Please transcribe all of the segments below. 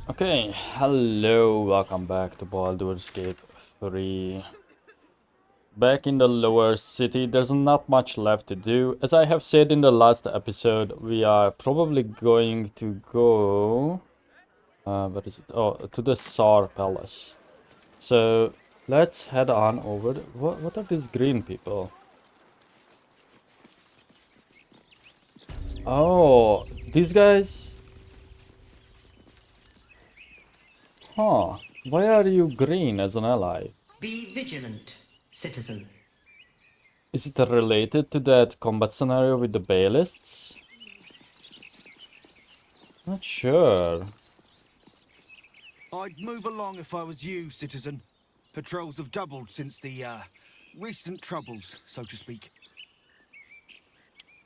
Okay, hello, welcome back to Baldur's Gate 3. Back in the lower city, there's not much left to do. As I have said in the last episode, we are probably going to go... what is it? Oh, to the Szarr Palace. So, let's head on over... What are these green people? Oh, these guys? Huh. Why are you green as an ally? Be vigilant, citizen. Is it related to that combat scenario with the Baelists? Not sure. I'd move along if I was you, citizen. Patrols have doubled since the, recent troubles, so to speak.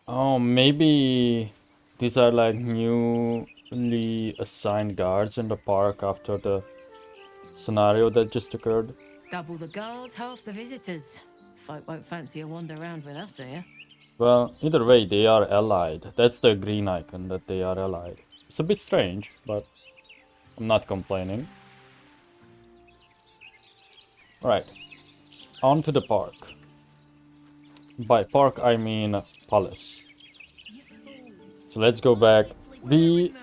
Oh, maybe these are like newly assigned guards in the park after the scenario that just occurred. Double the guards, half the visitors. Folk won't fancy a wander around with us here. Well, either way, they are allied. That's the green icon, that they are allied. It's a bit strange, but I'm not complaining. Right, on to the park. By park, I mean palace. So let's go back. We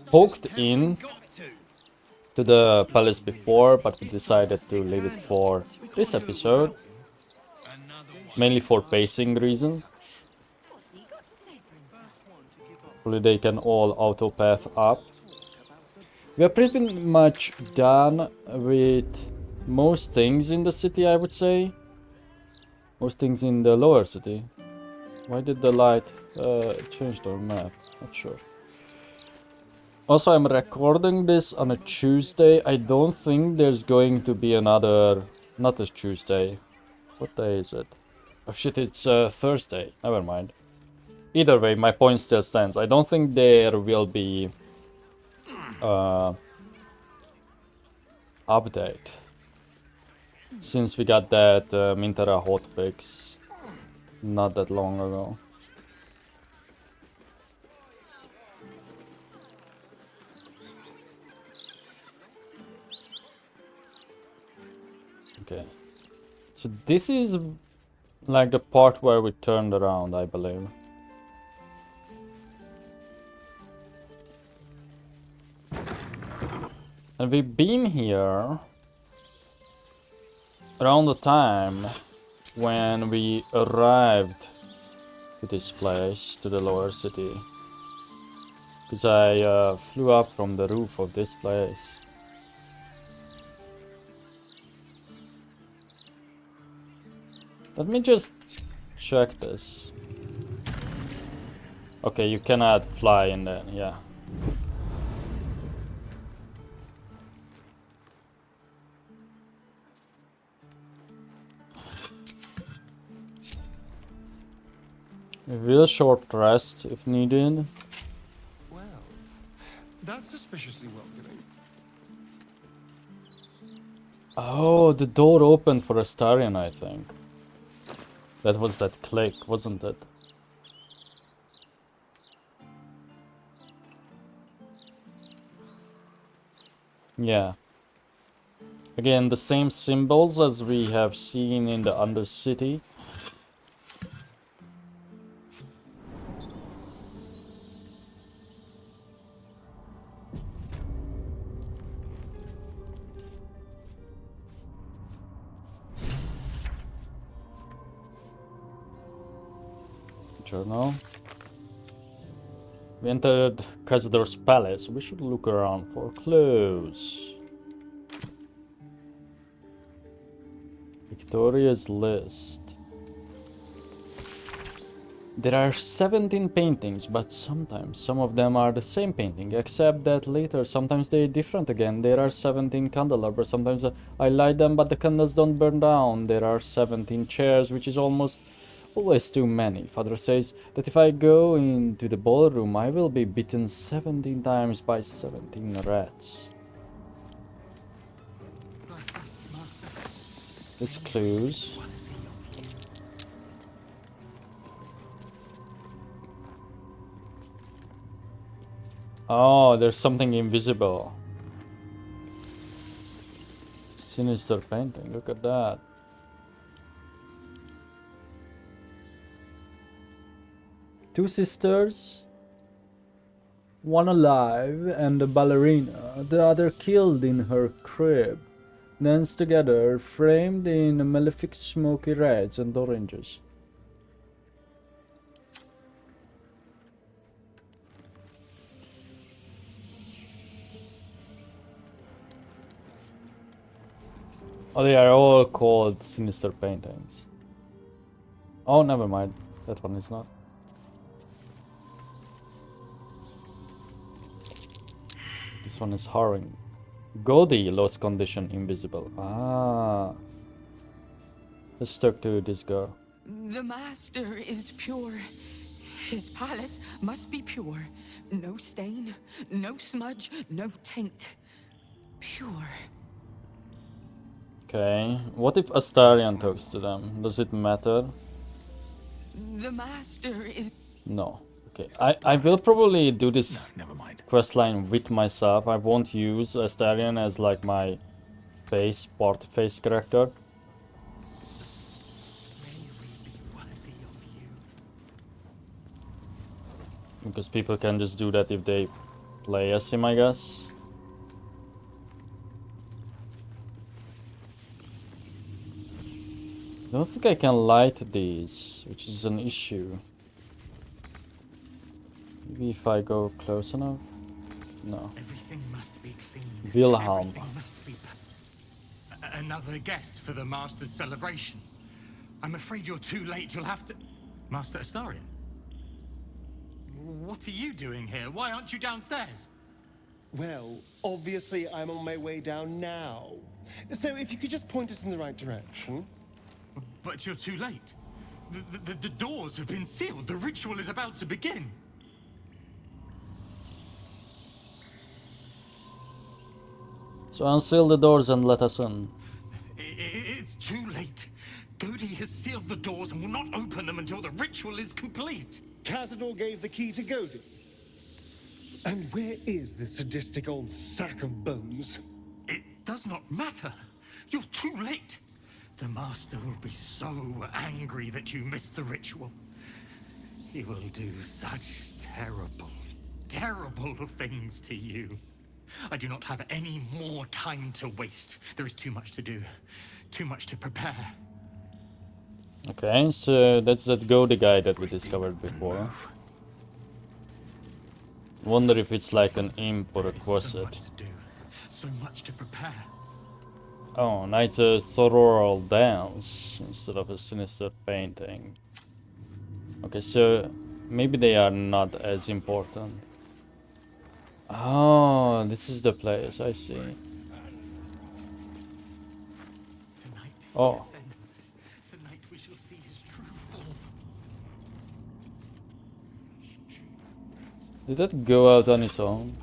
poked in to the palace before, but we decided to leave it for this episode. Mainly for pacing reasons. Hopefully they can all auto-path up. We are pretty much done with most things in the city, I would say. Most things in the lower city. Why did the light change the map? Not sure. Also, I'm recording this on a Tuesday. I don't think there's going to be another... Not a Tuesday. What day is it? Oh shit, it's Thursday. Never mind. Either way, my point still stands. I don't think there will be... update. Since we got that Mintara hotfix not that long ago. Okay. So this is like the part where we turned around, I believe. And we've been here around the time when we arrived to this place, to the lower city. Because I flew up from the roof of this place. Let me just check this. Okay, you cannot fly in there, yeah. A real short rest if needed. Well, that's suspiciously welcoming. Oh, the door opened for Astarion, I think. That was that click, wasn't it? Yeah. Again, the same symbols as we have seen in the Undercity. Journal. We entered Cazador's palace. We should look around for clothes. Victoria's list. There are 17 paintings, but sometimes some of them are the same painting, except that later sometimes they're different again. There are 17 candelabras. Sometimes I light them, but the candles don't burn down. There are 17 chairs, which is always too many. Father says that if I go into the ballroom, I will be bitten 17 times by 17 rats. These clues. Oh, there's something invisible. Sinister painting, look at that. Two sisters, one alive and a ballerina, the other killed in her crib, dance together, framed in malefic smoky reds and oranges. Oh, they are all called Sinister paintings. Oh, never mind. That one is not. This one is harrowing. Gaudy, lost condition, invisible. Ah. Let's talk to this girl. The master is pure. His palace must be pure. No stain, no smudge, no taint. Pure. Okay. What if Astarion talks to them? Does it matter? The master is... No. Okay. I will probably do this Never mind. questline with myself. I won't use Astarion as like my part face character. May we be worthy of you. Because people can just do that if they play as him, I guess. I don't think I can light these, which is an issue. Maybe if I go close enough? No. Everything must be clean. Wilhelm. Everything must be another guest for the Master's celebration. I'm afraid you're too late. You'll have to... Master Astarion? What are you doing here? Why aren't you downstairs? Well, obviously I'm on my way down now. So if you could just point us in the right direction. But you're too late. The doors have been sealed. The ritual is about to begin. So unseal the doors and let us in. It's too late. Godi has sealed the doors and will not open them until the ritual is complete. Cazador gave the key to Godi. And where is this sadistic old sack of bones? It does not matter. You're too late. The Master will be so angry that you missed the ritual. He will do such terrible, terrible things to you. I do not have any more time to waste. There is too much to do, too much to prepare. Okay, so that's that Gaudy guy that we discovered before. Wonder if it's like an imp or a So corset. much to do, so much to prepare. Oh, and it's a sororal dance instead of a sinister painting. Okay, so maybe they are not as important. Oh, this is the place, I see. Tonight Oh. he ascends. Tonight we shall see his true form. Did that go out on its own?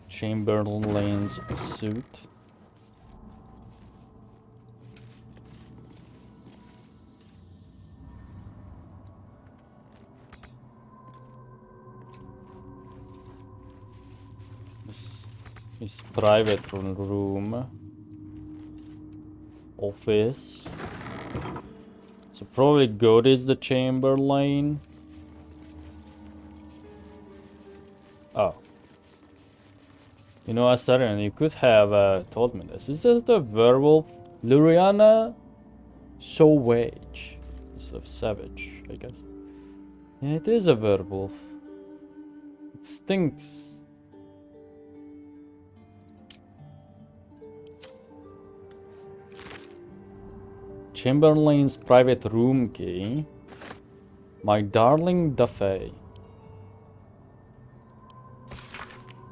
Chamberlain's suit. This is private room. Office. So probably God is the Chamberlain. Oh. You know, Astarion, you could have told me this. Is that a werewolf? Luriana Sauvage instead of savage, I guess. Yeah, it is a werewolf. It stinks. Chamberlain's private room key. My darling Duffy.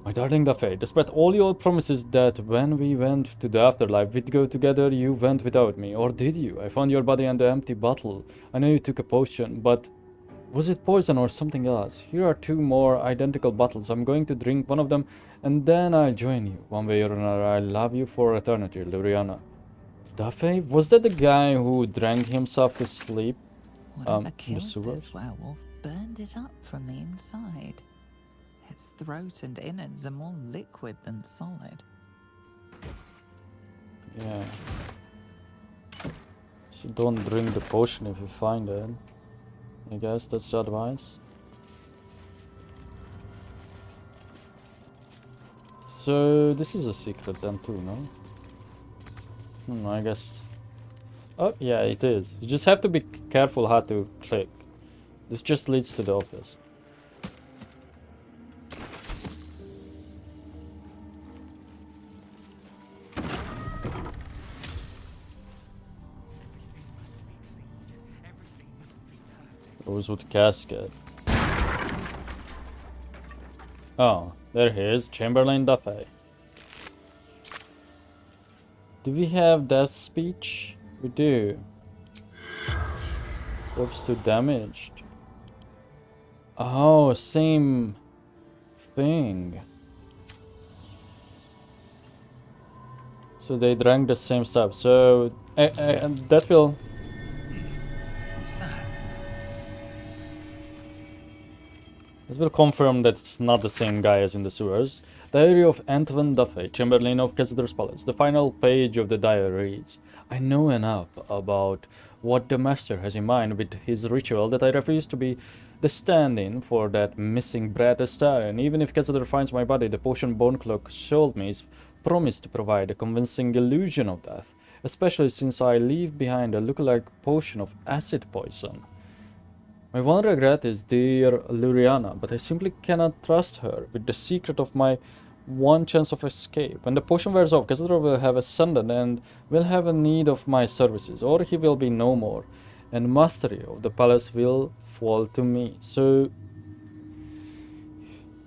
My darling Duffy, despite all your promises that when we went to the afterlife we'd go together, you went without me. Or did you? I found your body and the empty bottle. I know you took a potion, but was it poison or something else? Here are two more identical bottles. I'm going to drink one of them and then I'll join you. One way or another, I love you for eternity, Luriana. Duffy? Was that the guy who drank himself to sleep? Whatever in the killed sewers? this werewolf burned it up from the inside. Its throat and innards are more liquid than solid. Yeah. So don't drink the potion if you find it. I guess that's the advice. So this is a secret then too, no? I guess. Oh yeah, it is. You just have to be careful how to click. This just leads to the office. Rosewood casket. Oh, there he is, Chamberlain Duffy. Do we have death speech? We do. Corpse too damaged. Oh, same thing. So they drank the same stuff. So that will. What's that? This will confirm that it's not the same guy as in the sewers. Diary of Antoine Duffy, Chamberlain of Cazador's Palace. The final page of the diary reads, I know enough about what the master has in mind with his ritual that I refuse to be the stand-in for that missing brat Astarion. Even if Cazador finds my body, the potion Bonecloak sold me is promised to provide a convincing illusion of death, especially since I leave behind a lookalike potion of acid poison. My one regret is dear Luriana, but I simply cannot trust her with the secret of my one chance of escape. When the potion wears off, Cazador will have ascended and will have a need of my services, or he will be no more, and mastery of the palace will fall to me. So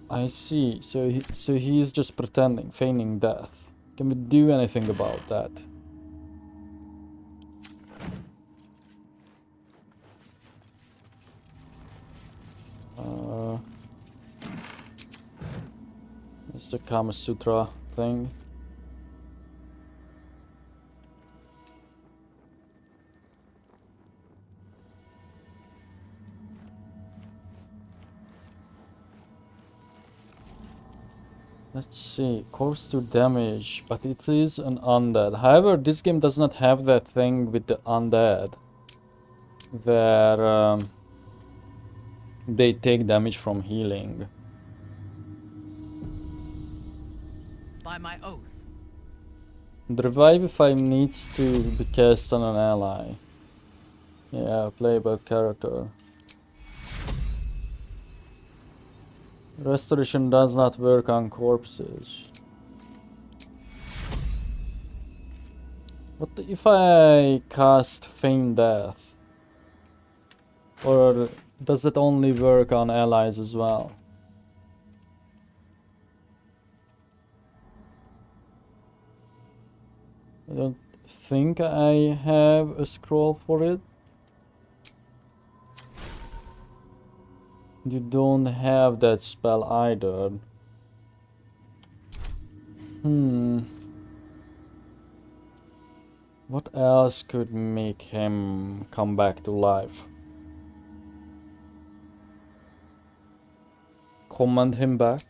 I see. So he is just pretending, feigning death. Can we do anything about that? It's the Kama Sutra thing. Let's see, corpse to damage, but it is an undead. However, this game does not have that thing with the undead, where they take damage from healing. By my oath. The revive if I needs to be cast on an ally. Yeah, playable character. Restoration does not work on corpses. What if I cast Feign Death? Or does it only work on allies as well? I don't think I have a scroll for it. You don't have that spell either. What else could make him come back to life? Command him back?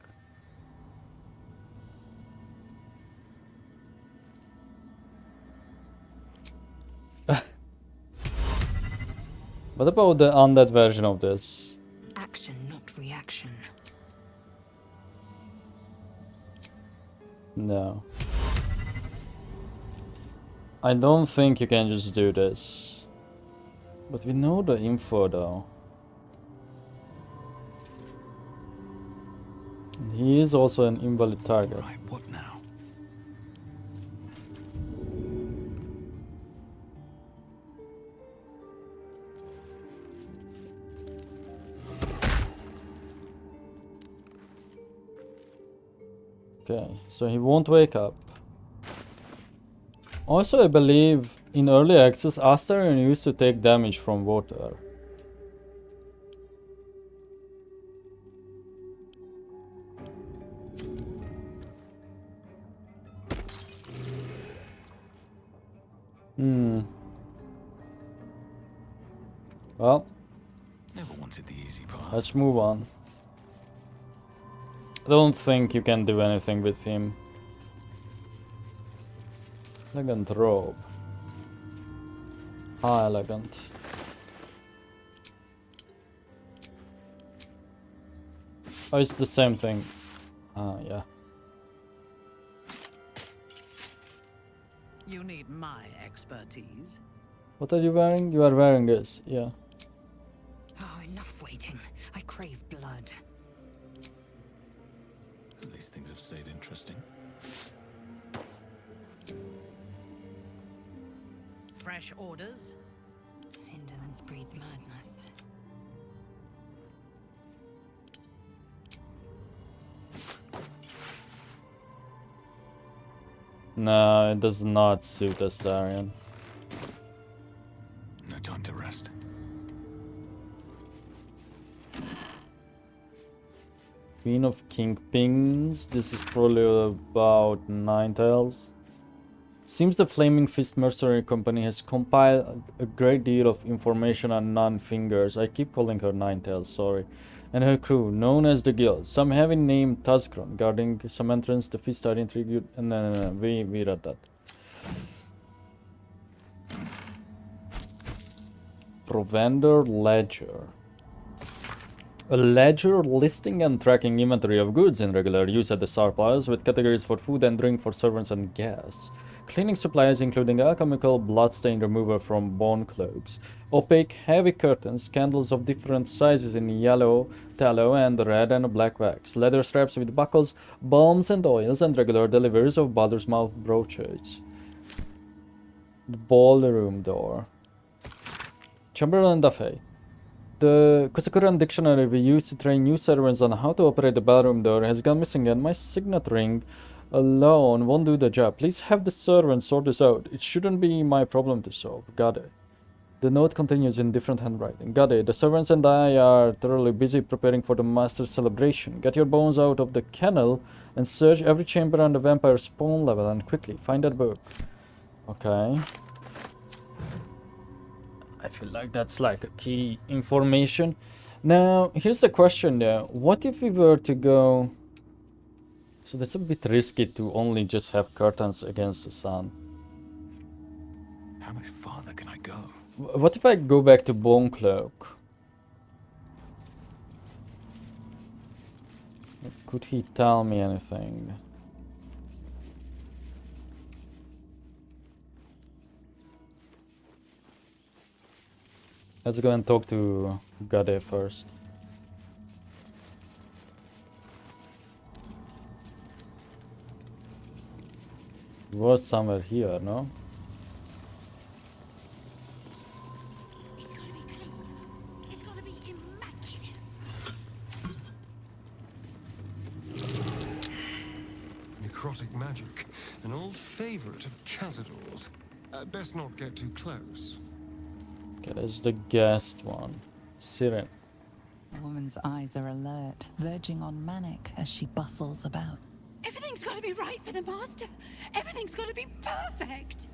What about the undead version of this? Action, not reaction. No. I don't think you can just do this. But we know the info though. And he is also an invalid target. Right, what now? Okay, so he won't wake up. Also, I believe in early access, Astarion used to take damage from water. Well, Never wanted wanted the easy path. Let's move on. I don't think you can do anything with him. Elegant robe. Ah, elegant. Oh, it's the same thing. Ah, yeah. You need my expertise. What are you wearing? You are wearing this, yeah. Oh, enough waiting. I crave blood. At least things have stayed interesting. Fresh orders? Indolence breeds madness. No, it does not suit Astarion. No time to rest. Queen of Kingpins. This is probably about Ninetales. Seems the Flaming Fist Mercenary Company has compiled a great deal of information on Nine-Fingers. I keep calling her Ninetales, sorry. And her crew, known as the Guild. Some have it named Tuskron, guarding some entrance. The Fist are intrigued. No, we read that. Provender Ledger. A ledger listing and tracking inventory of goods in regular use at the Szarr Palace, with categories for food and drink for servants and guests. Cleaning supplies including alchemical bloodstain remover from bone cloaks, opaque heavy curtains, candles of different sizes in yellow, tallow and red and black wax, leather straps with buckles, balms and oils, and regular deliveries of Baldur's Mouth brooches. The ballroom door. Chamberlain Duffy. The Kosakuran dictionary we use to train new servants on how to operate the ballroom door has gone missing, and my signet ring alone won't do the job. Please have the servant sort this out. It shouldn't be my problem to solve. Got it. The note continues in different handwriting. Got it. The servants and I are thoroughly busy preparing for the master's celebration. Get your bones out of the kennel and search every chamber on the vampire spawn level, and quickly find that book. Okay. I feel like that's like a key information. Now, here's the question though. What if we were to go... So that's a bit risky to only just have curtains against the sun. How much farther can I go? What if I go back to Bone Cloak? Could he tell me anything? Let's go and talk to Gade first. It was somewhere here, no? It's gotta be clean. It's gotta be immaculate. Necrotic magic, an old favorite of Cazador's. Best not get too close. Okay, there's the guest one. Siren. The woman's eyes are alert, verging on manic as she bustles about. Everything's got to be right for the master. Everything's got to be perfect.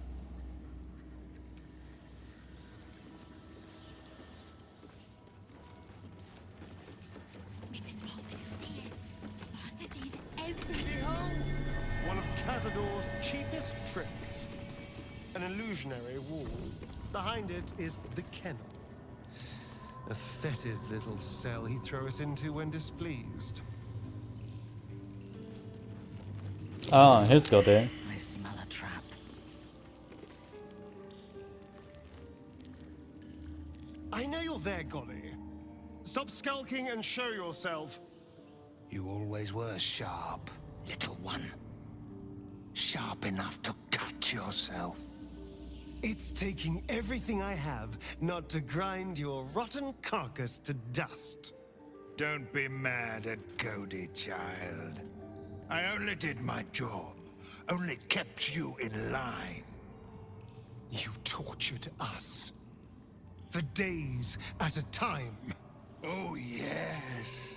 Mrs. Martin will see it. Master sees everything. One of Cazador's cheapest tricks. An illusionary wall. Behind it is the kennel. A fetid little cell he'd throw us into when displeased. Ah, here's Gade. I smell a trap. I know you're there, Golly. Stop skulking and show yourself. You always were sharp, little one. Sharp enough to cut yourself. It's taking everything I have not to grind your rotten carcass to dust. Don't be mad at Cody, child. I only did my job. Only kept you in line. You tortured us. For days at a time. Oh, yes.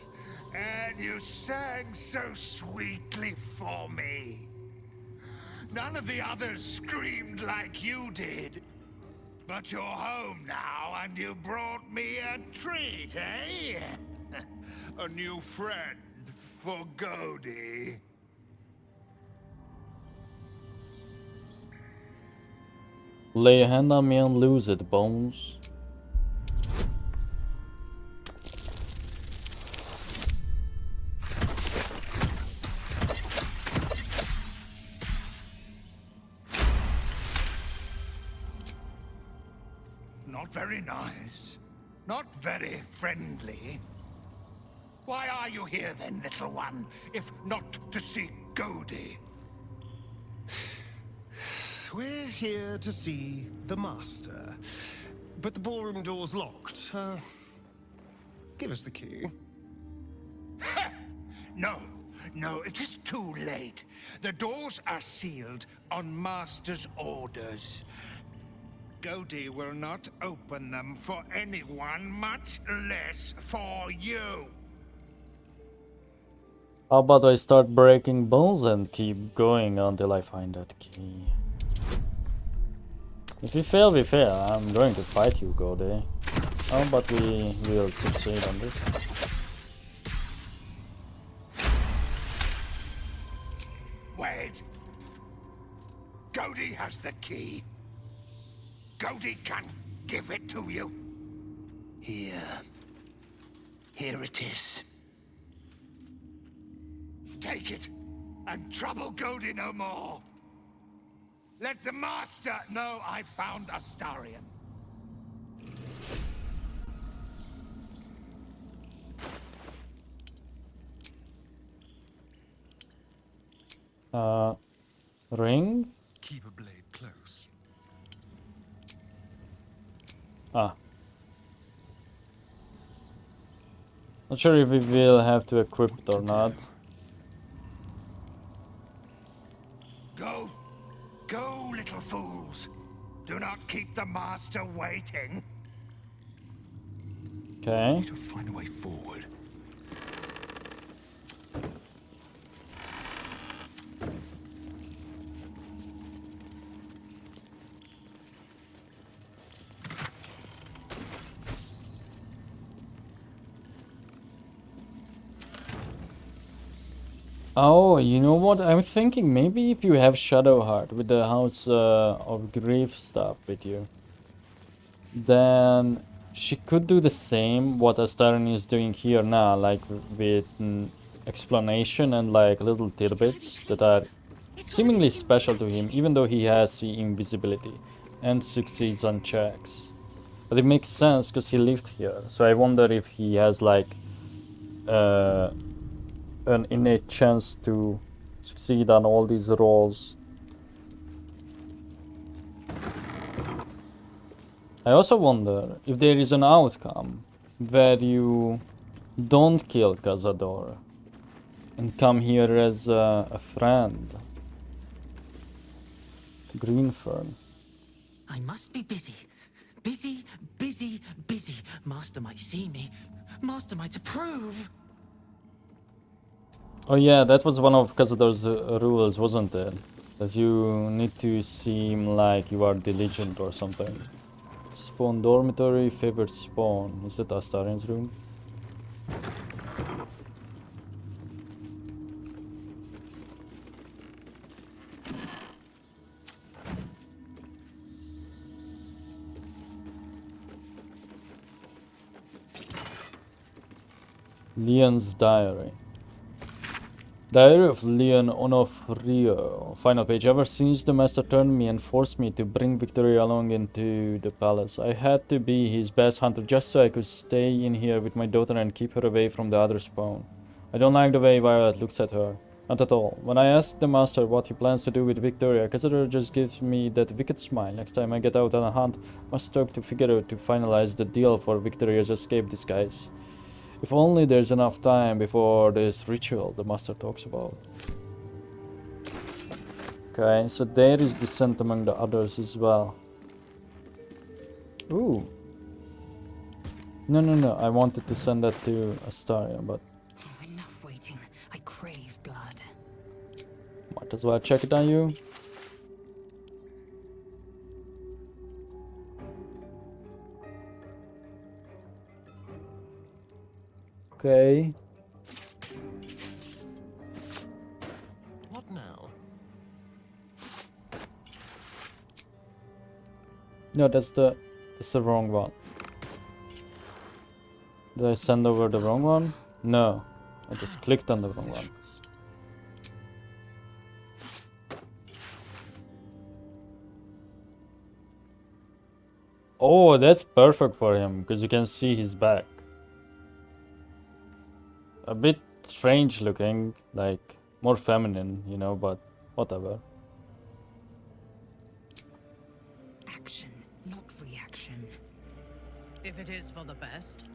And you sang so sweetly for me. None of the others screamed like you did. But you're home now, and you brought me a treat, eh? A new friend for Godi. Lay a hand on me and lose it, Bones. Not very nice. Not very friendly. Why are you here then, little one, if not to see Godi? We're here to see the Master. But the ballroom door's locked. Give us the key. No, it is too late. The doors are sealed on Master's orders. Godi will not open them for anyone, much less for you. How about I start breaking bones and keep going until I find that key? If we fail, we fail. I'm going to fight you, Godi. Oh, but we will succeed on this. Wait. Godi has the key. Godi can give it to you. Here it is. Take it, and trouble Godi no more. Let the Master know I found Astarion. Ring? Keep a blade close. Ah. Not sure if we will have to equip it or not. Go, little fools. Do not keep the Master waiting. Okay. Need to find a way forward. Oh, you know what? I'm thinking maybe if you have Shadowheart with the House of Grief stuff with you, then she could do the same what Astarion is doing here now, like with explanation and like little tidbits that are seemingly special to him, even though he has the invisibility and succeeds on checks. But it makes sense because he lived here, so I wonder if he has like an innate chance to succeed on all these rolls. I also wonder if there is an outcome where you don't kill Cazador and come here as a friend. Greenfern. I must be busy. Busy. Master might see me. Master might approve. Oh yeah, that was one of Cazador's rules, wasn't it? That you need to seem like you are diligent or something. Spawn dormitory, favorite spawn. Is that Astarion's room? Leon's diary. Diary of Leon Onofrio. Final page. Ever since the master turned me and forced me to bring Victoria along into the palace, I had to be his best hunter just so I could stay in here with my daughter and keep her away from the other spawn. I don't like the way Violet looks at her. Not at all. When I ask the master what he plans to do with Victoria, Cazador just gives me that wicked smile. Next time I get out on a hunt, must talk to Figaro to finalize the deal for Victoria's escape disguise. If only there's enough time before this ritual the master talks about. Okay, so there is dissent among the others as well. Ooh. No, I wanted to send that to Astarion, but... Enough waiting. I crave blood. Might as well check it on you. Okay. What now? No, that's the wrong one. Did I send over the wrong one? No. I just clicked on the wrong one. Oh, that's perfect for him, because you can see his back. A bit strange looking, like more feminine, you know, but whatever. Action, not reaction. If it is for the best.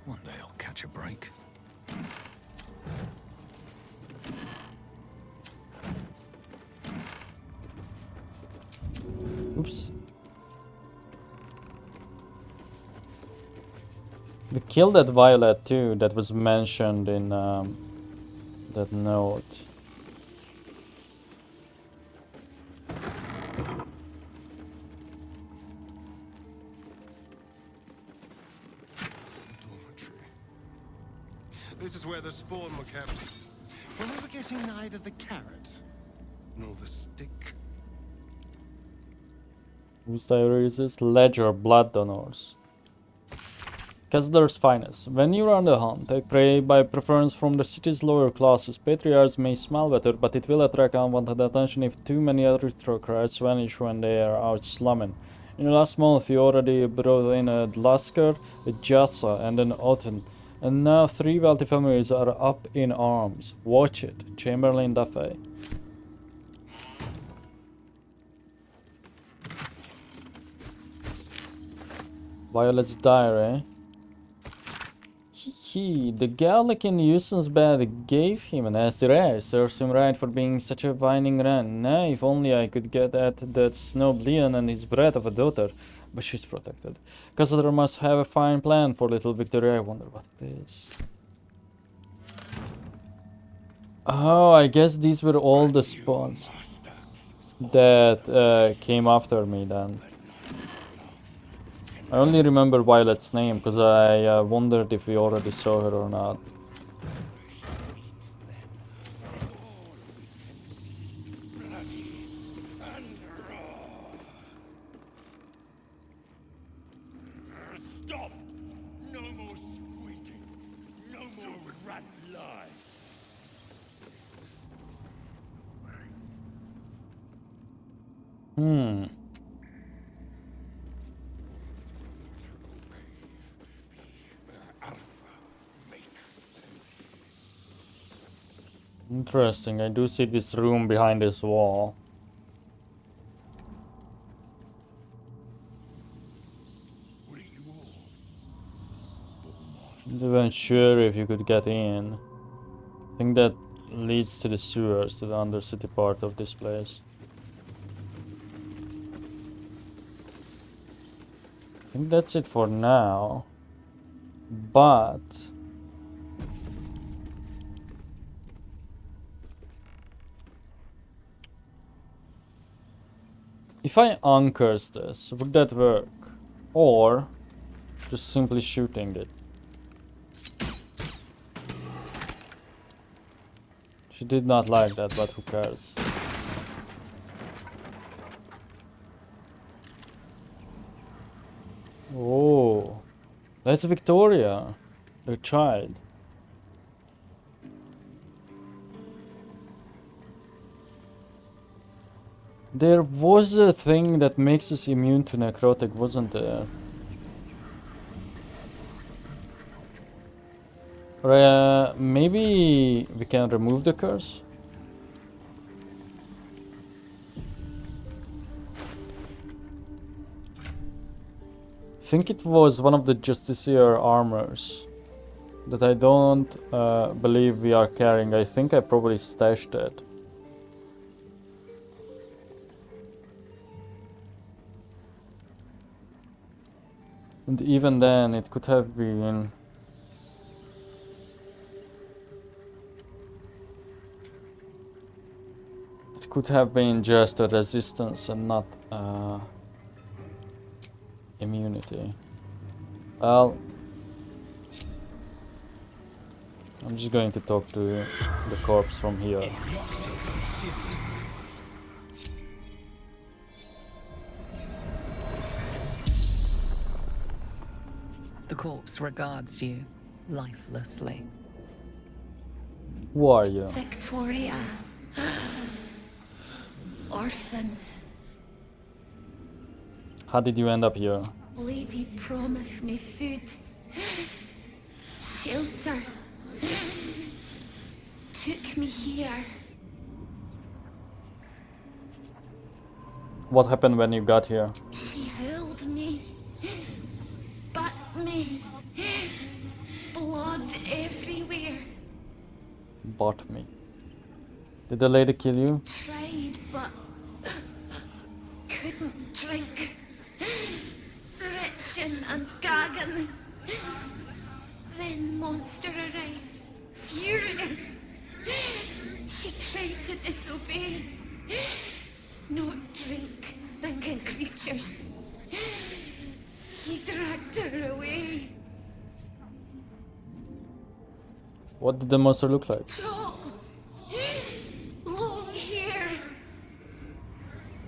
One day I'll catch a break. Oops. We killed that violet too, that was mentioned in that note. This is where the spawn were kept. We're never getting neither the carrot nor the stick. Whose diary is this? Ledger, Blood Donors. Cazador's finest. When you are on the hunt, take prey by preference from the city's lower classes. Patriarchs may smell better, but it will attract unwanted attention if too many aristocrats vanish when they are out slumming. In the last month, you already brought in a Dlasker, a Jatsa, and an Otten. And now 3 wealthy families are up in arms. Watch it. Chamberlain Duffy. Violet's diary. The Gallican nuisance bad gave him a nasty rash. Serves him right for being such a whining ran. Nah, if only I could get at that Snowblian and his brat of a daughter. But she's protected. Cazador must have a fine plan for little Victoria. I wonder what it is. Oh, I guess these were all the spawns that came after me then. I only remember Violet's name because I wondered if we already saw her or not. Stop! No more squeaking. No more rat lies. Interesting. I do see this room behind this wall. Not even sure if you could get in. I think that leads to the sewers, to the undercity part of this place. I think that's it for now. But if I uncurse this, would that work? Or just simply shooting it? She did not like that, but who cares? Oh, that's Victoria, the child. There was a thing that makes us immune to necrotic, wasn't there? Or maybe we can remove the curse? I think it was one of the Justiciar armors that I don't believe we are carrying. I think I probably stashed it. And even then, it could have been... It It could have been just a resistance and not immunity. Well, I'm just going to talk to the corpse from here. The corpse regards you lifelessly. Who are you? Victoria. Orphan. How did you end up here? Lady promised me food. Shelter. Took me here. What happened when you got here? She held me. But me. Blood everywhere. Bought me. Did the lady kill you? Tried, but couldn't drink. Retching and gagging. Then monster arrived, furious. She tried to disobey. Not drink, thinking creatures. He dragged her away. What did the monster look like? Tall, long hair,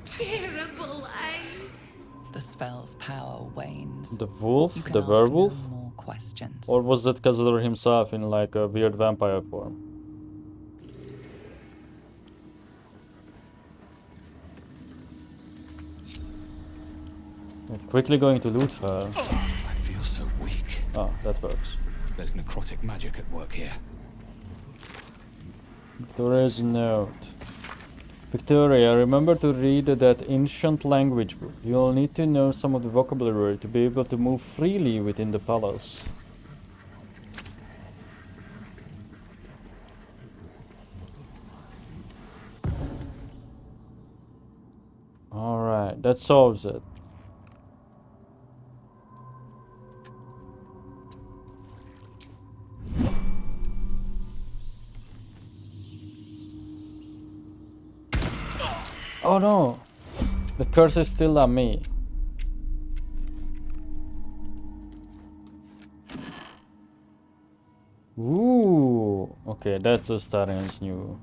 terrible eyes. The spell's power wanes. The wolf? You can The ask werewolf? no more questions. Or was it Cazador himself in like a weird vampire form? We're quickly going to loot her. I feel so weak. Ah, that works. There's necrotic magic at work here. Victoria's note. Victoria, remember to read that ancient language book. You'll need to know some of the vocabulary to be able to move freely within the palace. Alright, that solves it. Oh no! The curse is still on me. Ooh! Okay, that's Astarion's new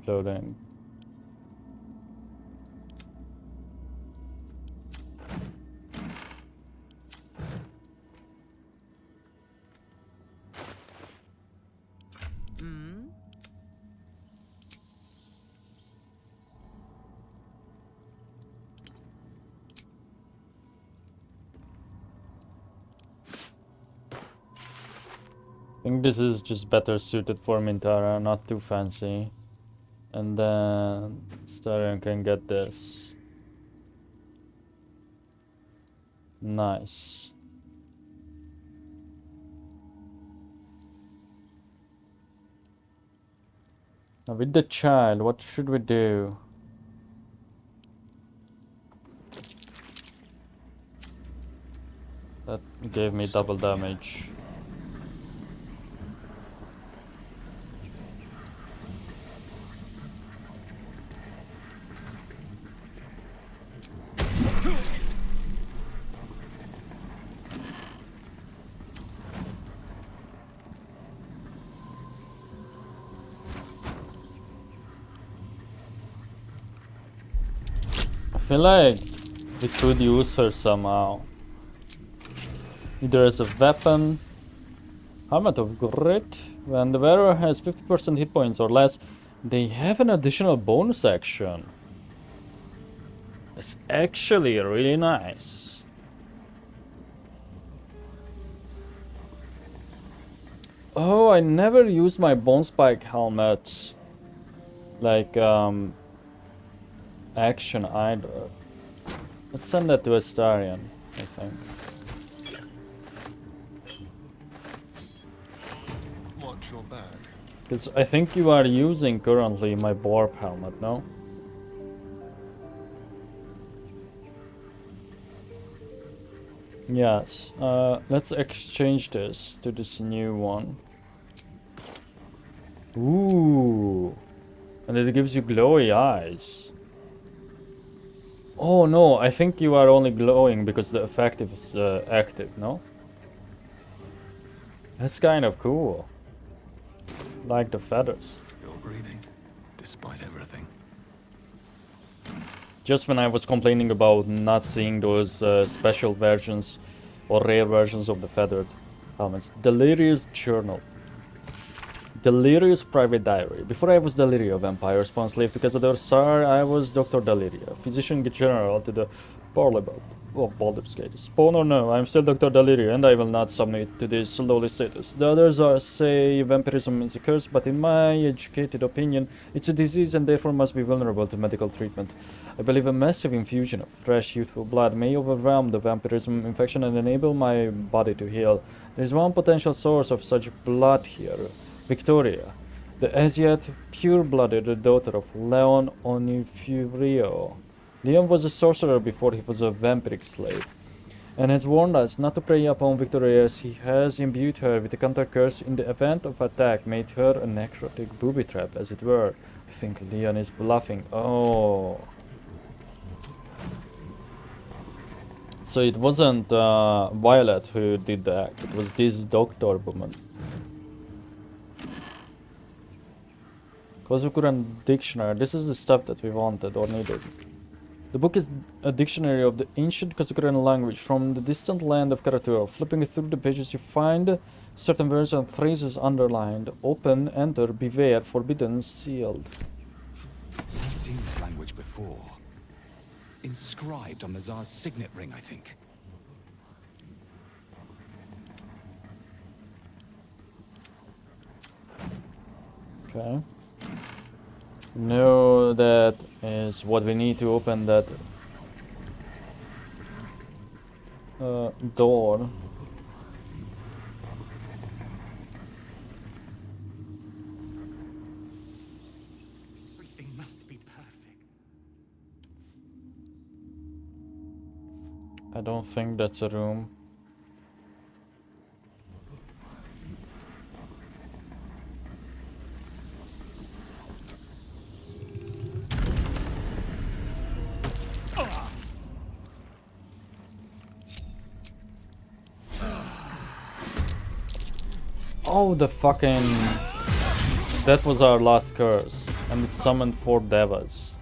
clothing. I think this is just better suited for Mintara, not too fancy. And then Astarion can get this. Nice. Now with the child, what should we do? That gave me double damage. I feel like we could use her somehow. Either as a weapon. Helmet of Grit. When the wearer has 50% hit points or less, they have an additional bonus action. That's actually really nice. Oh, I never used my bone spike helmet like action either. Let's send that to Astarion, I think. Watch your back. Because I think you are using currently my Barb helmet, no? Yes, let's exchange this to this new one. Ooh, And it gives you glowy eyes. Oh no, I think you are only glowing because the effect is active, no? That's kind of cool. Like the feathers. Still breathing, despite everything. Just when I was complaining about not seeing those special versions or rare versions of the feathered helmets. Delirious Journal. Delirious Private Diary. Before I was Deliria, vampire spawn slave to Cazador Szarr, I was Dr. Deliria, physician general to the Parliament of Baldur's Gate. Spawn or no, I'm still Dr. Deliria, and I will not submit to this lowly status. The others say vampirism is a curse, but in my educated opinion, it's a disease and therefore must be vulnerable to medical treatment. I believe a massive infusion of fresh, youthful blood may overwhelm the vampirism infection and enable my body to heal. There is one potential source of such blood here. Victoria, the as yet pure-blooded daughter of Leon Onifurio. Leon was a sorcerer before he was a vampiric slave, and has warned us not to prey upon Victoria as he has imbued her with a counter curse in the event of attack, made her a necrotic booby trap, as it were. I think Leon is bluffing. Oh. So it wasn't Violet who did the act, it was this doctor woman. Kazukuran Dictionary. This is the stuff that we wanted or needed. The book is a dictionary of the ancient Kazukuran language from the distant land of Karatura. Flipping through the pages you find certain words and phrases underlined. Open, enter, beware, forbidden, sealed. I've seen this language before. Inscribed on the Tsar's signet ring, I think. Okay. No, that is what we need to open that door. Everything must be perfect. I don't think that's a room. Oh, the fucking... That was our last curse, and it summoned 4 devas.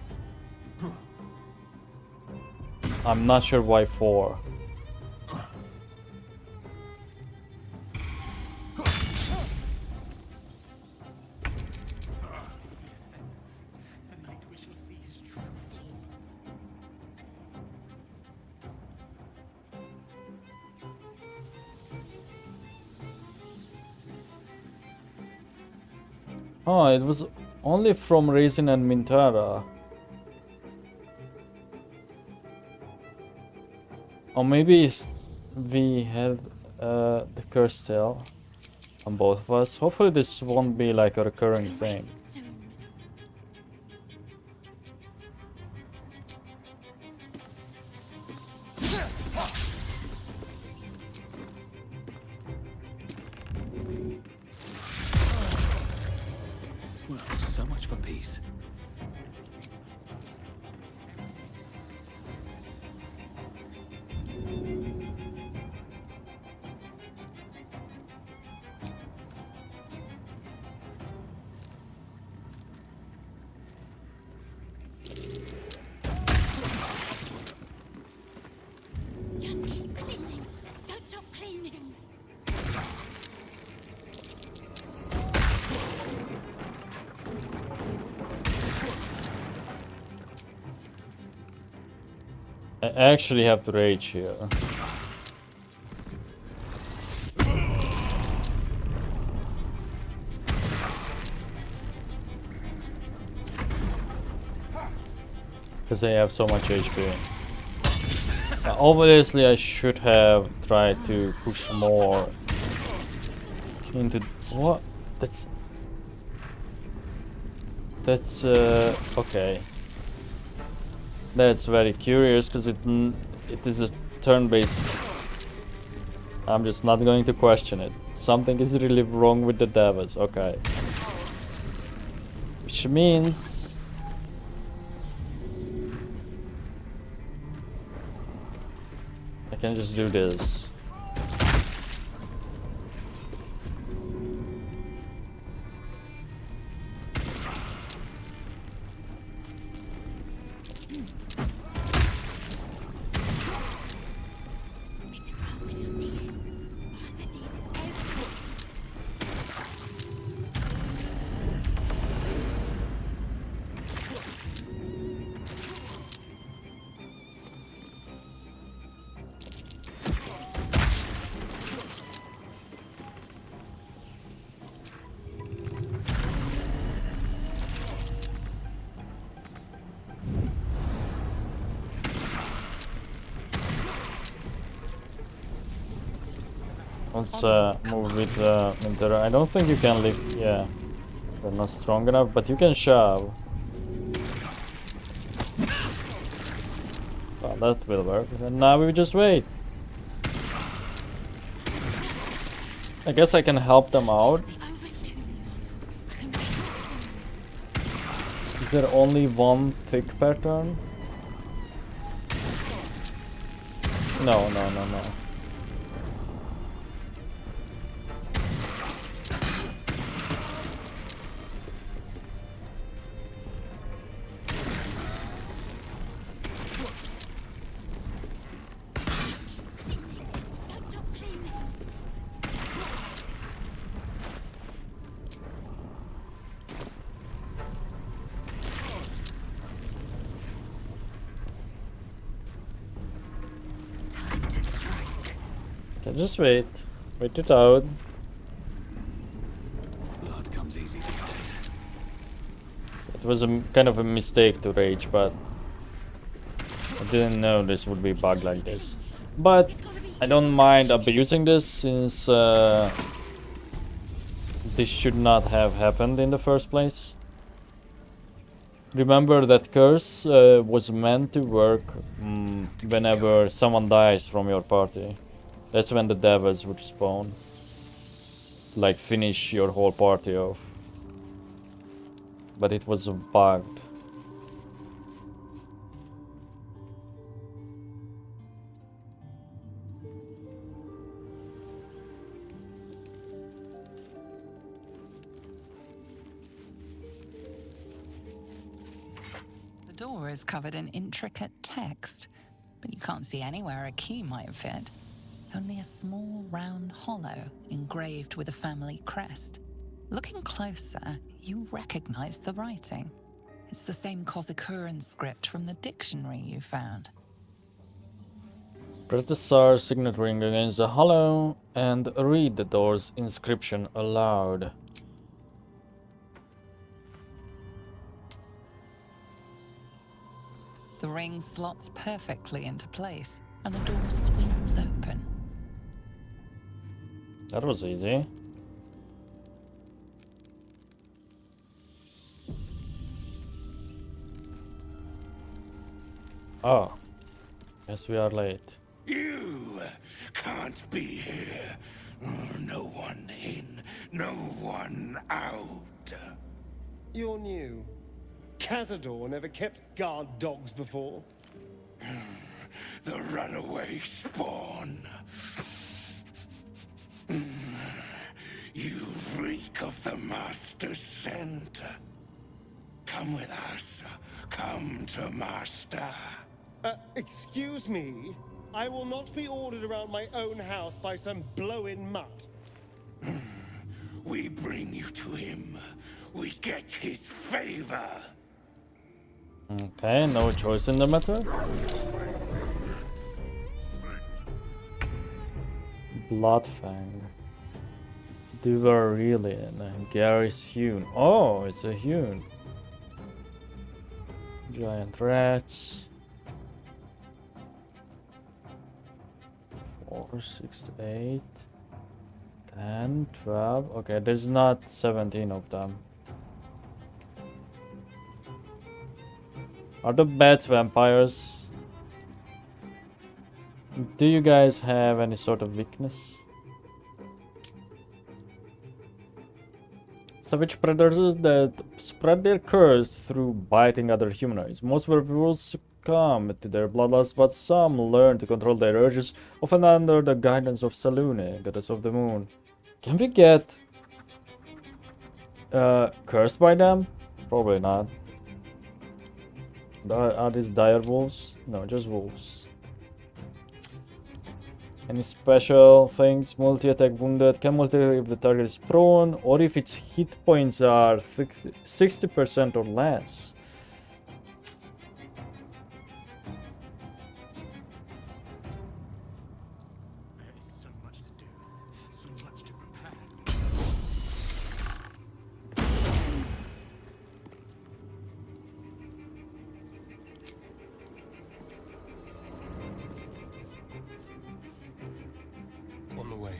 I'm not sure why 4. Tonight we shall see his true form. Oh, it was only from Raisin and Mintara. Or maybe we had the curse still on both of us. Hopefully this won't be like a recurring thing. Well, so much for peace. Just keep cleaning. Don't stop cleaning. I actually have to rage here. Because I have so much HP. Obviously I should have tried to push more into... What? That's okay. That's very curious because it is a turn-based. I'm just not going to question it. Something is really wrong with the devas. Okay. Which means I can just do this. Mrs. Sparkman, you'll see it. Master sees it everywhere. Let's move with Winter. I don't think you can lift. Yeah, they're not strong enough, but you can shove. Well, that will work. And now we just wait. I guess I can help them out. Is there only one tick per turn? No. Don't stop cleaning. Time to strike. Okay, just wait. Wait it out. Blood comes easy these days. It was a kind of a mistake to rage, but I didn't know this would be bugged like this. But I don't mind abusing this since this should not have happened in the first place. Remember that curse was meant to work whenever someone dies from your party. That's when the devils would spawn. Like finish your whole party off. But it was bugged. The door is covered in intricate text, but you can't see anywhere a key might fit. Only a small round hollow engraved with a family crest. Looking closer, you recognize the writing. It's the same Cazador script from the dictionary you found. Press the Szarr signet ring against the hollow and read the door's inscription aloud. The ring slots perfectly into place, and the door swings open. That was easy. Oh, guess we are late. You can't be here. No one in, no one out. You're new. Cazador never kept guard dogs before. The runaway spawn. You reek of the Master's scent. Come with us. Come to Master. Excuse me? I will not be ordered around my own house by some blow-in mutt. We bring you to him. We get his favor. Okay, no choice in the matter. Bloodfang. Duvarilian. Gary's Hewn. Oh, it's a Hewn. Giant rats. 4, 6, 8, 10, 12. Okay, there's not 17 of them. Are the bats vampires? Do you guys have any sort of weakness? savage predators that spread their curse through biting other humanoids. Most werewolves succumb to their bloodlust, but some learn to control their urges, often under the guidance of Selûne, goddess of the moon. Can we get cursed by them? Probably not. Are these dire wolves? No, just wolves. Any special things? Multi-attack wounded. Can multi if the target is prone or if its hit points are 60% or less. There is so much to do, so much to prepare. On the way.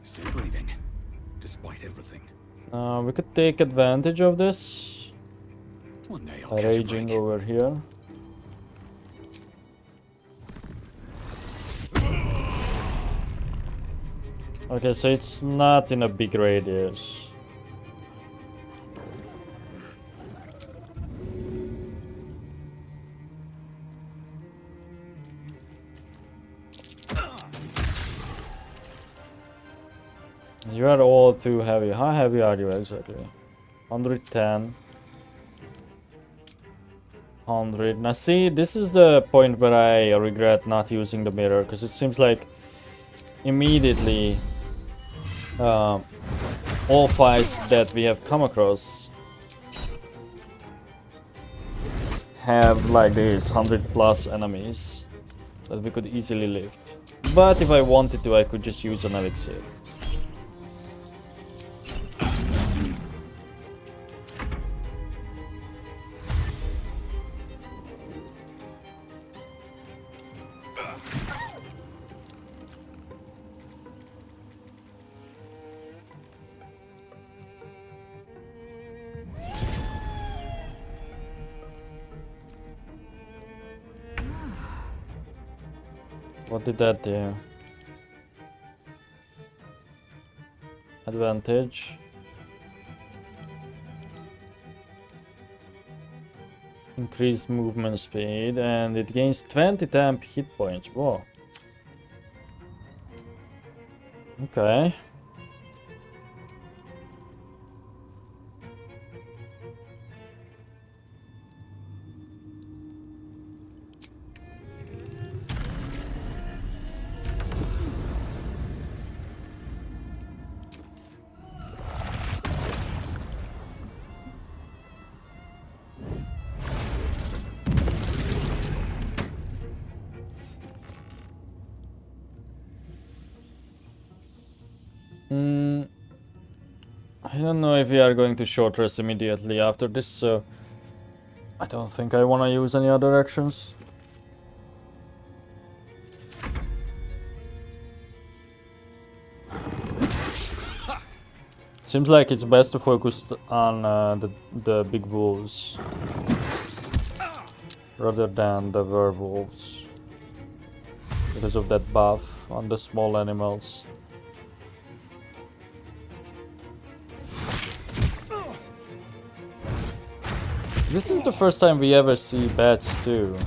Still breathing, despite everything. We could take advantage of this. One day I'll catch a Raging break. over here. Okay, so it's not in a big radius. You are all too heavy. How heavy are you exactly? 110. 100. Now see, this is the point where I regret not using the mirror, because it seems like immediately all fights that we have come across have like these 100+ enemies that we could easily lift. But if I wanted to, I could just use an elixir. What did that do? Advantage. Increased movement speed, and it gains 20 temp hit points. Whoa. Okay. I don't know if we are going to short rest immediately after this, so I don't think I want to use any other actions. Seems like it's best to focus on the big wolves rather than the werewolves because of that buff on the small animals. This is the first time we ever see bats too.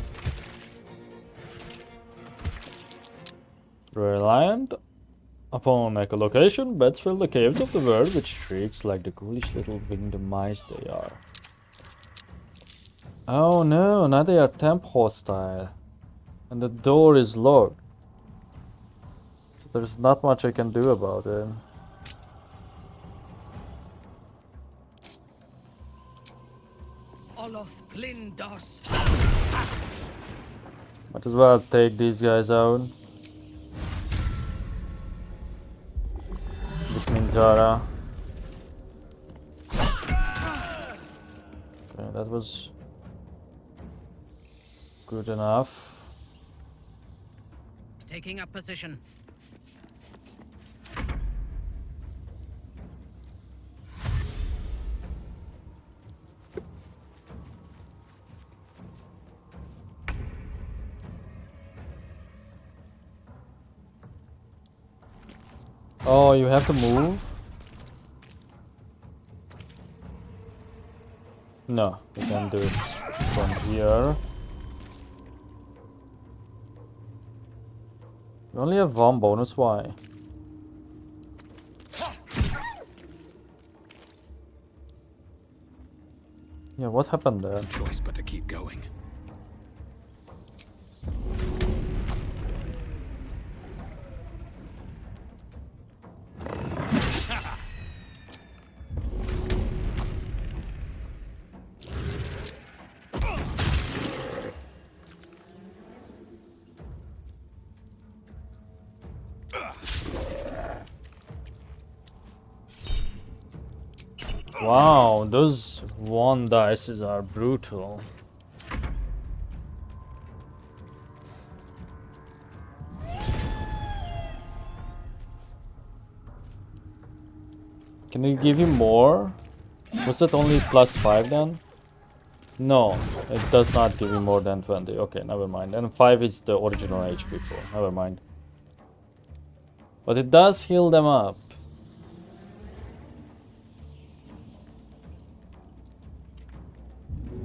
Reliant upon echolocation, bats fill the caves of the world with shrieks like the ghoulish little winged mice they are. Oh no, now they are temp hostile. And the door is locked. There's not much I can do about it. Might as well take these guys out. This Mintara. Okay, that was good enough. Taking up position. Oh, you have to move? No, you can do it from here. You only have one bonus, why? Yeah, what happened there? No choice but to keep going. Wow, those 1 dices are brutal. Can you give him more? Was that only +5 then? No, it does not give him more than 20. Okay, never mind. And 5 is the original HP pool. Never mind. But it does heal them up.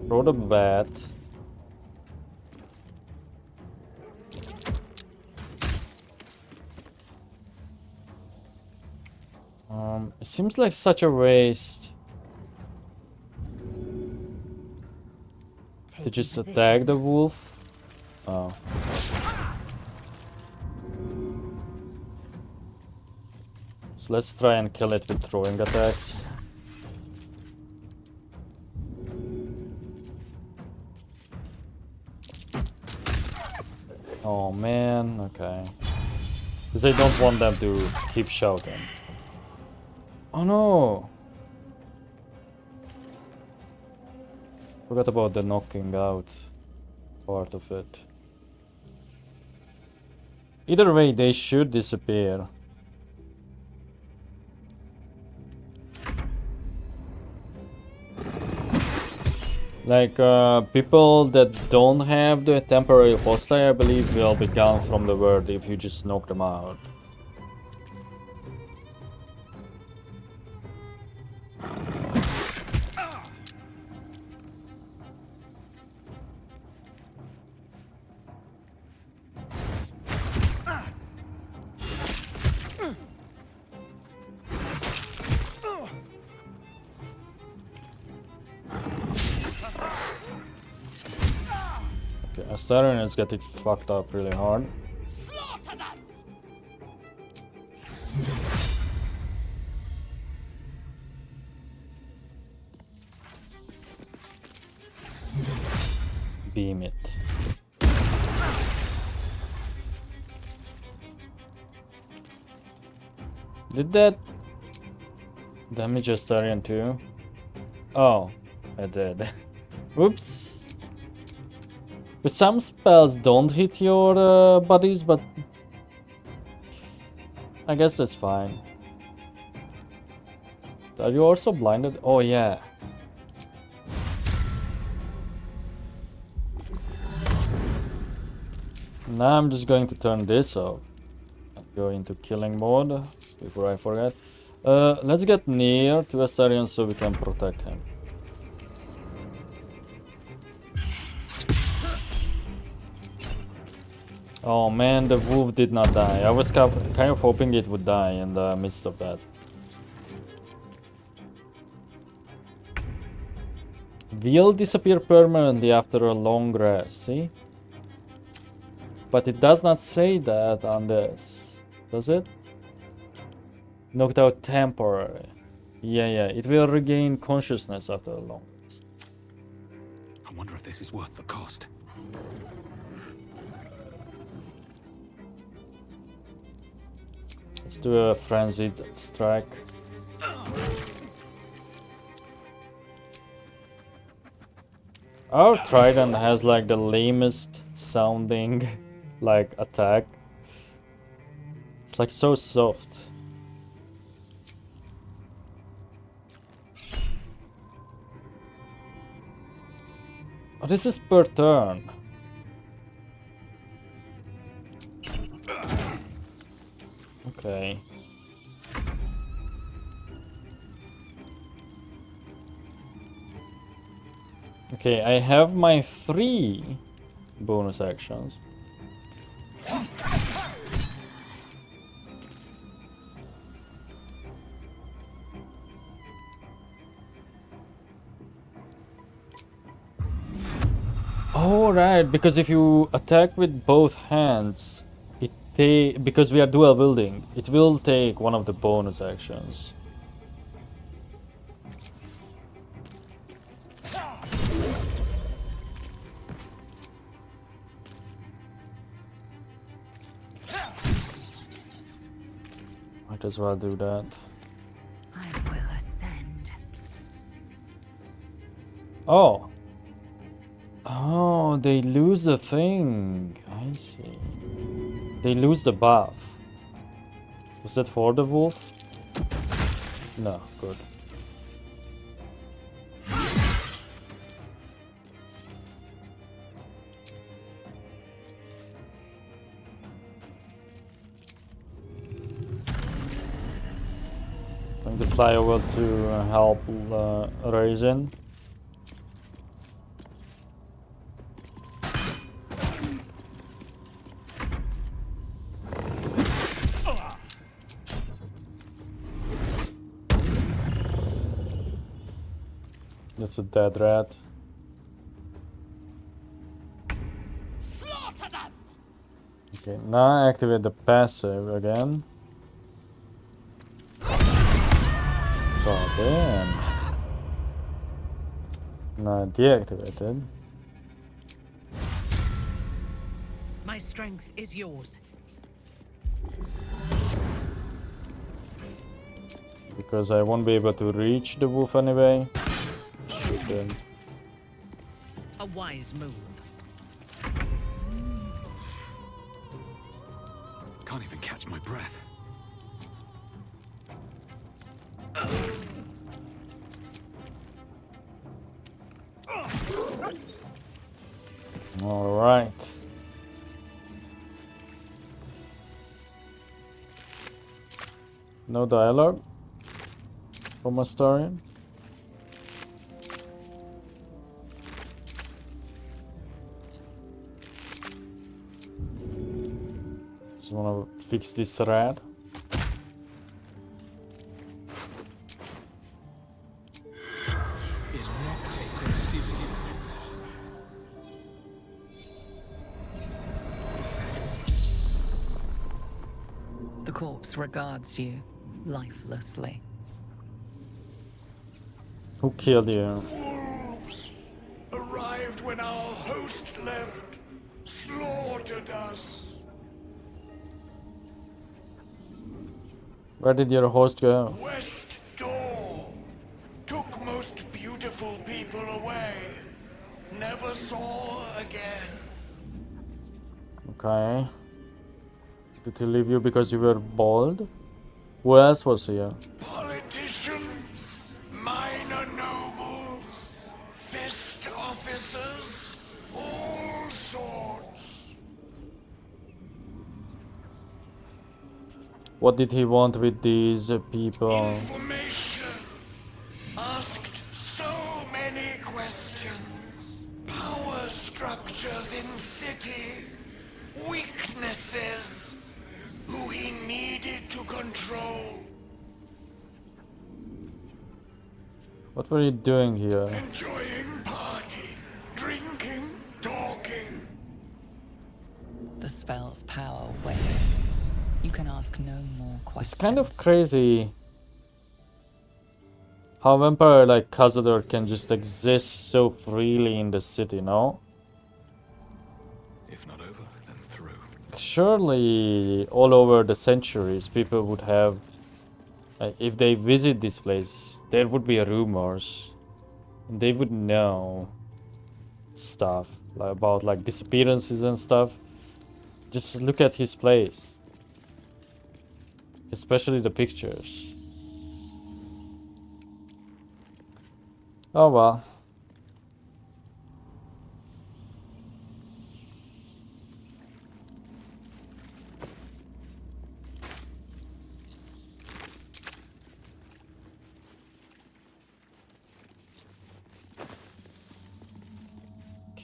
Throw the bat. It seems like such a waste to just attack the wolf. Oh. So let's try and kill it with throwing attacks. Oh man, okay. Because I don't want them to keep shouting. Oh no! Forgot about the knocking out part of it. Either way, they should disappear. Like, people that don't have the temporary hostile, I believe, will be gone from the world if you just knock them out. Astarions get it fucked up really hard. Slaughter them! Beam it. Did that damage Astarion too? Oh, I did. Whoops. But some spells don't hit your buddies, but I guess that's fine. Are you also blinded? Oh yeah. Now I'm just going to turn this off and go into killing mode before I forget. Let's get near to Astarion so we can protect him. Oh man, the wolf did not die. I was kind of hoping it would die in the midst of that. Will disappear permanently after a long rest, see? But it does not say that on this, does it? Knocked out temporary. Yeah, it will regain consciousness after a long rest. I wonder if this is worth the cost. Let's do a frenzied strike. Our trident has like the lamest sounding like attack. It's like so soft. Oh, this is per turn. Okay. Okay, I have my 3 bonus actions. Oh, right, because if you attack with both hands, because we are dual wielding, it will take one of the bonus actions. Might as well do that. I will ascend. Oh. Oh, they lose the thing. I see. They lose the buff. Was that for the wolf? No, good. Going to fly over to help Raisin. That's a dead rat. Slaughter them! Okay, now I activate the passive again. God damn. Now deactivated. My strength is yours. Because I won't be able to reach the wolf anyway. Shoot him. A wise move. Can't even catch my breath. All right. No dialogue from Astarion. Just wanna fix this rat. The corpse regards you lifelessly. Who killed you? Wolves arrived when our host left, slaughtered us. Where did your host go? West door. Took most beautiful people away. Never saw again. Okay. Did he leave you because you were bald? Who else was here? Politicians, minor nobles, fist officers, all sorts. What did he want with these people? Information. Asked so many questions. Power structures in city. Weaknesses. Who he needed to control. What were you doing here? Enjoying party. Drinking. Talking. The spell's power wanes. You can ask no more questions. It's kind of crazy how a vampire like Cazador can just exist so freely in the city, no? If not over, then through. Surely all over the centuries people would have, if they visit this place, there would be rumors. They would know stuff about like disappearances and stuff. Just look at his place. Especially the pictures. Oh well.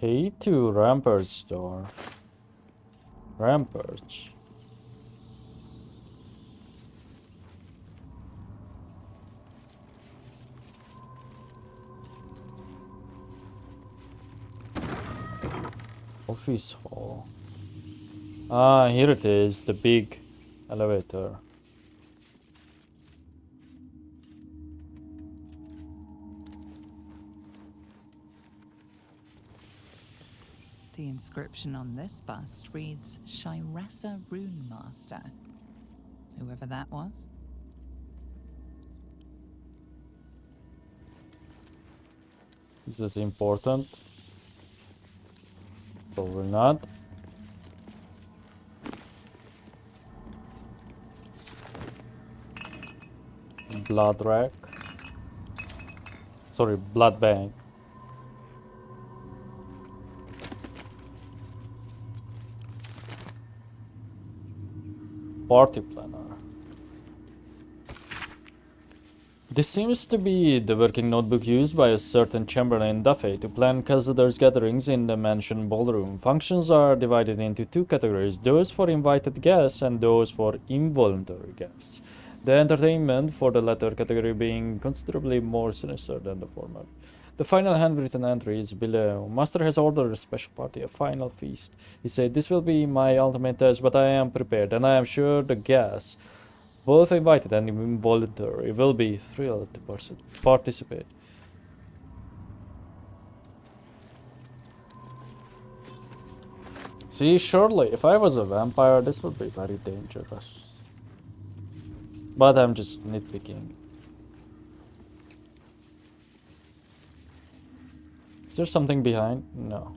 K2 Rampart door. Rampart. Office hall. Ah, here it is, the big elevator. The inscription on this bust reads Shiressa Rune Master. Whoever that was. Is this important? Probably not. Blood rack. Sorry, blood bank. Party planner. This seems to be the working notebook used by a certain Chamberlain Duffy to plan Cazador's gatherings in the mansion ballroom. Functions are divided into two categories, those for invited guests and those for involuntary guests. The entertainment for the latter category being considerably more sinister than the former. The final handwritten entry is below. Master has ordered a special party, a final feast. He said, "This will be my ultimate test, but I am prepared, and I am sure the guests, both invited and involuntary, will be thrilled to participate." See, surely, if I was a vampire, this would be very dangerous. But I'm just nitpicking. Is there something behind? No.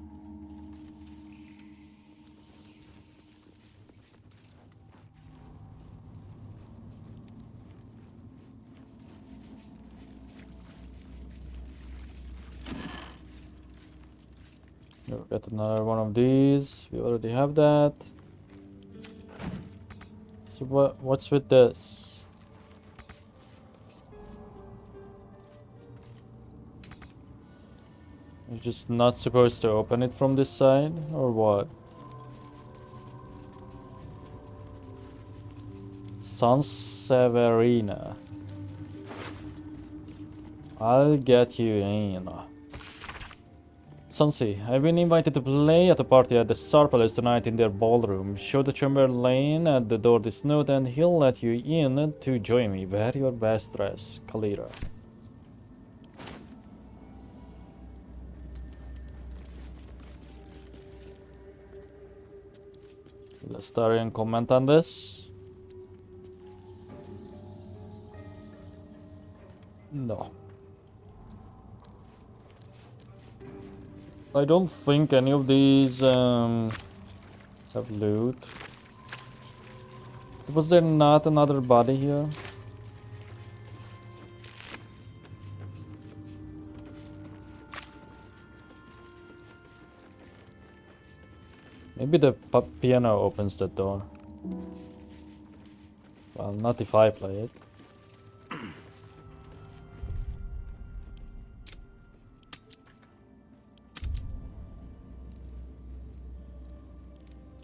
We'll get another one of these. We already have that. So what's with this? You're just not supposed to open it from this side, or what? Sanseverina. I'll get you in. Sansi, I've been invited to play at a party at the Szarr Palace tonight in their ballroom. Show the Chamberlain at the door this note and he'll let you in to join me. Wear your best dress, Kalira. Will Astarion comment on this? No. I don't think any of these have loot. Was there not another body here? Maybe the piano opens the door. Well, not if I play it.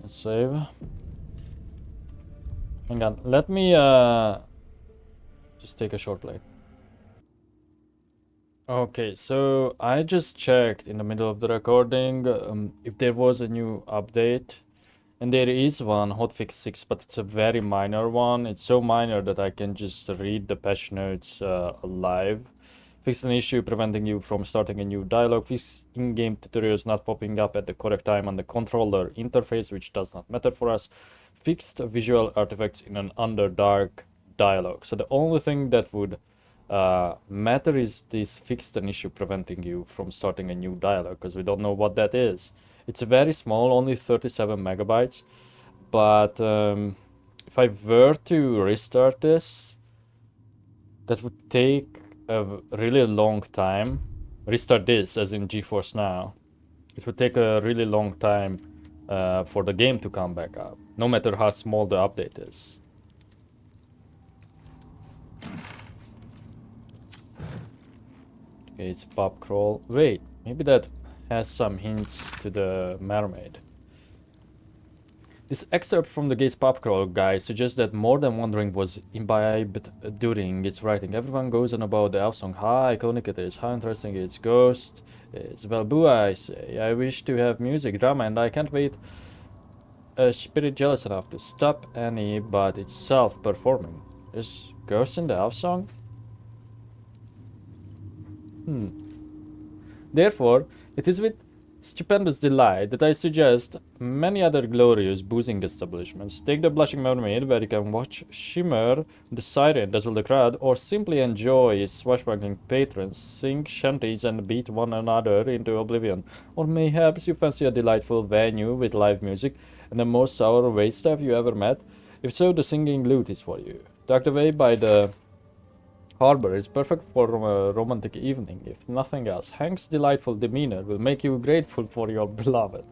Let's save. Hang on, let me just take a short break. Okay, so I just checked in the middle of the recording if there was a new update, and there is one, hotfix 6, but it's a very minor one. It's so minor that I can just read the patch notes live. Fix an issue preventing you from starting a new dialogue. Fix in-game tutorials not popping up at the correct time on the controller interface, which does not matter for us. Fixed visual artifacts in an underdark dialogue. So the only thing that would matter is this fixed an issue preventing you from starting a new dialogue, because we don't know what that is. It's very small, only 37 megabytes, but if I were to restart this, that would take a really long time. Restart this as in GeForce Now. It would take a really long time for the game to come back up, no matter how small the update is. Okay, it's pop crawl. Wait, maybe that has some hints to the mermaid. This excerpt from the Gates pub crawl guide suggests that more than one drink was imbibed during its writing. Everyone goes on about the elf song, how iconic it is, how interesting its ghost is. Well, boo, I say. I wish to have music, drama, and I can't wait a spirit jealous enough to stop any but itself performing. Is ghost in the elf song? Therefore, it is with stupendous delight that I suggest many other glorious boozing establishments. Take the Blushing Mermaid, where you can watch Shimmer the Siren dazzle the crowd, or simply enjoy swashbuckling patrons sing shanties and beat one another into oblivion. Or mayhaps you fancy a delightful venue with live music and the most sour waitstaff you ever met. If so, the Singing Lute is for you. Tucked away by the harbor, it's perfect for a romantic evening. If nothing else, Hank's delightful demeanor will make you grateful for your beloved.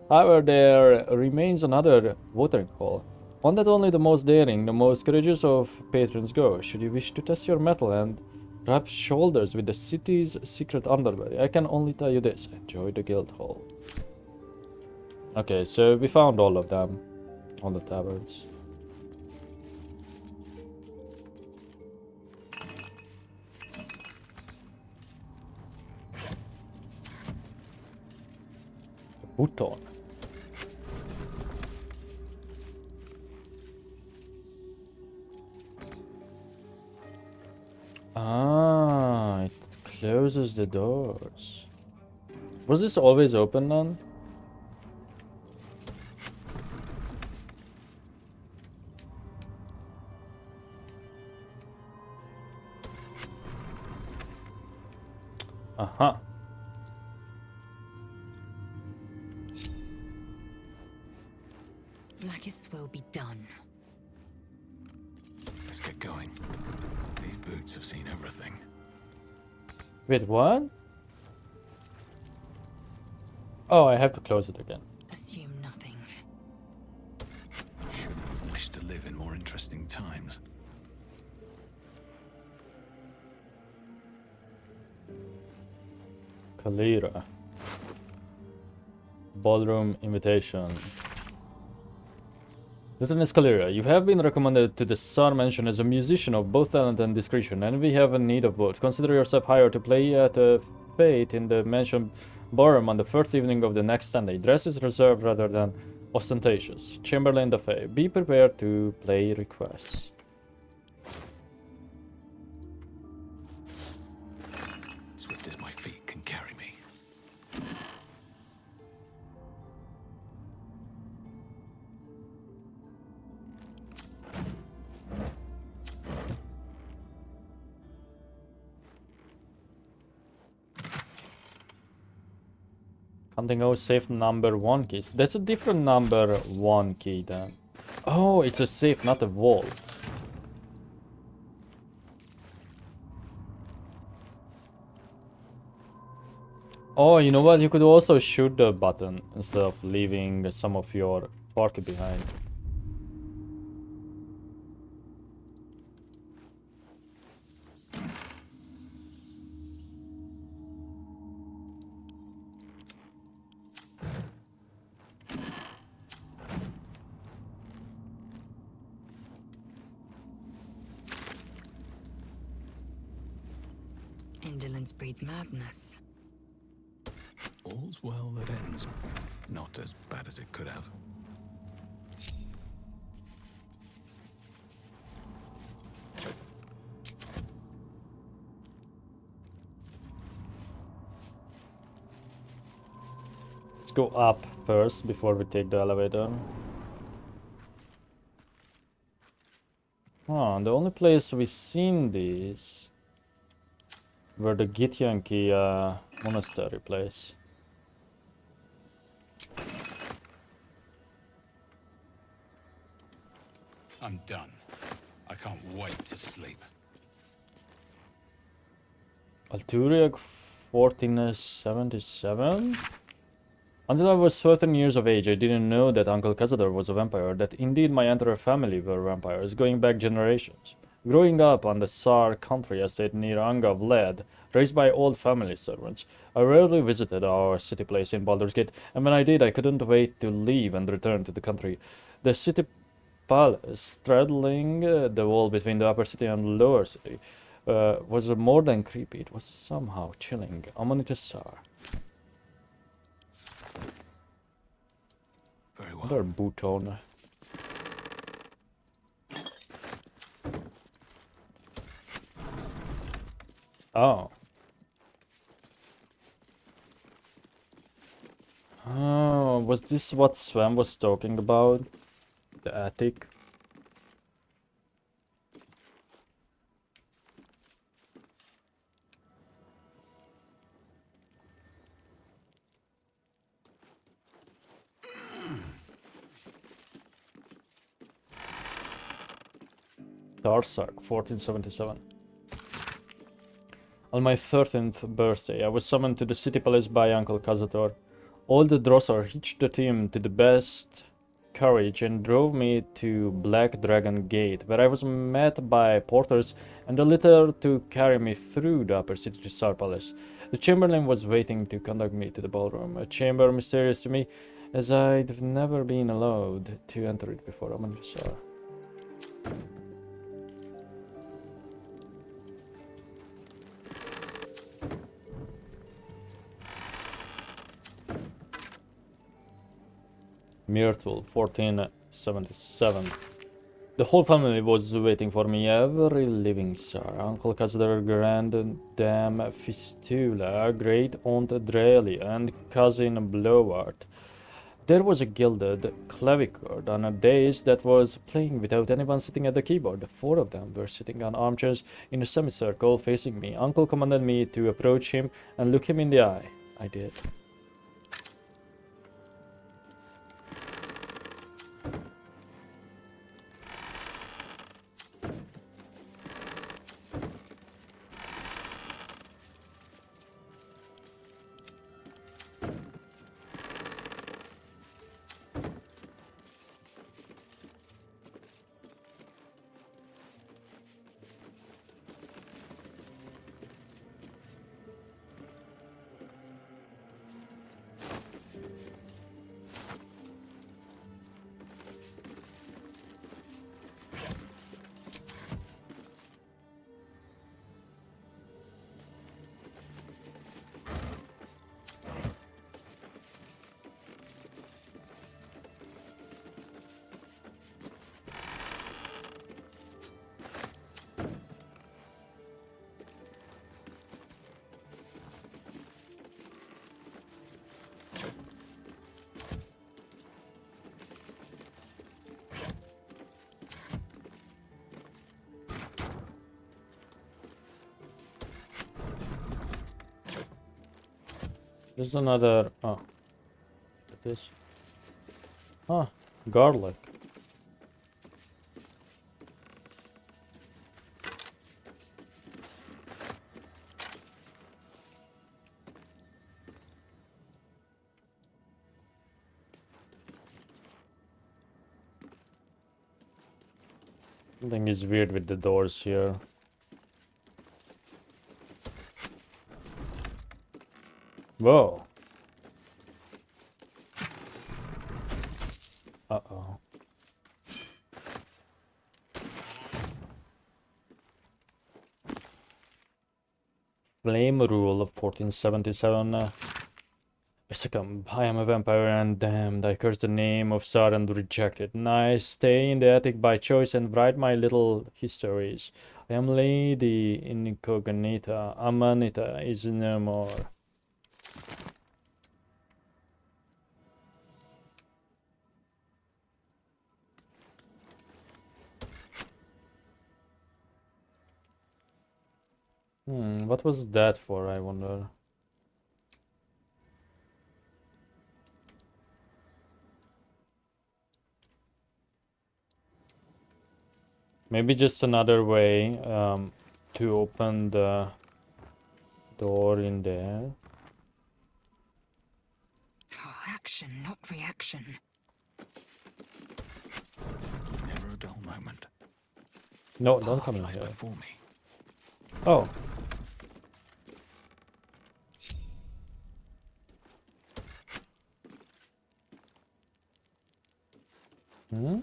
However, there remains another watering hole, one that only the most daring, the most courageous of patrons go. Should you wish to test your mettle and rub shoulders with the city's secret underbelly, I can only tell you this: enjoy the guild hall. Okay, so we found all of them, all the taverns. Button. Ah, it closes the doors. Was this always open then? Aha. Blacketh's will be done. Let's get going. These boots have seen everything. Wait, what? Oh, I have to close it again. Assume nothing. Shouldn't have wished to live in more interesting times. Kalira. Ballroom invitation. Lieutenant Kalira, you have been recommended to the Szarr mansion as a musician of both talent and discretion, and we have a need of both. Consider yourself hired to play at a fete in the mansion ballroom on the first evening of the next Sunday. Dress is reserved rather than ostentatious. Chamberlain Dafay, be prepared to play requests. Swift as my feet can carry me. Hunting out safe number 1 keys. That's a different number 1 key then. Oh, it's a safe, not a vault. Oh, you know what? You could also shoot the button instead of leaving some of your party behind. Indolence breeds madness. All's well that ends. Not as bad as it could have. Let's go up first before we take the elevator. Oh, the only place we've seen these were the Githyanki monastery place. I'm done. I can't wait to sleep. Alturiak 1477? Until I was 13 years of age, I didn't know that Uncle Cazador was a vampire, that indeed my entire family were vampires, going back generations. Growing up on the Szarr country estate near Angov Led, raised by old family servants, I rarely visited our city place in Baldur's Gate, and when I did, I couldn't wait to leave and return to the country. The city palace, straddling the wall between the upper city and the lower city, was more than creepy. It was somehow chilling. Amanita Szarr. Very well. Another bouton. Oh. Oh, was this what Sven was talking about? The attic? Darsak, 1477. On my 13th birthday, I was summoned to the city palace by Uncle Cazador. All the Drossar hitched the team to the best carriage and drove me to Black Dragon Gate, where I was met by porters and a litter to carry me through the upper city to Szarr Palace. The chamberlain was waiting to conduct me to the ballroom, a chamber mysterious to me, as I'd never been allowed to enter it before. Szarr. Myrtle, 1477. The whole family was waiting for me, every living Szarr. Uncle Cazador, Grandam Fistula, Great Aunt Drelia, and Cousin Blowart. There was a gilded clavichord on a dais that was playing without anyone sitting at the keyboard. 4 of them were sitting on armchairs in a semicircle facing me. Uncle commanded me to approach him and look him in the eye. I did. There's another. Oh. It is. Ah, garlic. Something is weird with the doors here. Whoa. Uh-oh. Flame Rule of 1477. I am a vampire and damned. I curse the name of Szarr and reject it. I stay in the attic by choice and write my little histories. I am Lady Incognita. Amanita is no more. What was that for, I wonder? Maybe just another way to open the door in there. Oh, action, not reaction. Never a dull moment. No, don't come in Path lies here. before me. Oh. Hmm?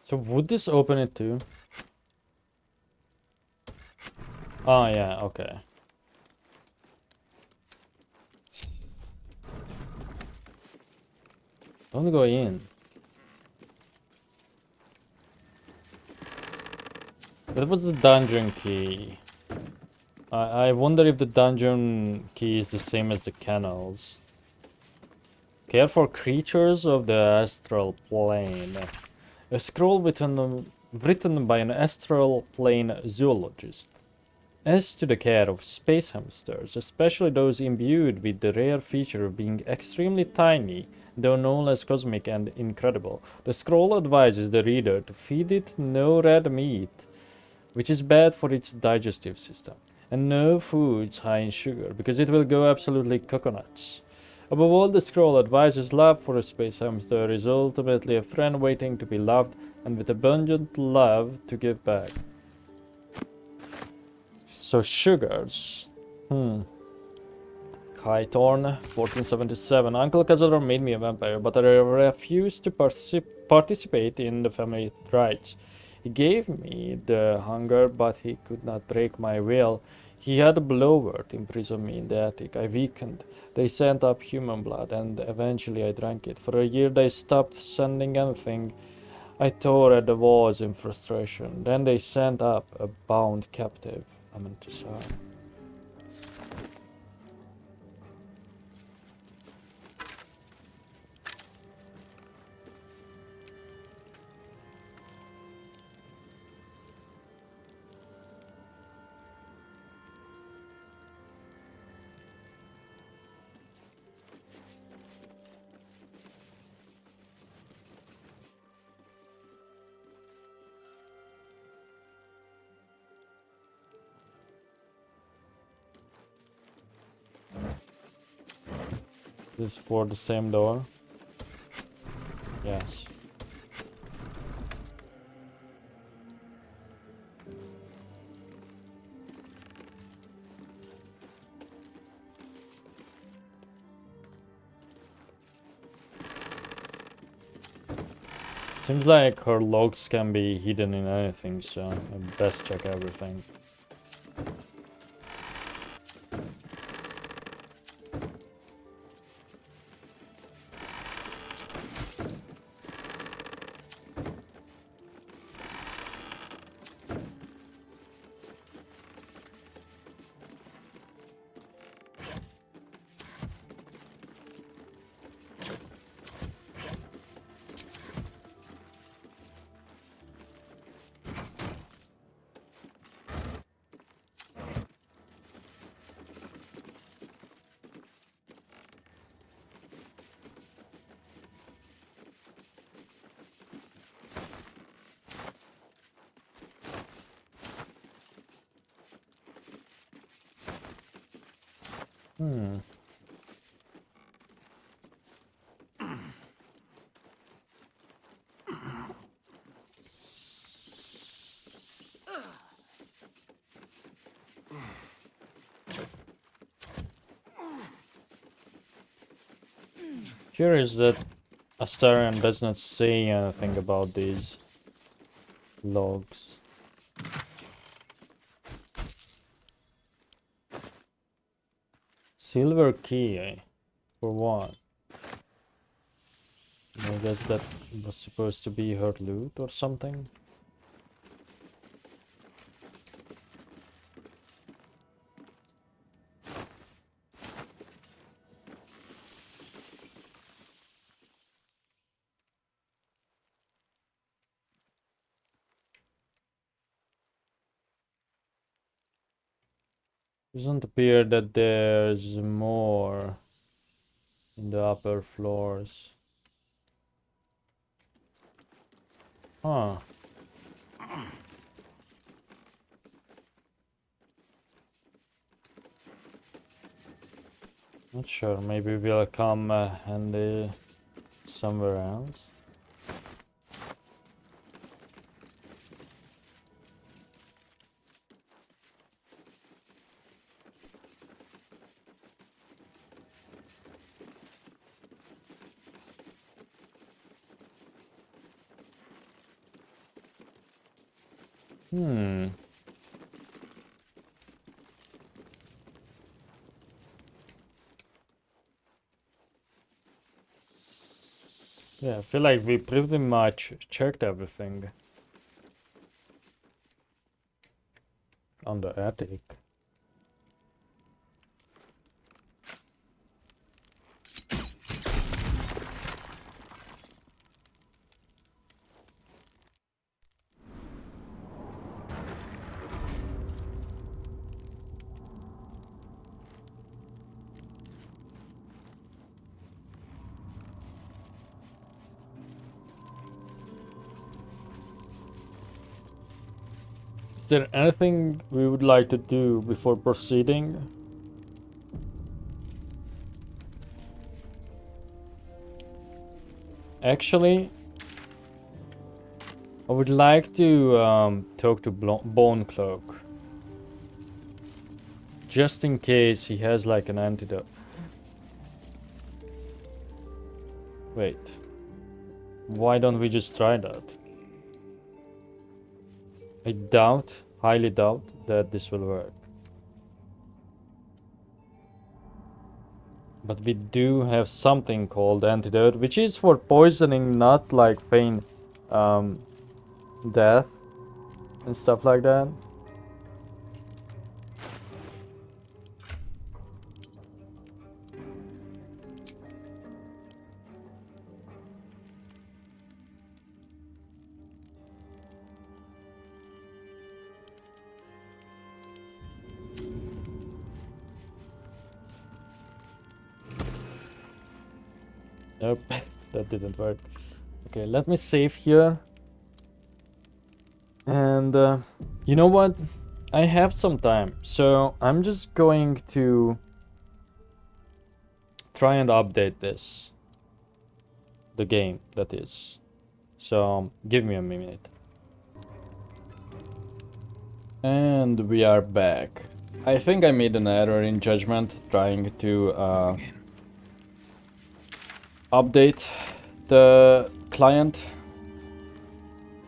So would this open it too? Oh yeah, okay. Don't go in. That was the dungeon key. I wonder if the dungeon key is the same as the kennels. Care for creatures of the astral plane. A scroll written by an astral plane zoologist. As to the care of space hamsters, especially those imbued with the rare feature of being extremely tiny, though no less cosmic and incredible, the scroll advises the reader to feed it no red meat, which is bad for its digestive system, and no foods high in sugar, because it will go absolutely coconuts. Above all, the scroll advises love for a space hamster is ultimately a friend waiting to be loved and with abundant love to give back. So sugars. Kythorn, 1477. Uncle Cazador made me a vampire, but I refused to participate in the family rites. He gave me the hunger, but he could not break my will. He had a blow-word imprison me in the attic. I weakened. They sent up human blood, and eventually I drank it. For a year they stopped sending anything. I tore at the walls in frustration. Then they sent up a bound captive. Amen to Szarr. This is for the same door? Yes. Seems like her logs can be hidden in anything, so I best check everything. Curious that Astarion does not say anything about these logs. Silver key, for what? I guess that was supposed to be her loot or something. Doesn't appear that there's more in the upper floors. Huh. Not sure, maybe we'll come handy somewhere else. Hmm. Yeah, I feel like we pretty much checked everything on the attic. Is there anything we would like to do before proceeding? Actually, I would like to talk to Bone Cloak. Just in case he has like an antidote. Wait. Why don't we just try that? I doubt, highly doubt, that this will work. But we do have something called antidote, which is for poisoning, not like feign death and stuff like that. Nope, that didn't work. Okay, let me save here. And you know what? I have some time, so I'm just going to try and update this. The game, that is. So, give me a minute. And we are back. I think I made an error in judgment trying to update the client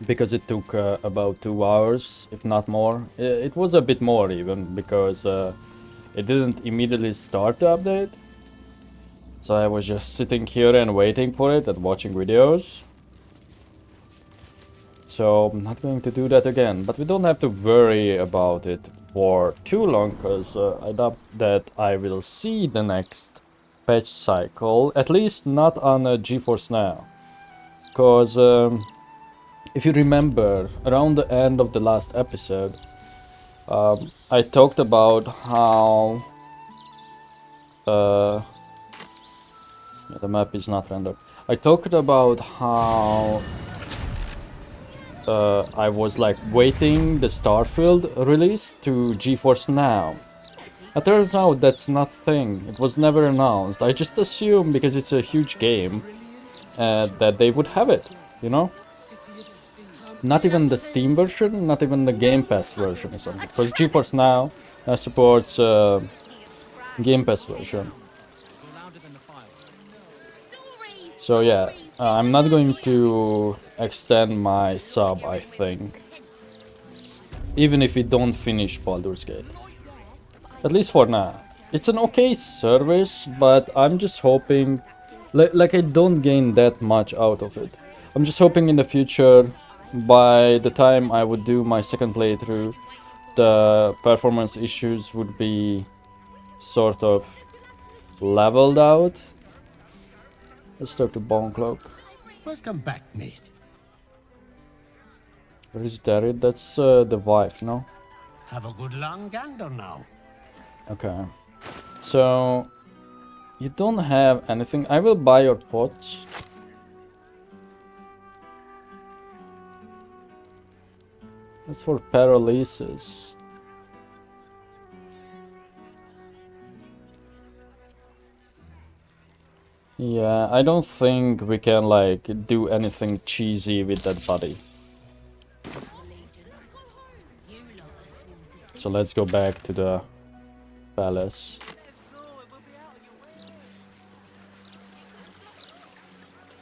because it took about 2 hours, if not more. It was a bit more even because it didn't immediately start the update. So I was just sitting here and waiting for it and watching videos. So I'm not going to do that again, but we don't have to worry about it for too long because I doubt that I will see the next patch cycle, at least not on GeForce Now. Because if you remember, around the end of the last episode, I talked about how the map is not rendered. I talked about how I was like waiting the Starfield release to GeForce Now. It turns out that's not a thing. It was never announced. I just assumed because it's a huge game that they would have it, you know? Not even the Steam version, not even the Game Pass version or something. Because GeForce Now supports Game Pass version. So yeah, I'm not going to extend my sub, I think. Even if we don't finish Baldur's Gate. At least for now. It's an okay service, but I'm just hoping... Like I don't gain that much out of it. I'm just hoping in the future, by the time I would do my second playthrough, the performance issues would be sort of leveled out. Let's talk to Bone Cloak. Welcome back, mate. Where is Darid? That's the wife, no? Have a good long gander now. Okay. So, you don't have anything. I will buy your pots. That's for paralysis. Yeah, I don't think we can like do anything cheesy with that body. So let's go back to the palace.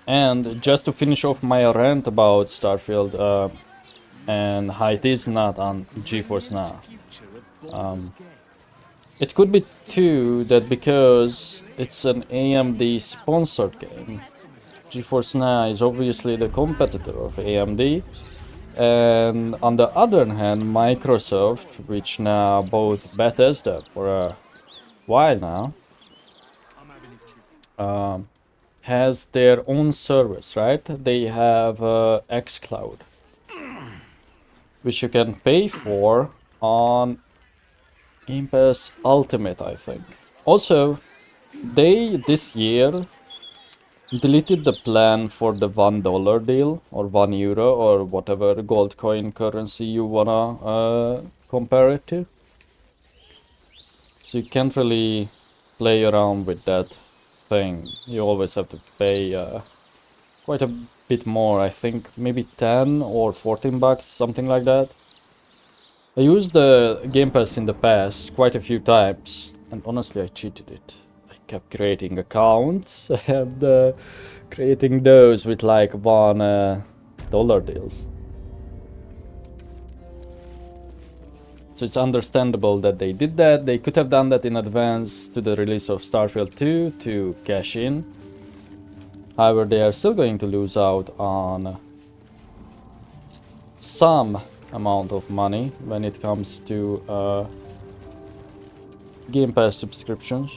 And just to finish off my rant about Starfield, and how it is not on GeForce Now. It could be too that because it's an AMD sponsored game, GeForce Now is obviously the competitor of AMD. And on the other hand, Microsoft, which now bought Bethesda for a while now, has their own service, right? They have xCloud, which you can pay for on Game Pass Ultimate, I think. Also, they this year deleted the plan for the $1 deal or €1 or whatever gold coin currency you wanna compare it to. So you can't really play around with that thing. You always have to pay quite a bit more. I think maybe 10 or 14 bucks, something like that. I used the Game Pass in the past quite a few times, and honestly I cheated it. I kept creating accounts and creating those with like $1 deals. So it's understandable that they did that. They could have done that in advance to the release of Starfield 2 to cash in. However, they are still going to lose out on some amount of money when it comes to Game Pass subscriptions,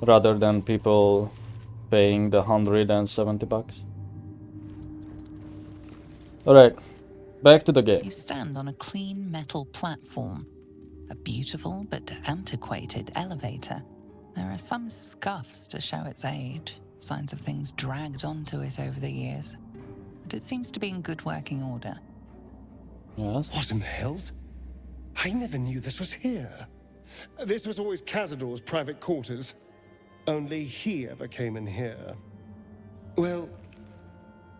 rather than people paying the 170 bucks. Alright, back to the game. You stand on a clean metal platform, a beautiful but antiquated elevator. There are some scuffs to show its age, signs of things dragged onto it over the years, but it seems to be in good working order. Yes. What in the hells? I never knew this was here. This was always Cazador's private quarters. Only he ever came in here. Well,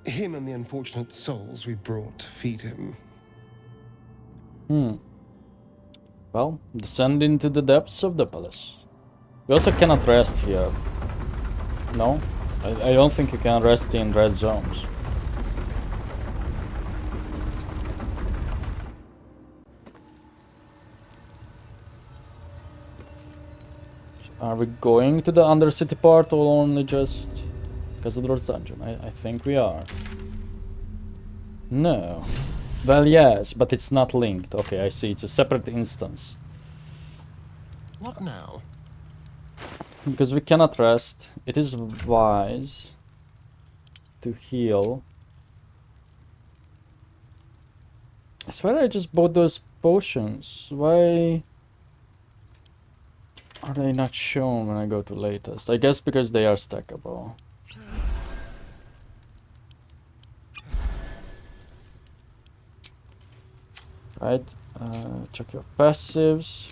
him and the unfortunate souls we brought to feed him. Well, descend into the depths of the palace. We also cannot rest here. No? I don't think you can rest in red zones. Are we going to the Undercity part or only just Cazador's dungeon? I think we are. No. Well, yes, but it's not linked. Okay, I see. It's a separate instance. What now? Because we cannot rest, it is wise to heal. I swear I just bought those potions. Why are they not shown when I go to latest? I guess because they are stackable. Right, check your passives.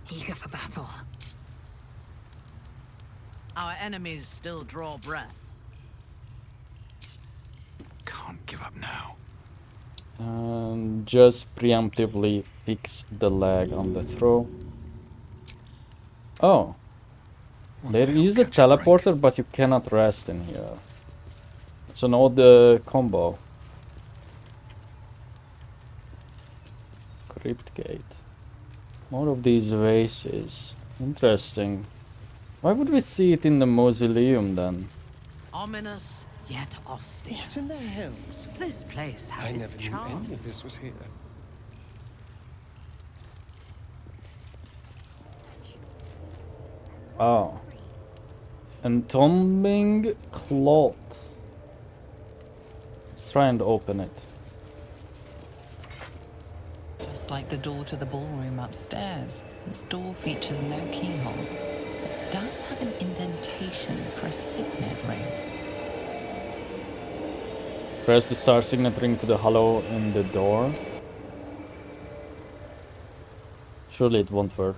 Eager for battle. Our enemies still draw breath. Can't give up now. And just preemptively fix the lag on the throw. Oh, there is a teleporter, but you cannot rest in here. It's an odd combo. Crypt gate. More of these vases. Interesting. Why would we see it in the mausoleum then? Ominous yet austere. What in the hells? This place has I its never knew charm. any of this was here. Oh. Entombing cloth. Let's try and open it. Just like the door to the ballroom upstairs, this door features no keyhole, but does have an indentation for a signet ring. Press the Szarr signet ring to the hollow in the door. Surely it won't work.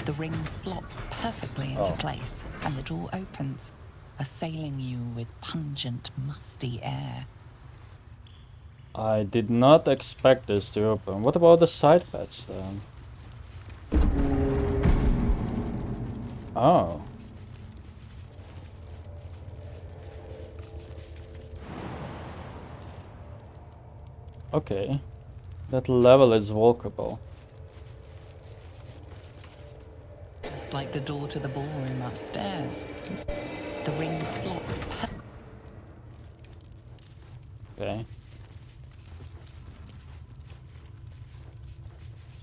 The ring slots perfectly into Oh. place, and the door opens, assailing you with pungent, musty air. I did not expect this to open. What about the side paths then? Oh. Okay. That level is walkable. Just like the door to the ballroom upstairs. The ring slots Okay.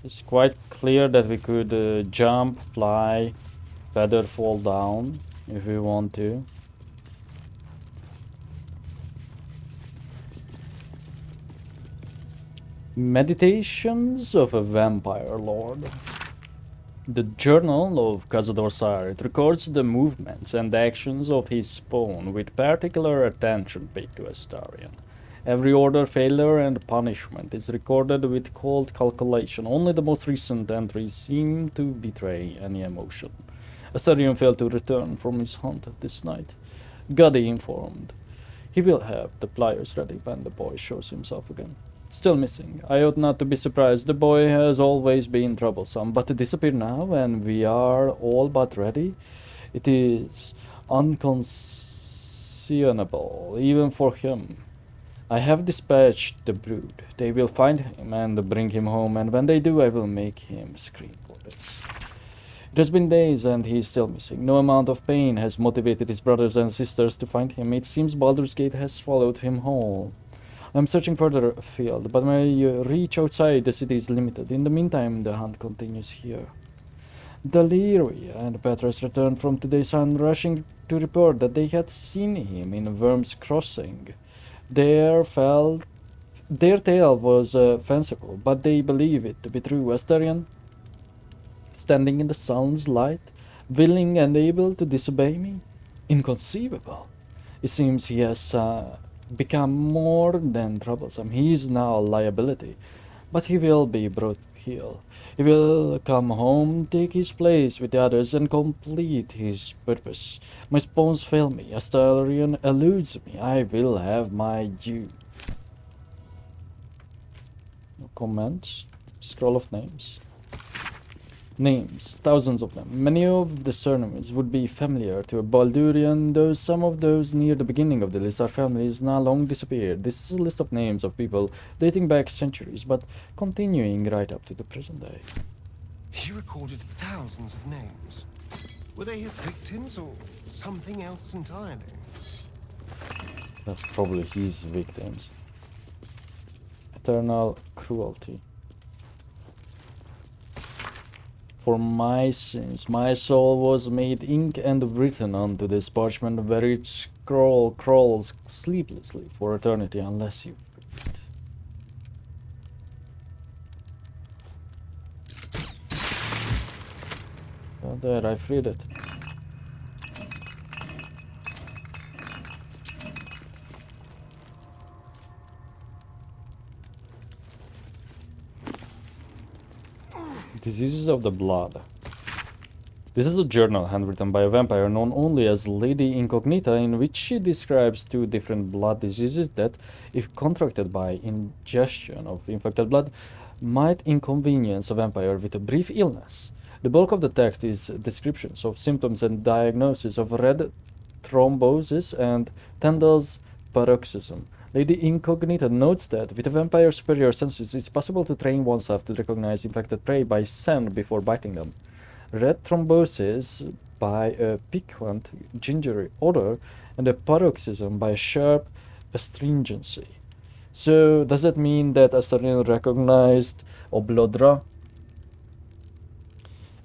It's quite clear that we could jump, fly, feather, fall down if we want to. Meditations of a Vampire Lord. The Journal of Cazador Szarr. It records the movements and actions of his spawn with particular attention paid to Astarion. Every order, failure, and punishment is recorded with cold calculation. Only the most recent entries seem to betray any emotion. Astarion failed to return from his hunt this night. Gadi informed. He will have the pliers ready when the boy shows himself again. Still missing. I ought not to be surprised. The boy has always been troublesome, but to disappear now when we are all but ready, it is unconscionable, even for him. I have dispatched the brood. They will find him and bring him home, and when they do, I will make him scream for this. It has been days and he is still missing. No amount of pain has motivated his brothers and sisters to find him. It seems Baldur's Gate has swallowed him whole. I'm searching further afield, but my reach outside the city is limited. In the meantime, the hunt continues here. Deliria and Petrus returned from today's hunt, rushing to report that they had seen him in Worm's Crossing. Their tale was fanciful, but they believe it to be true. Astarion, standing in the sun's light, willing and able to disobey me? Inconceivable. It seems he has become more than troublesome. He is now a liability, but he will be brought here. He will come home, take his place with the others, and complete his purpose. My spawns fail me. Astarion eludes me. I will have my due. No comments. Scroll of names. Names, thousands of them. Many of the surnames would be familiar to a Baldurian, though some of those near the beginning of the list are families now long disappeared. This is a list of names of people dating back centuries, but continuing right up to the present day. He recorded thousands of names. Were they his victims or something else entirely? That's probably his victims. Eternal cruelty. For my sins, my soul was made ink and written onto this parchment, where its scroll crawls sleeplessly for eternity unless you read. Oh, there, I freed it. Diseases of the blood. This is a journal handwritten by a vampire known only as Lady Incognita, in which she describes 2 different blood diseases that, if contracted by ingestion of infected blood, might inconvenience a vampire with a brief illness. The bulk of the text is descriptions of symptoms and diagnosis of red thrombosis and Tyndall's paroxysm. Lady Incognita notes that with a vampire's superior senses, it's possible to train oneself to recognize infected prey by scent before biting them. Red thrombosis by a piquant, gingery odor, and a paroxysm by a sharp astringency. So, does that mean that Astarion recognized Oblodra?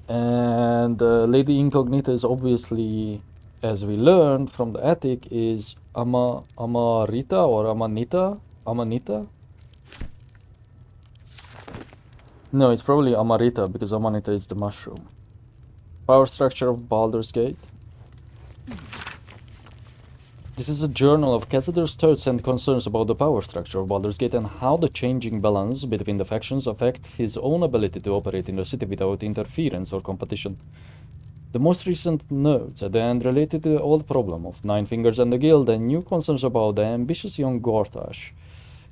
And Lady Incognita is obviously, as we learned from the attic, is Amarita or Amanita? Amanita? No, it's probably Amarita, because Amanita is the mushroom. Power structure of Baldur's Gate. This is a journal of Cazador's thoughts and concerns about the power structure of Baldur's Gate and how the changing balance between the factions affect his own ability to operate in the city without interference or competition. The most recent notes at the end related to the old problem of Nine Fingers and the Guild and new concerns about the ambitious young Gortash.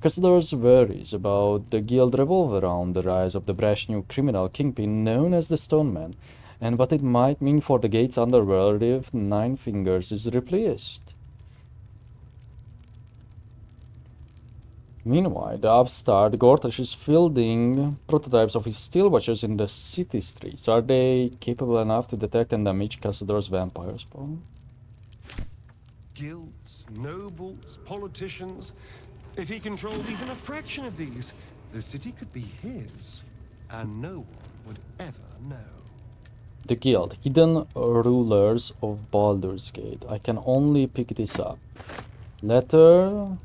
Cazador's worries about the Guild revolve around the rise of the brash new criminal kingpin known as the Stoneman, and what it might mean for the Gate's underworld if Nine Fingers is replaced. Meanwhile, the upstart Gortash is fielding prototypes of his steel watchers in the city streets. Are they capable enough to detect and damage Cazador's vampire spawn? Guilds, nobles, politicians. If he controlled even a fraction of these, the city could be his, and no one would ever know. The Guild, hidden rulers of Baldur's Gate. I can only pick this up. Letter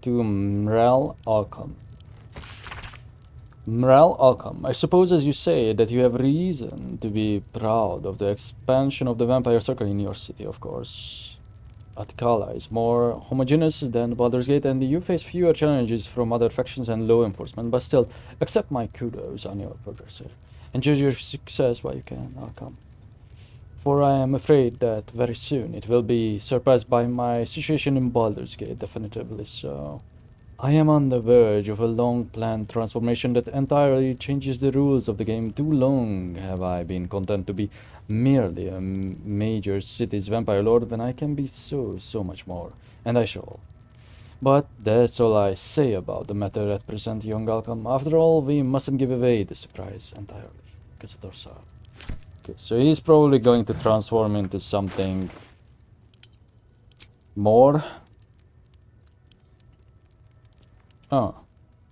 to Mral Alcom. Mral Alcom, I suppose as you say that you have reason to be proud of the expansion of the vampire circle in your city, of course. Atkala is more homogeneous than Baldur's Gate and you face fewer challenges from other factions and law enforcement, but still, accept my kudos on your progress here. Enjoy your success while you can, Alcom. For I am afraid that very soon it will be surpassed by my situation in Baldur's Gate, definitively so. I am on the verge of a long-planned transformation that entirely changes the rules of the game. Too long have I been content to be merely a major city's vampire lord when I can be so much more, and I shall. But that's all I say about the matter at present, young Alcom. After all, we mustn't give away the surprise entirely. Cazador Szarr. Okay, so he's probably going to transform into something more. Oh,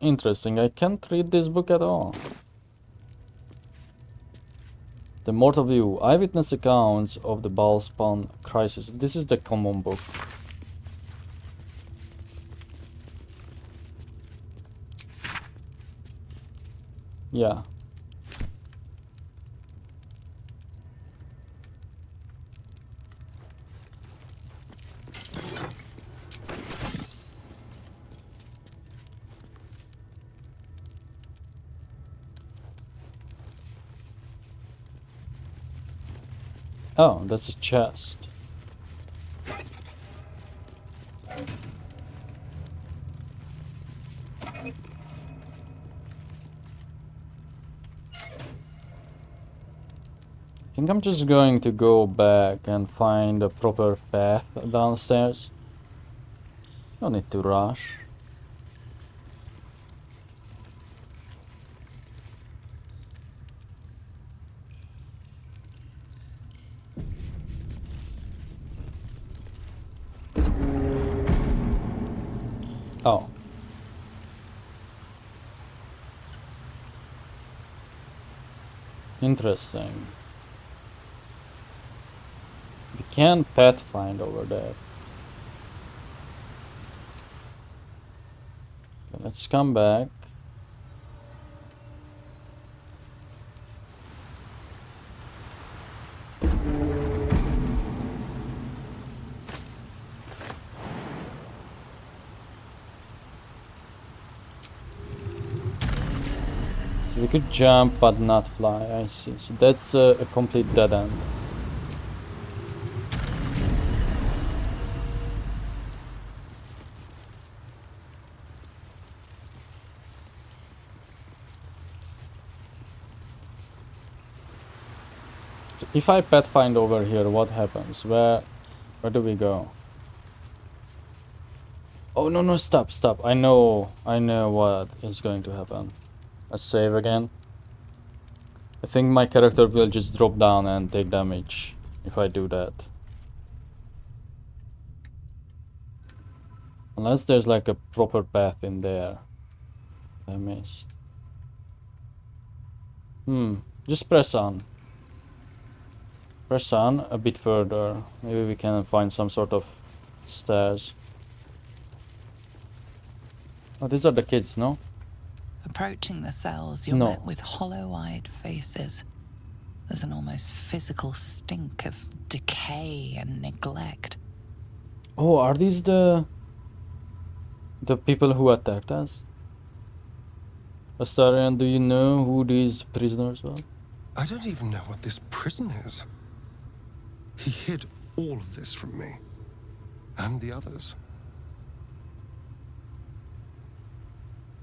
interesting. I can't read this book at all. The Mortal View. Eyewitness accounts of the Baalspawn crisis. This is the common book. Yeah. Oh, that's a chest. I think I'm just going to go back and find a proper path downstairs. No need to rush. Oh. Interesting. We can't pathfind over there. Okay, let's come back. We could jump but not fly, I see. So that's a complete dead end. So if I pathfind over here, what happens? Where do we go? Oh no, stop. I know what is going to happen. Let's save again. I think my character will just drop down and take damage if I do that. Unless there's like a proper path in there. I missed. Just press on. Press on a bit further. Maybe we can find some sort of stairs. Oh, these are the kids, no? Approaching the cells, you're met with hollow-eyed faces. There's an almost physical stink of decay and neglect. Oh, are these the people who attacked us? Astarion, do you know who these prisoners are? I don't even know what this prison is. He hid all of this from me. And the others.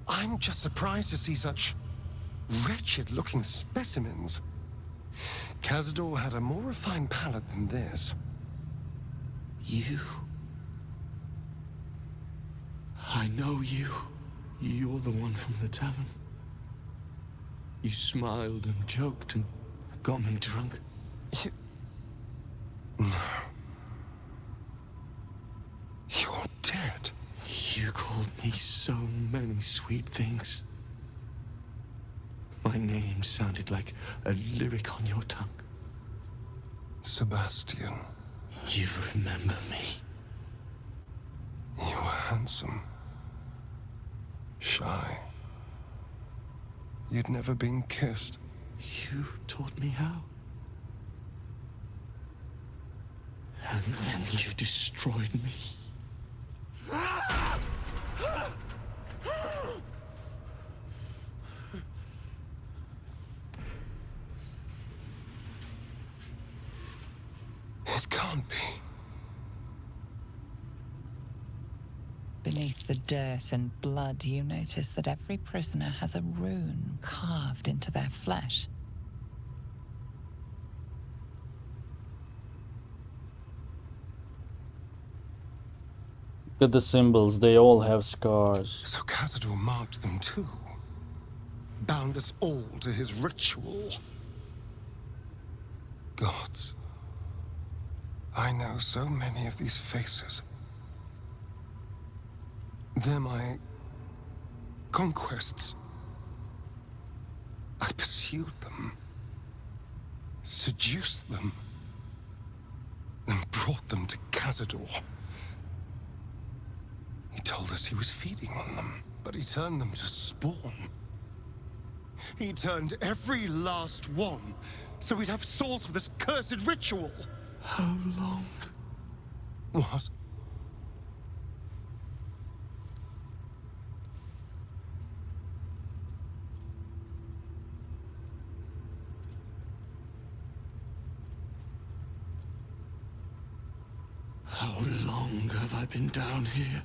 I'm just surprised to see such wretched-looking specimens. Cazador had a more refined palate than this. You. I know you. You're the one from the tavern. You smiled and joked and got me drunk. No. You're dead. You called me so many sweet things. My name sounded like a lyric on your tongue. Sebastian. You remember me. You were handsome. Shy. You'd never been kissed. You taught me how. And then you destroyed me. It can't be. Beneath the dirt and blood, you notice that every prisoner has a rune carved into their flesh. Look at the symbols, they all have scars. So Cazador marked them too. Bound us all to his ritual. Gods. I know so many of these faces. They're my conquests. I pursued them, seduced them, and brought them to Cazador. He told us he was feeding on them, but he turned them to spawn. He turned every last one, so we'd have souls for this cursed ritual. How long? What? How long have I been down here?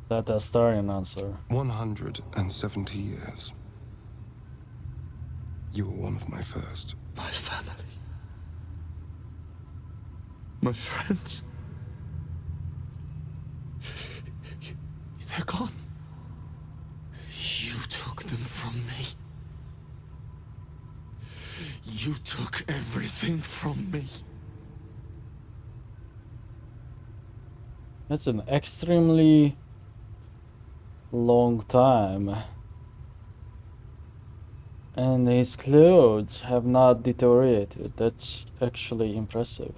That Astarion answer. 170 years. You were one of my first. My family. My friends. They're gone. You took them from me. You took everything from me. That's an extremely long time. And his clothes have not deteriorated. That's actually impressive.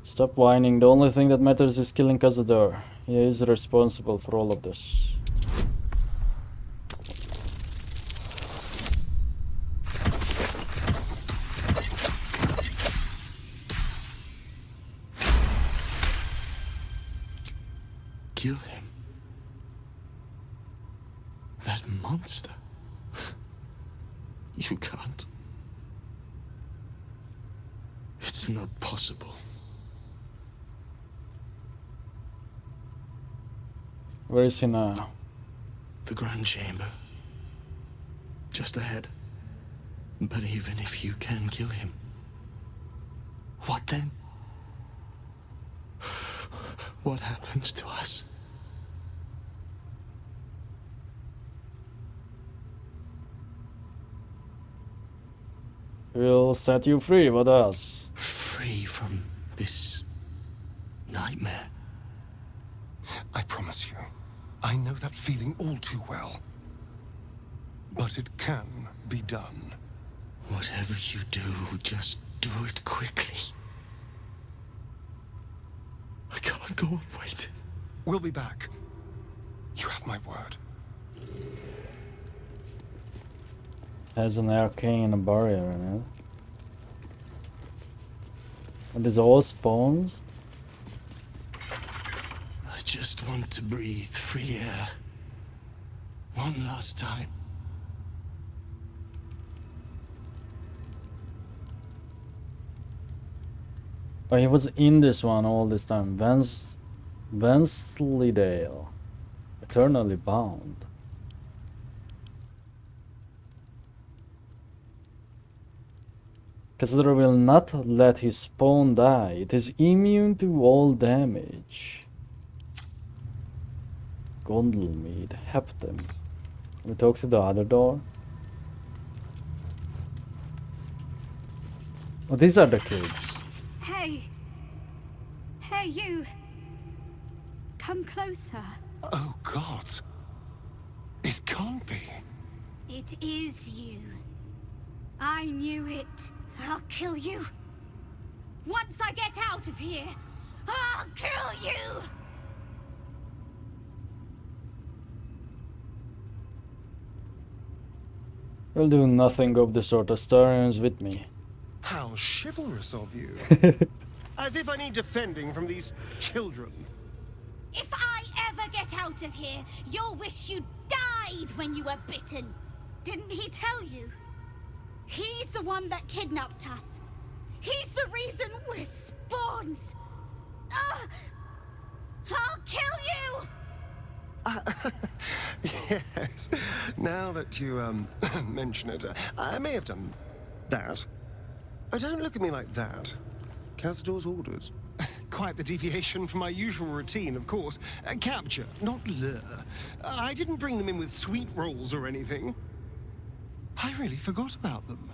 Stop whining. The only thing that matters is killing Cazador. He is responsible for all of this. Kill him. That monster. You can't. It's not possible. Where is he now? The Grand Chamber. Just ahead. But even if you can kill him, what then? What happens to us? We'll set you free. What else? Free from this nightmare. I promise you, I know that feeling all too well. But it can be done. Whatever you do, just do it quickly. I can't go on waiting. We'll be back. You have my word. Has an arcane barrier in it. And these all spawns? I just want to breathe free air. One last time. Oh, he was in this one all this time. Venslydale. Eternally bound. Cazador will not let his spawn die. It is immune to all damage. Gondelmead, Heptim. Can we talk to the other door? Oh, these are the kids. Hey! Hey, you! Come closer. Oh, God. It can't be. It is you. I knew it. I'll kill you. Once I get out of here, I'll kill you! You'll do nothing of the sort. Astarions with me. How chivalrous of you. As if I need defending from these children. If I ever get out of here, you'll wish you died when you were bitten. Didn't he tell you? He's the one that kidnapped us. He's the reason we're spawns. I'll kill you! Yes. Now that you, mention it, I may have done that. Don't look at me like that. Cazador's orders. Quite the deviation from my usual routine, of course. Capture, not lure. I didn't bring them in with sweet rolls or anything. I really forgot about them.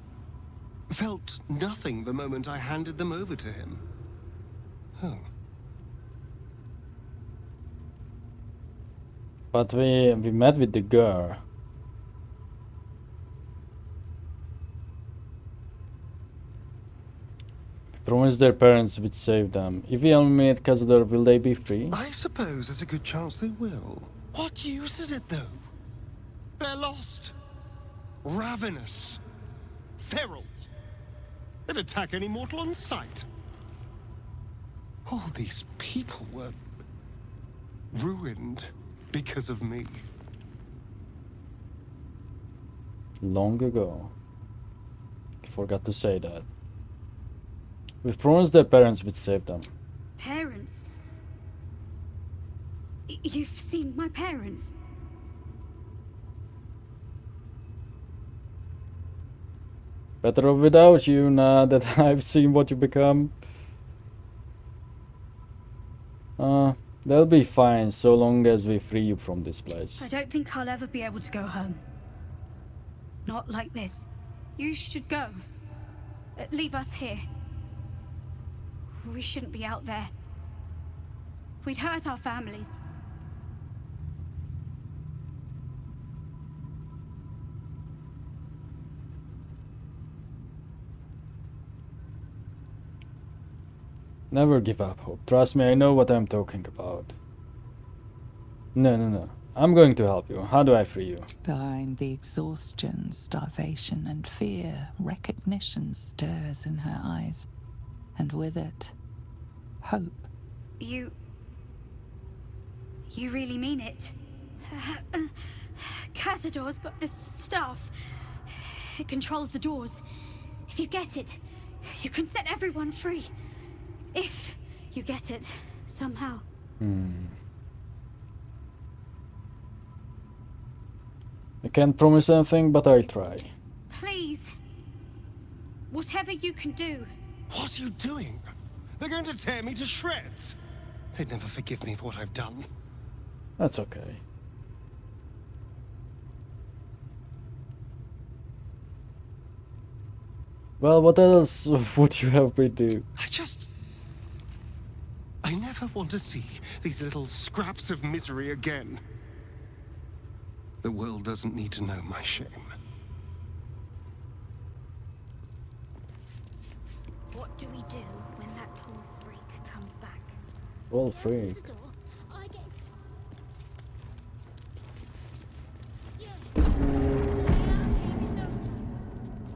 Felt nothing the moment I handed them over to him. Oh. But we met with the girl. Promised their parents would save them. If we eliminate Cazador, will they be free? I suppose there's a good chance they will. What use is it, though? They're lost. Ravenous. Feral. They'd attack any mortal on sight. All these people were ruined because of me. Long ago. Forgot to say that. We've promised their parents would save them. Parents? You've seen my parents? Better off without you now that I've seen what you become. They'll be fine so long as we free you from this place. I don't think I'll ever be able to go home. Not like this. You should go. Leave us here. We shouldn't be out there. We'd hurt our families. Never give up hope. Trust me, I know what I'm talking about. No. I'm going to help you. How do I free you? Behind the exhaustion, starvation, and fear, recognition stirs in her eyes. And with it, hope. You really mean it? Cazador's got this stuff. It controls the doors. If you get it, you can set everyone free. If you get it, somehow. I can't promise anything, but I'll try. Please. Whatever you can do. What are you doing? They're going to tear me to shreds. They'd never forgive me for what I've done. That's okay. Well, what else would you have me do? I never want to see these little scraps of misery again. The world doesn't need to know my shame. What do we do when that tall freak comes back? All freak.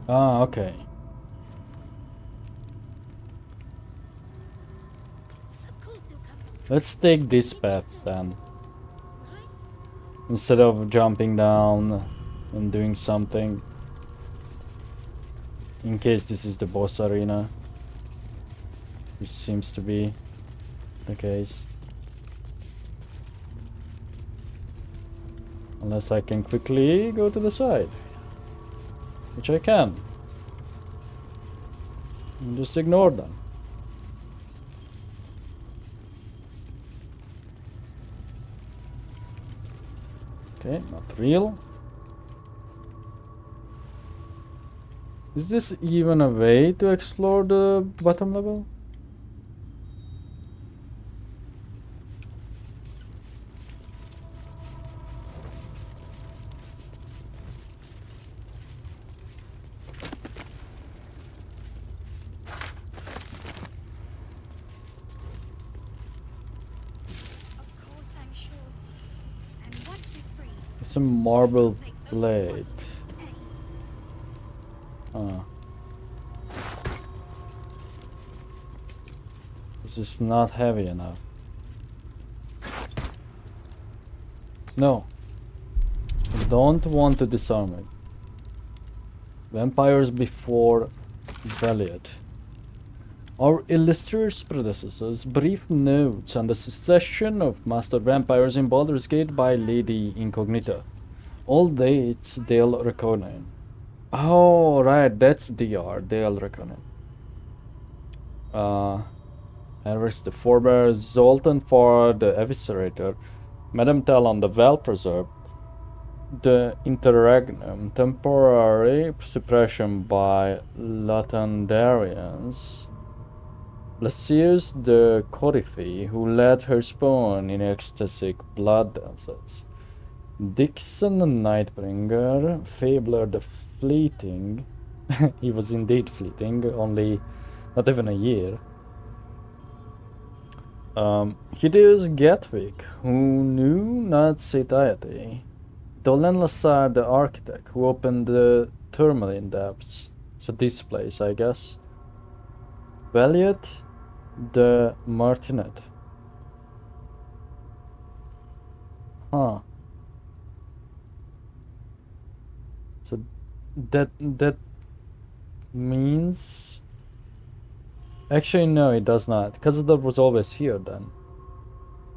Ah, okay. Let's take this path then. Instead of jumping down and doing something. In case this is the boss arena. Which seems to be the case. Unless I can quickly go to the side. Which I can. And just ignore them. Okay, not real. Is this even a way to explore the bottom level? It's a marble blade. This is not heavy enough. No. I don't want to disarm it. Vampires before Valiant. Our illustrious predecessors' brief notes on the succession of master vampires in Baldur's Gate by Lady Incognita. All dates Dale Reconin. Oh, right, that's DR, Dale Reconin. Harris the Forebear, Zoltan for the Eviscerator, Madame Talon the Well-Preserved, the Interregnum, temporary suppression by Latandarians, Blasius the Coryphee, who led her spawn in ecstatic blood dances, Dixon the Nightbringer, Fabler the Fleeting, he was indeed fleeting, only not even a year, Hideous Gatwick, who knew not satiety, Dolan Lassar the Architect, who opened the Tourmaline Depths, so this place I guess, Valiant the Martinet. Huh. So that means... Actually no, it does not. Cazador was always here then.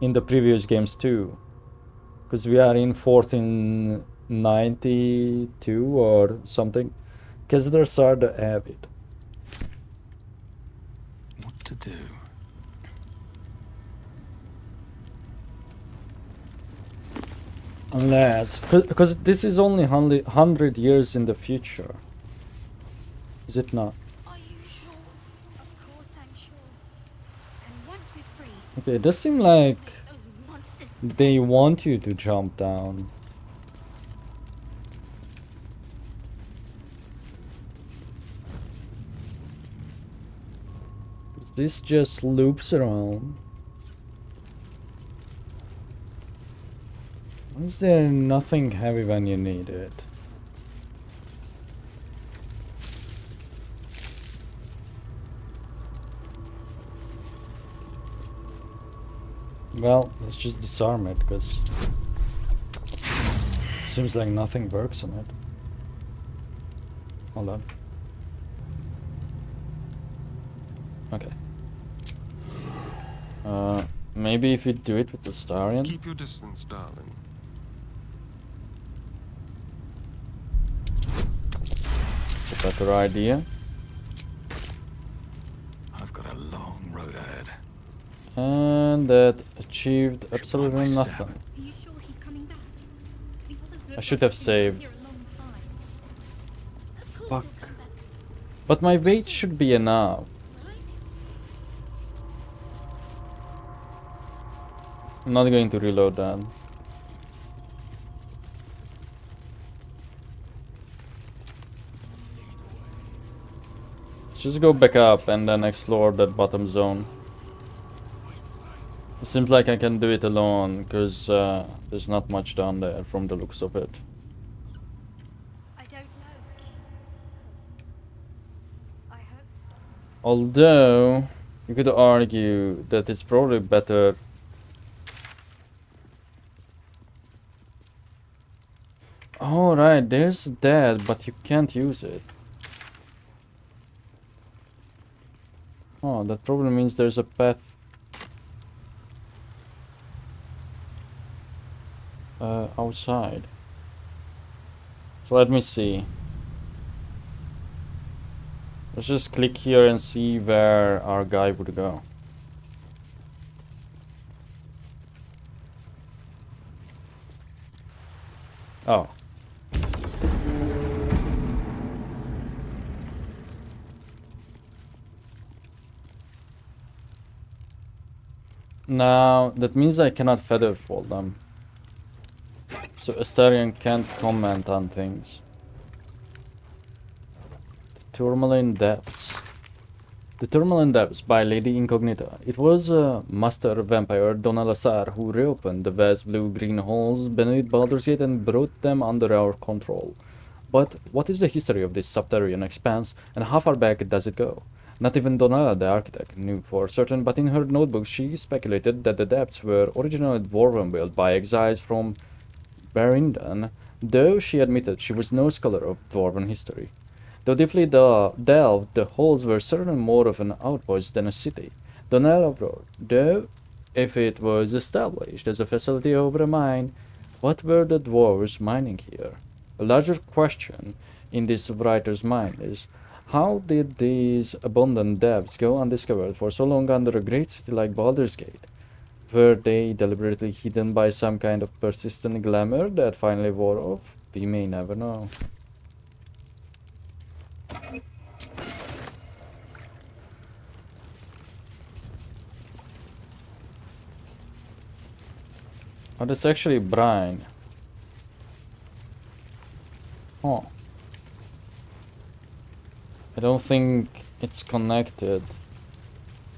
In the previous games too. Because we are in 1492 or something. Cazador Szarr the Avid. What to do? Unless... Because this is only 100 years in the future. Is it not? Okay, it does seem like they want you to jump down. This just loops around. Why is there nothing heavy when you need it? Well, let's just disarm it, because seems like nothing works on it. Hold on. Okay. Maybe if we do it with the Astarion? Keep your distance, darling. It's a better idea. I've got a long road ahead. And that achieved absolutely nothing. Are you sure he's coming back? The others look I should like have they've been saved. here a long time. Of course Fuck. he'll come back. But my weight should be enough. I'm not going to reload that. Just go back up and then explore that bottom zone. It seems like I can do it alone, because there's not much down there from the looks of it. I don't know. Although, you could argue that it's probably better. Alright, there's that, but you can't use it. Oh, that probably means there's a path outside. So let me see. Let's just click here and see where our guy would go. Oh. Now, that means I cannot feather fall them. So Astarion can't comment on things. The Tourmaline Depths. The Tourmaline Depths by Lady Incognita. It was Master Vampire Donella Szarr who reopened the vast blue-green holes beneath Baldur's Gate and brought them under our control. But what is the history of this subterranean expanse, and how far back does it go? Not even Donella, the architect, knew for certain, but in her notebook she speculated that the depths were originally dwarven built by exiles from Berindon, though she admitted she was no scholar of dwarven history. Though deeply delved, the halls were certainly more of an outpost than a city. Donella wrote, though, if it was established as a facility over a mine, what were the dwarves mining here? A larger question in this writer's mind is, how did these abundant depths go undiscovered for so long under a great city like Baldur's Gate? Were they deliberately hidden by some kind of persistent glamour that finally wore off? We may never know. Oh, that's actually brine. Oh. I don't think it's connected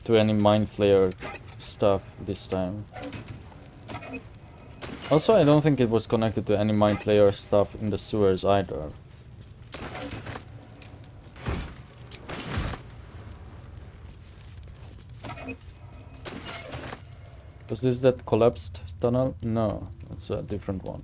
to any mind flayer stuff this time. Also, I don't think it was connected to any mind flayer stuff in the sewers either. Was this that collapsed tunnel? No, it's a different one.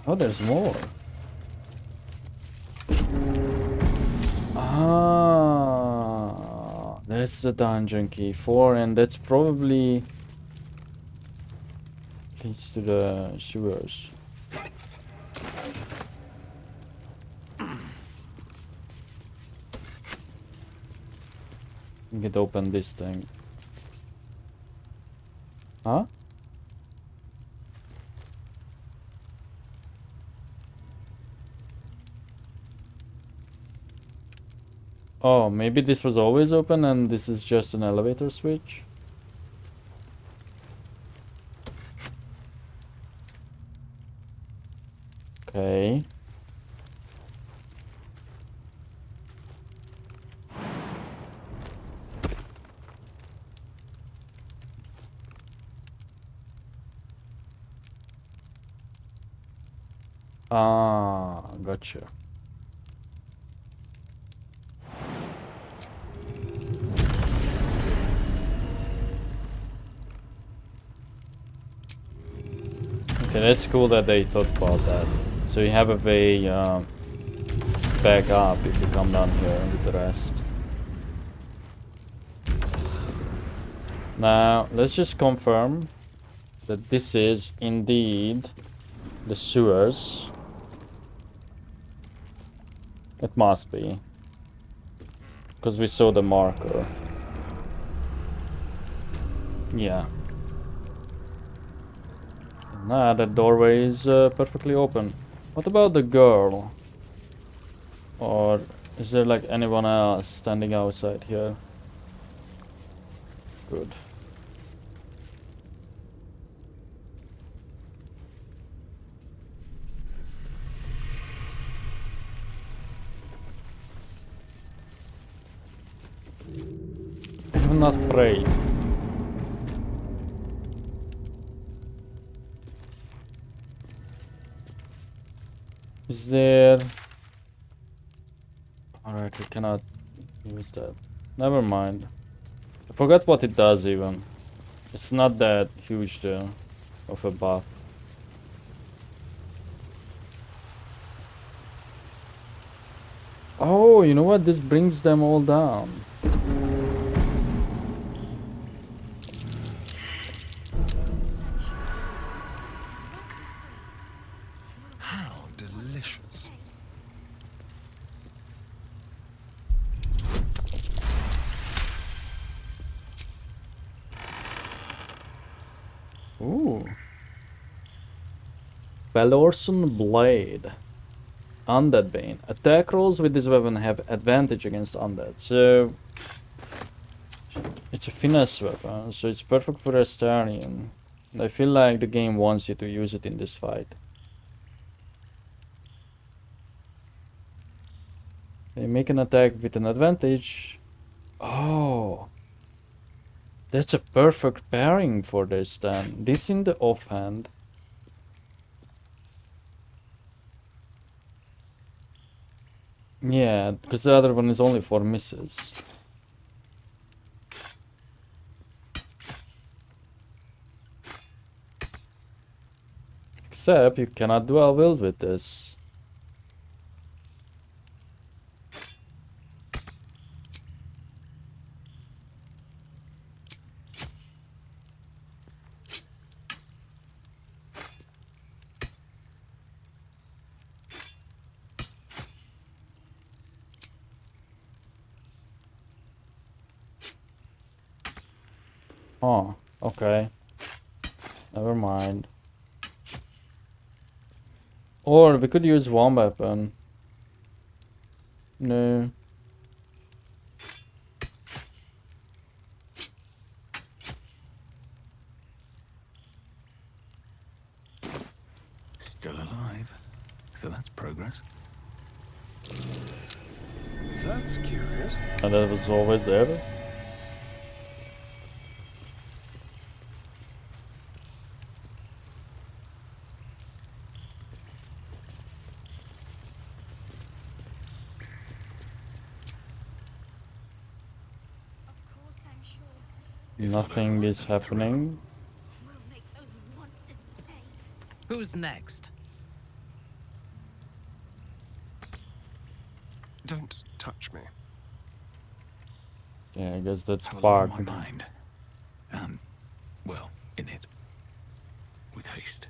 Oh, there's more. Ah, that's the dungeon key 4, and that's probably leads to the sewers. You can open this thing. Huh? Oh, maybe this was always open and this is just an elevator switch? Okay. Ah, gotcha. Okay, that's cool that they thought about that. So you have a way back up if you come down here with the rest. Now, let's just confirm that this is indeed the sewers. It must be, because we saw the marker. Yeah. Nah, that doorway is perfectly open. What about the girl? Or is there like anyone else standing outside here? Good. not afraid. Is there... Alright, we cannot use that. Never mind. I forgot what it does even. It's not that huge though, of a buff. Oh, you know what? This brings them all down. How delicious. Ooh. Balorson Blade. Undead Bane. Attack rolls with this weapon have advantage against undead. So it's a finesse weapon, so it's perfect for Astarion. I feel like the game wants you to use it in this fight. They make an attack with an advantage. Oh, that's a perfect pairing for this then. This in the offhand. Yeah, because the other one is only for misses. Except you cannot dual wield with this. Oh, okay. Never mind. Or we could use one weapon. No. Still alive. So that's progress. That's curious. And that was always there. Nothing is happening. Who's next? Don't touch me. Yeah, I guess that's Have a lot on Spark. my mind. Well, in it. With haste.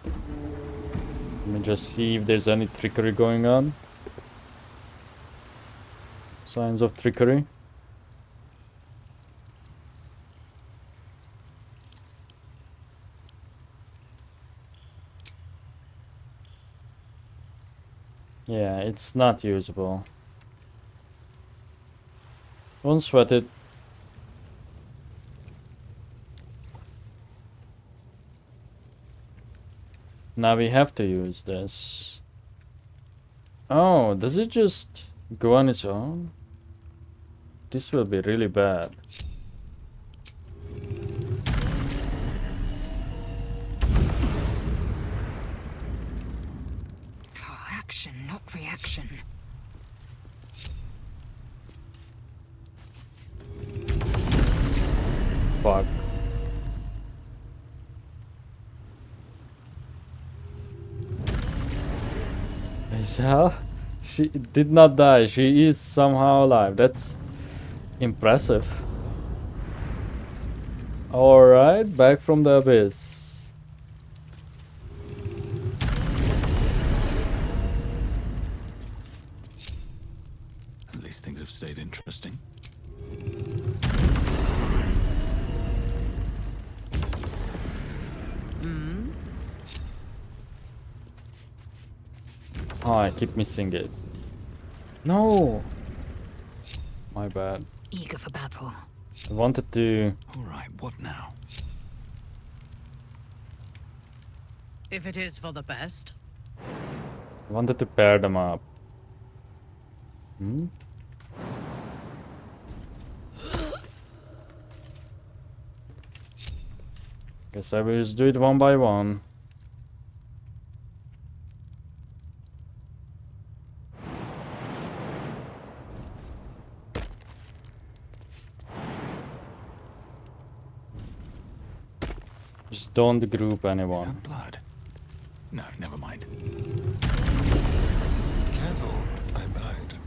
Let me just see if there's any trickery going on. Signs of trickery. Yeah, it's not usable. Don't sweat it. Now we have to use this. Oh, does it just go on its own? This will be really bad. Action, not reaction. Fuck. Yeah, she did not die. She is somehow alive. That's impressive. Alright, back from the abyss. At least things have stayed interesting. Oh, I keep missing it. No! My bad. Eager for battle. I wanted to... Alright, what now? If it is for the best. I wanted to pair them up. Hmm? Guess I will just do it one by one. Just don't group anyone. Is that blood? No, never mind. Careful, I bite.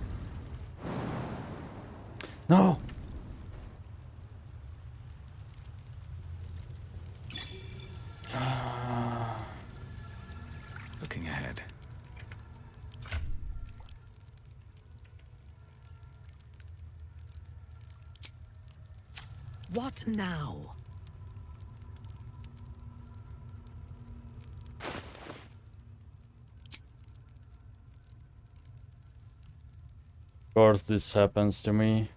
No! Looking ahead. What now? Of course this happens to me.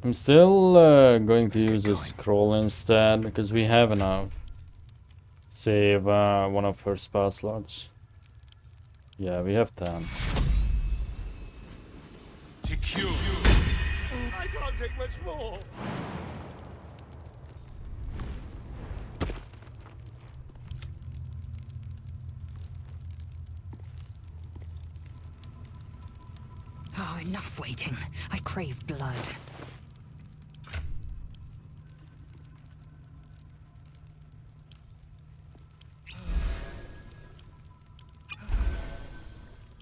I'm still going to use a scroll instead because we have enough. Save one of her spell slots. Yeah, we have 10. Secure. I can't take much more. Oh, enough waiting. I crave blood.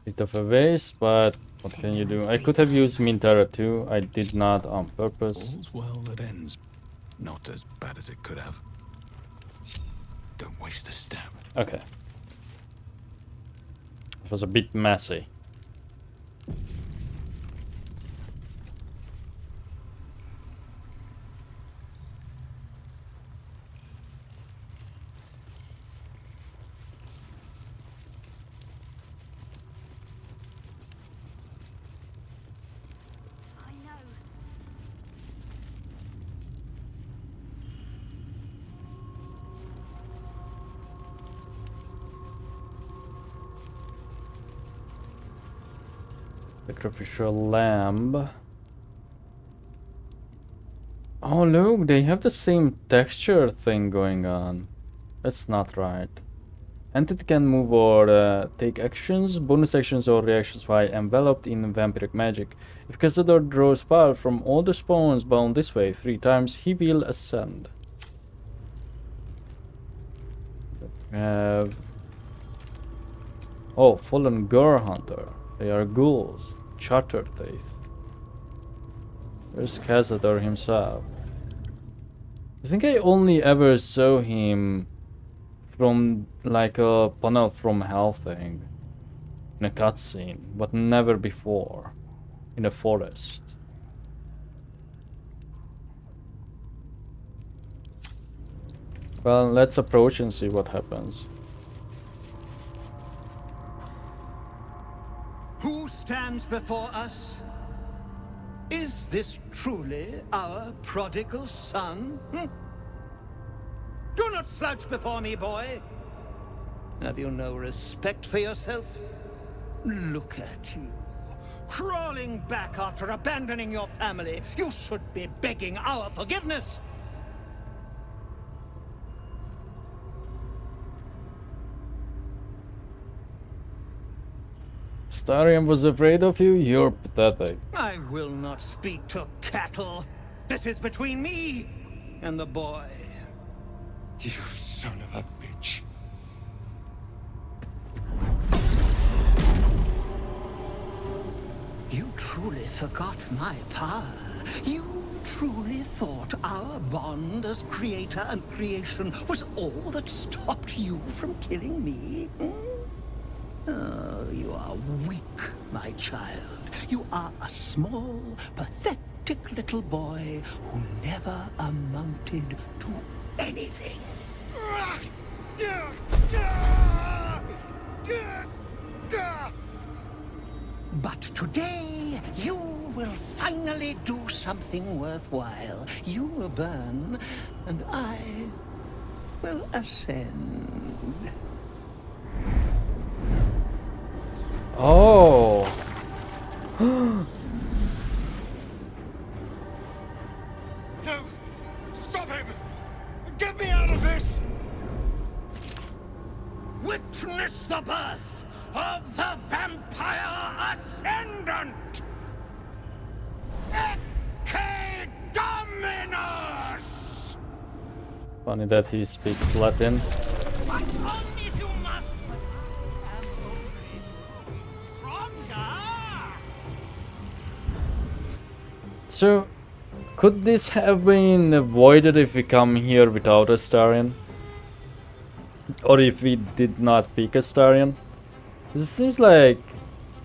Bit of a waste, but what can you do? I could have used Mintara too. I did not on purpose. All's well that ends. Not as bad as it could have. Don't waste a step. Okay. It was a bit messy. Sacrificial lamb. Oh look, they have the same texture thing going on. That's not right. Entity can move or take actions, bonus actions or reactions while enveloped in vampiric magic. If Cazador draws power from all the spawns bound this way 3 times, he will ascend. We have... Oh, Fallen Gore Hunter. They are ghouls. Charter Teeth. Where's Cazador himself? I think I only ever saw him from like a panel from Hell thing. In a cutscene, but never before. In a forest. Well, let's approach and see what happens. Who stands before us? Is this truly our prodigal son? Do not slouch before me, boy. Have you no respect for yourself? Look at you, crawling back after abandoning your family. You should be begging our forgiveness. Astarion was afraid of you? You're pathetic. I will not speak to cattle. This is between me and the boy. You son of a bitch. You truly forgot my power. You truly thought our bond as creator and creation was all that stopped you from killing me? Oh, you are weak my child. You are a small, pathetic little boy who never amounted to anything. But today, you will finally do something worthwhile. You will burn, and I will ascend. Oh. No! Stop him! Get me out of this! Witness the birth of the Vampire Ascendant! Ecce Dominus! Funny that he speaks Latin. Fight on if you must, but I am only stronger! So, could this have been avoided if we come here without Astarion? Or if we did not pick Astarion? It seems like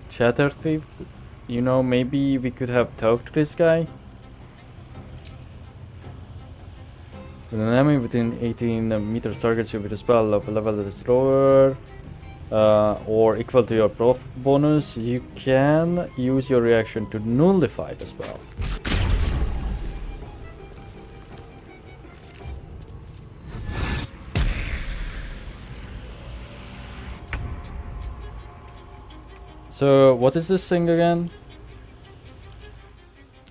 Chatter Thief. You know, maybe we could have talked to this guy. When an enemy within 18 meters targets you with a spell of a level that is lower or equal to your prof bonus, you can use your reaction to nullify the spell. So, what is this thing again?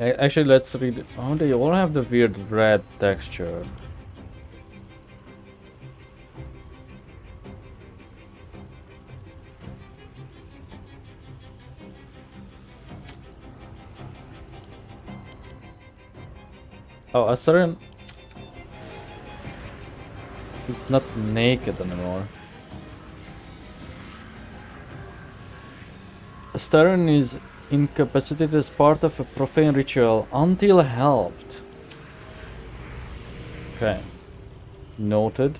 Actually, let's read it. Oh, they all have the weird red texture. Oh, Astarion is not naked anymore. Astarion is incapacitated as part of a profane ritual until helped. Okay. Noted.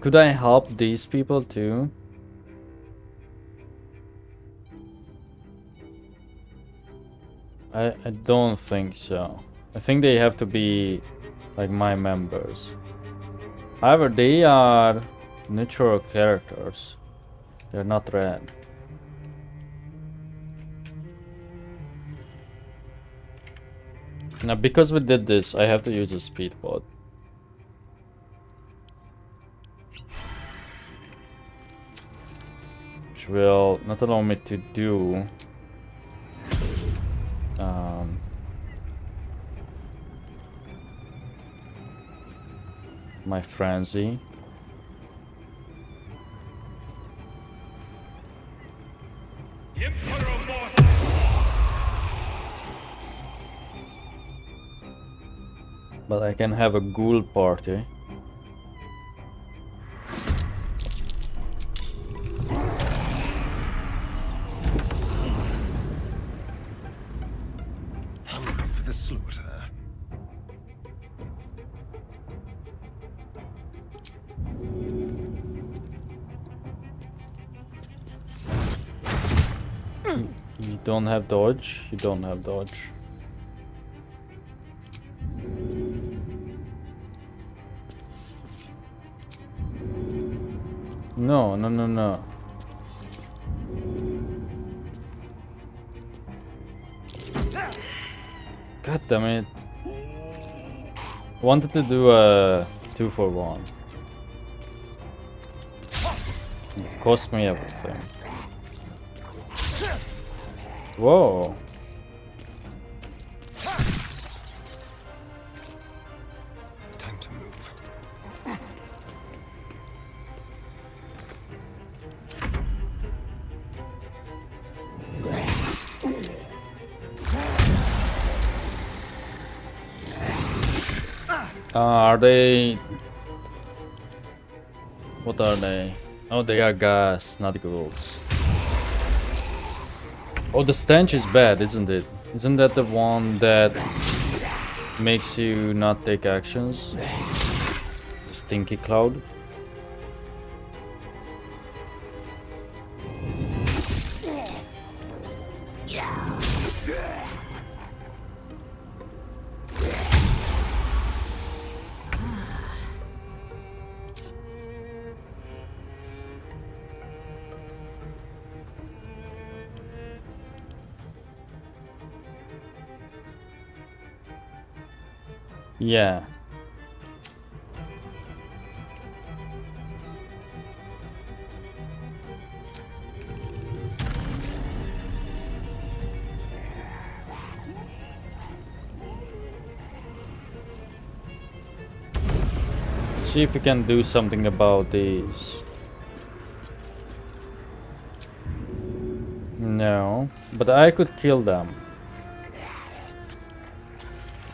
Could I help these people too? I don't think so. I think they have to be like my members. However, they are natural characters. They're not red. Now, because we did this, I have to use a speedboat. Which will not allow me to do my frenzy. But I can have a ghoul party. Hungry for the slaughter. You don't have dodge. You don't have dodge. No, no, no, no. God damn it. I wanted to do a 2-for-1. It cost me everything. Whoa. Time to move. Are they... What are they? Oh, they are ghast, not ghouls. Oh, the stench is bad, isn't it? Isn't that the one that makes you not take actions? The stinky cloud? Yeah. See if we can do something about these. No, but I could kill them.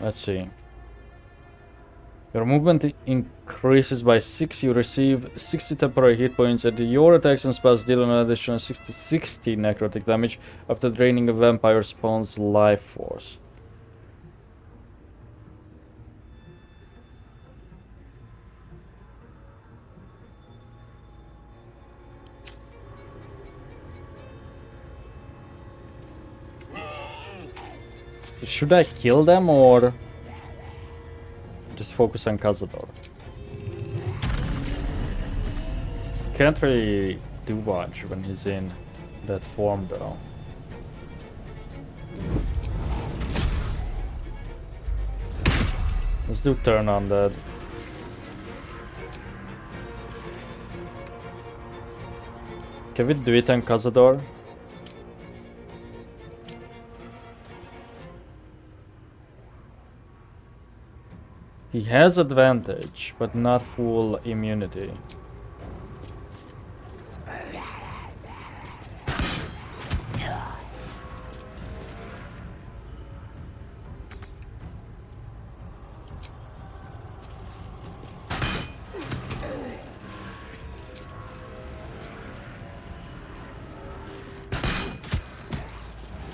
Let's see. Your movement increases by 6. You receive 60 temporary hit points, and your attacks and spells deal an additional 60 necrotic damage after draining a vampire spawn's life force. Should I kill them or just focus on Cazador? Can't really do much when he's in that form though. Let's do turn on that. Can we do it on Cazador? He has advantage, but not full immunity.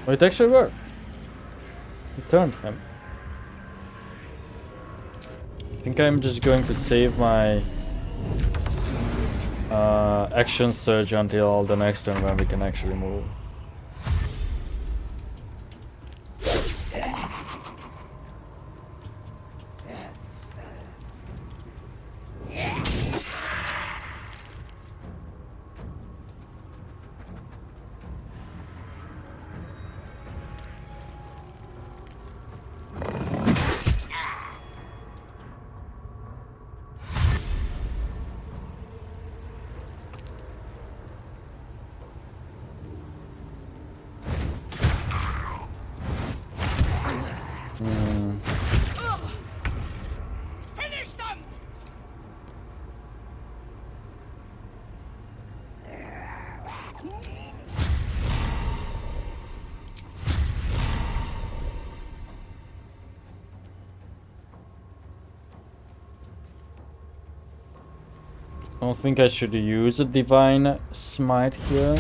Oh, it actually worked. It turned him. I think I'm just going to save my action surge until the next turn when we can actually move. I don't think I should use a divine smite here.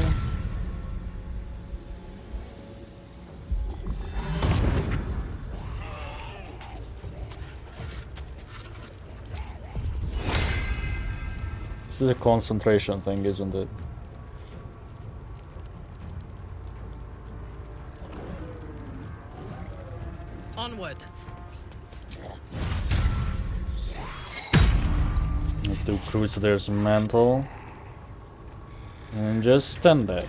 This is a concentration thing, isn't it? Onward. Let's do Crusader's Mantle. And just stand there.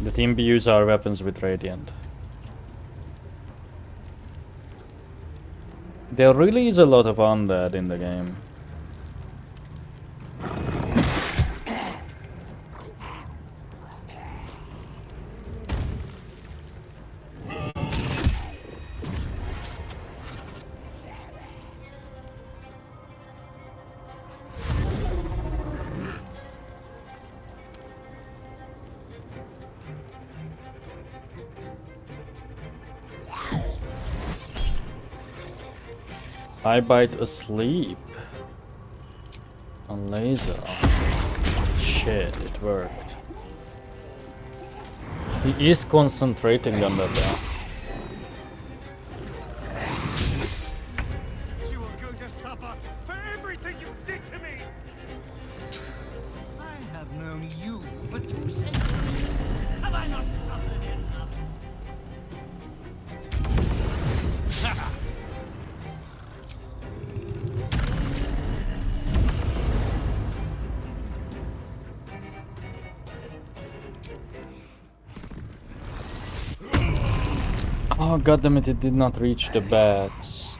The team use our weapons with Radiant. There really is a lot of undead in the game. I bite asleep. On laser. Shit, it worked. He is concentrating on that now. You are going to suffer for everything you did to me! I have known you for 2 centuries. Have I not suffered enough? Oh goddammit, it did not reach the bats.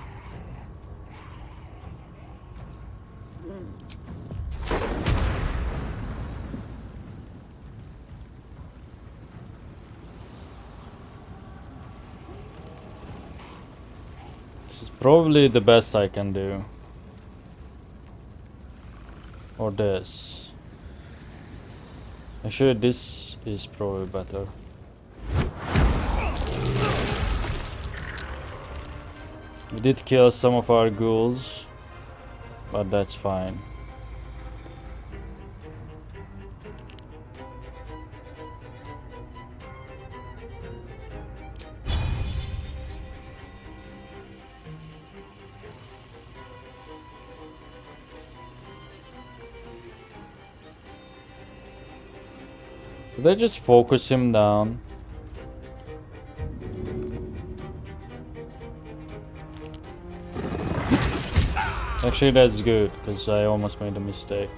This is probably the best I can do. Or this. Actually, this is probably better. We did kill some of our ghouls, but that's fine. Did I just focus him down? Actually, that's good, because I almost made a mistake.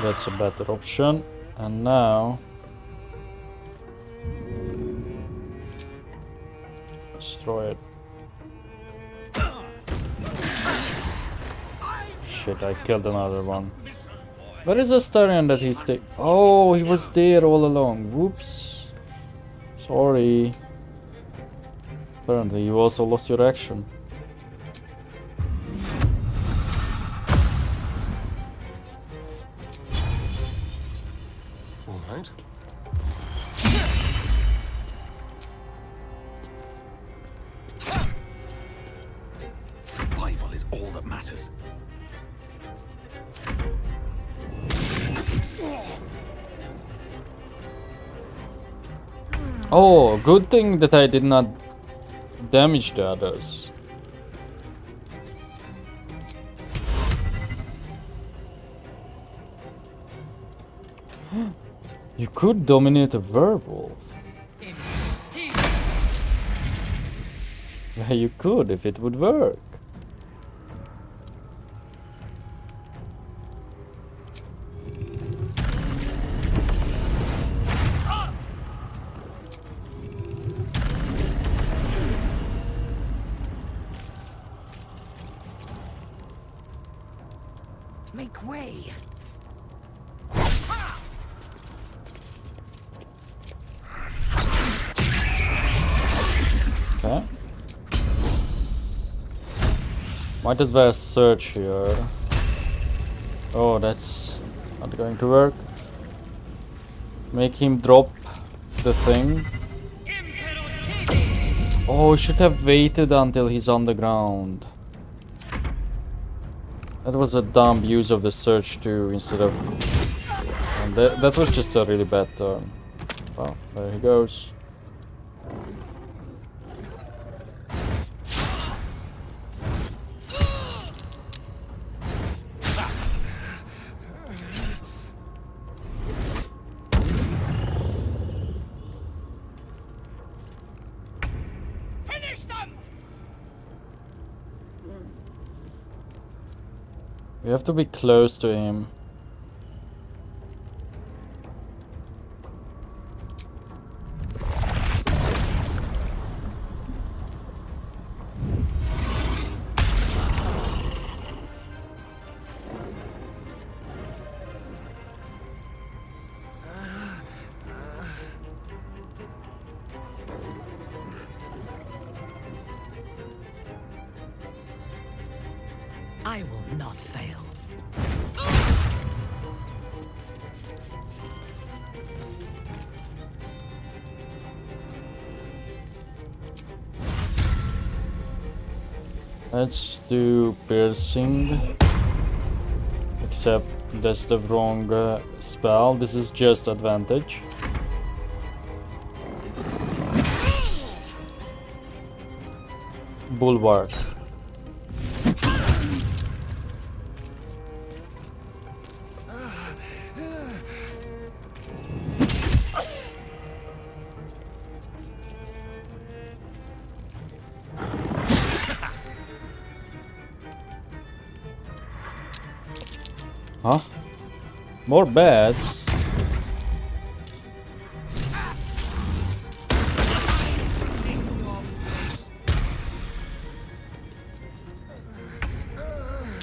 That's a better option. And now... destroy it. Shit, I killed another one. Where is Astarion that he's taking? Oh, he was there all along. Whoops. Sorry. Apparently, you also lost your action. All right. Survival is all that matters. Oh, good thing that I did not damage the others. You could dominate a werewolf. Yeah, you could if it would work. Make way. Okay. Might as well search here. Oh, that's not going to work. Make him drop the thing. Oh, should have waited until he's on the ground. That was a dumb use of the search too, instead of... And that was just a really bad turn. Well, there he goes. We have to be close to him. I will not fail. Let's do piercing. Except that's the wrong spell. This is just advantage. Bulwark. Huh? More bats?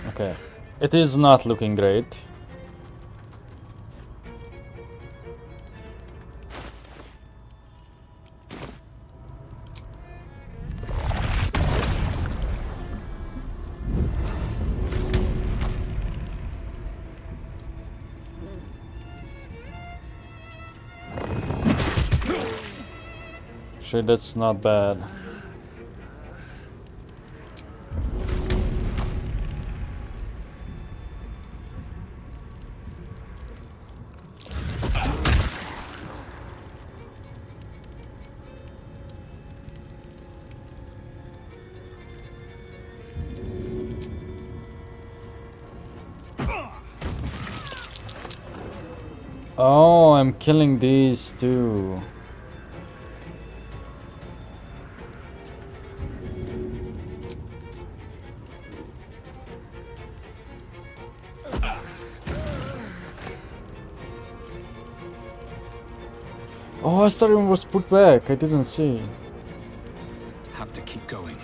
Okay. It is not looking great. Actually, that's not bad. Oh, I'm killing these too. Oh, Astarion was put back. I didn't see. Have to keep going.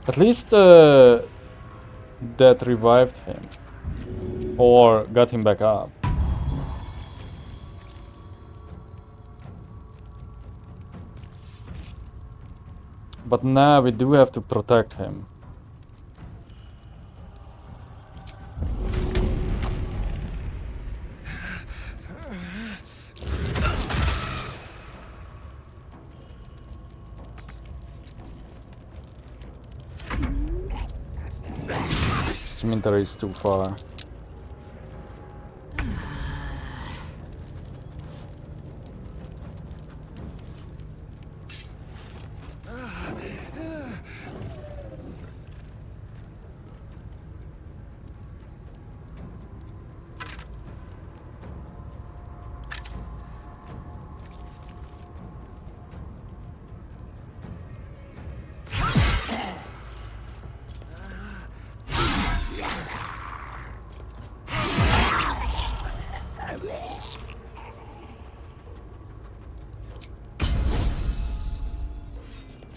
At least that revived him. Or got him back up. But now we do have to protect him. Cemetery is too far.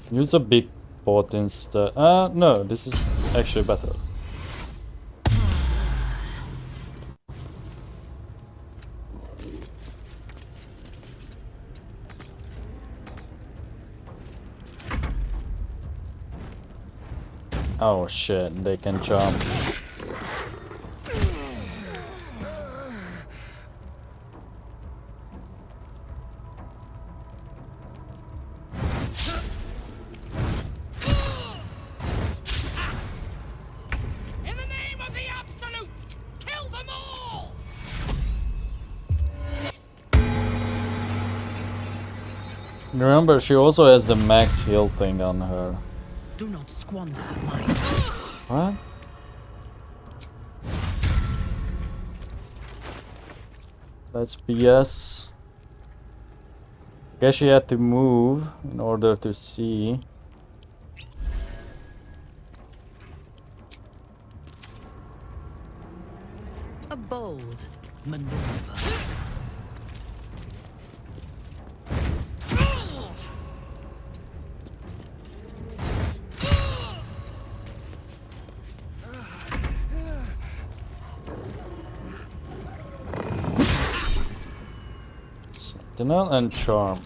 Use a big pot instead. No, this is actually better. Oh shit, they can jump. Remember, she also has the max heal thing on her. Do not squander my What? That's BS. Guess she had to move in order to see. a bold maneuver. Sentinel and Charm.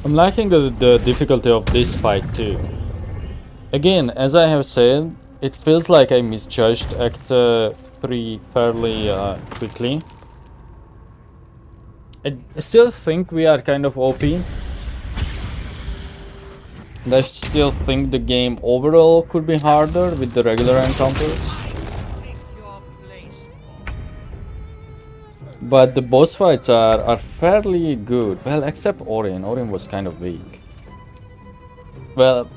I'm liking the difficulty of this fight too. Again, as I have said, it feels like I misjudged Act 3 fairly quickly. I still think we are kind of OP. And I still think the game overall could be harder with the regular encounters. But the boss fights are fairly good. Well, except Orin. Orin was kind of weak. Well,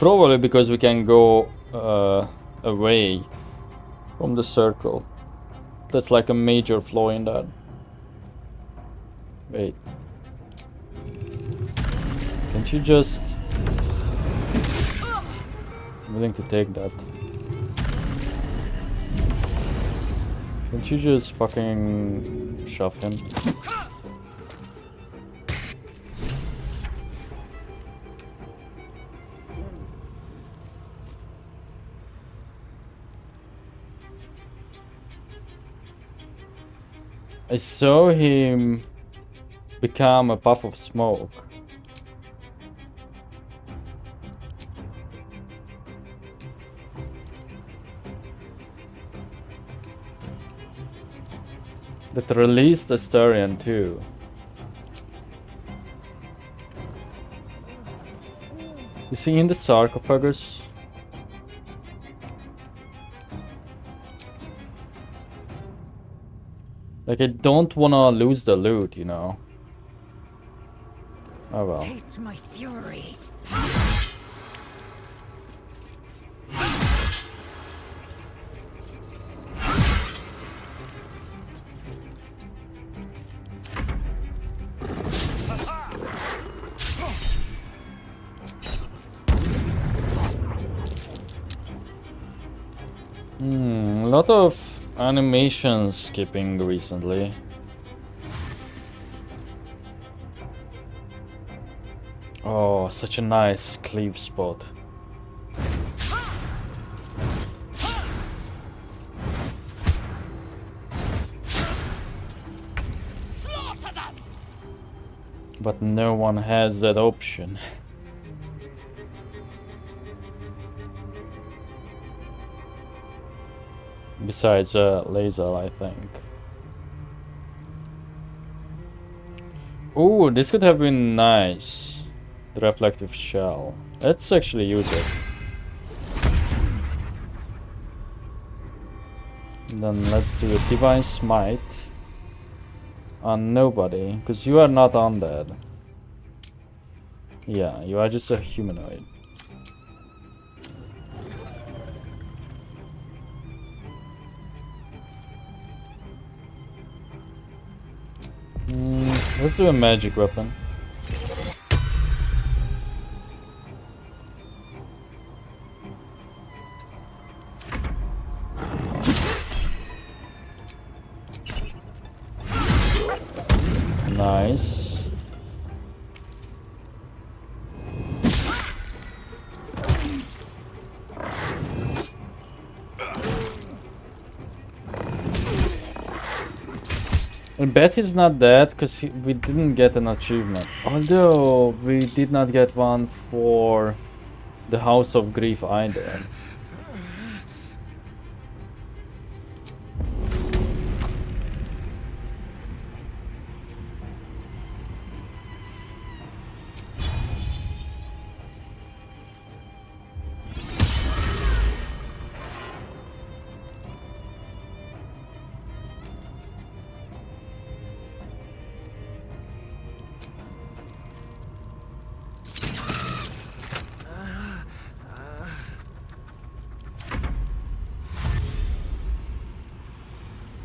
probably because we can go away from the circle. That's like a major flaw in that. Wait. Can't you just... I'm willing to take that. Can't you just fucking shove him? I saw him become a puff of smoke. That released Astarion too. You see in the sarcophagus? Like, I don't wanna lose the loot, you know. Oh well. Taste my fury. A lot of animation skipping recently. Oh, such a nice cleave spot. Slaughter them! But no one has that option. Besides laser, I think. Ooh, this could have been nice. The reflective shell. Let's actually use it. And then let's do a divine smite on nobody, because you are not undead. Yeah, you are just a humanoid. Let's do a magic weapon. Nice. I bet he's not dead because we didn't get an achievement. Although we did not get one for the House of Grief either.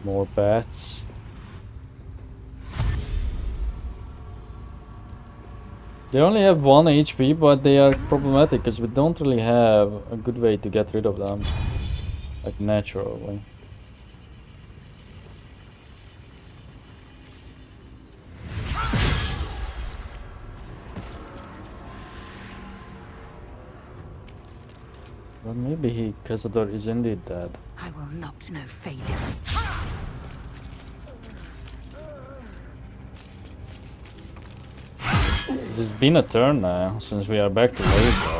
More bats. They only have 1 HP, but they are problematic because we don't really have a good way to get rid of them. Like naturally. Well, maybe Cazador is indeed dead. I will not know failure. Is it's been a turn now since we are back to laser.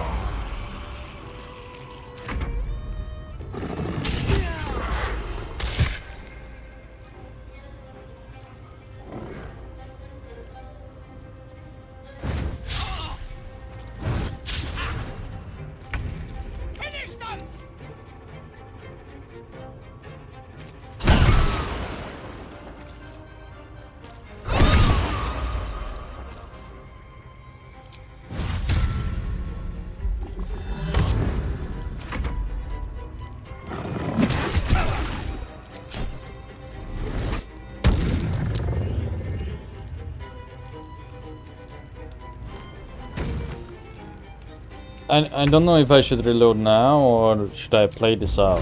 I don't know if I should reload now or should I play this out.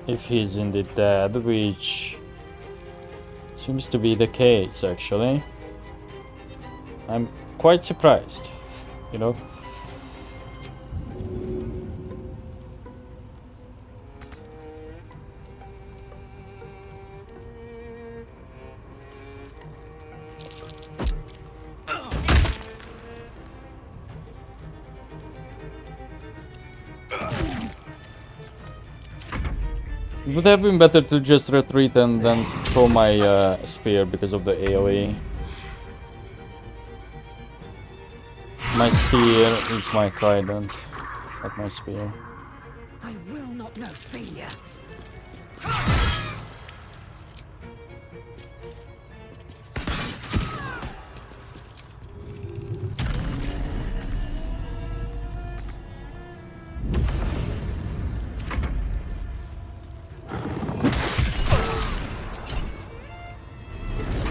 If he's indeed dead, which seems to be the case actually. I'm quite surprised, you know. It would have been better to just retreat and then throw my spear because of the AoE. My spear is my trident, not my spear. I will not know failure.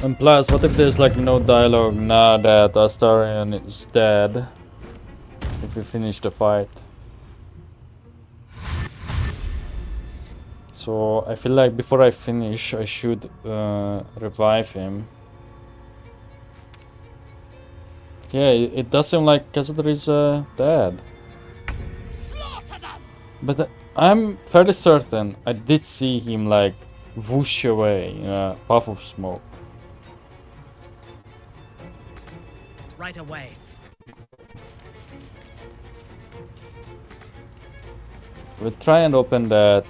And plus, what if there's like no dialogue now that Astarion is dead? If we finish the fight. So I feel like before I finish, I should revive him. Yeah, it does seem like Cazador is dead. But I'm fairly certain I did see him like whoosh away in a puff of smoke. Right away. We'll try and open that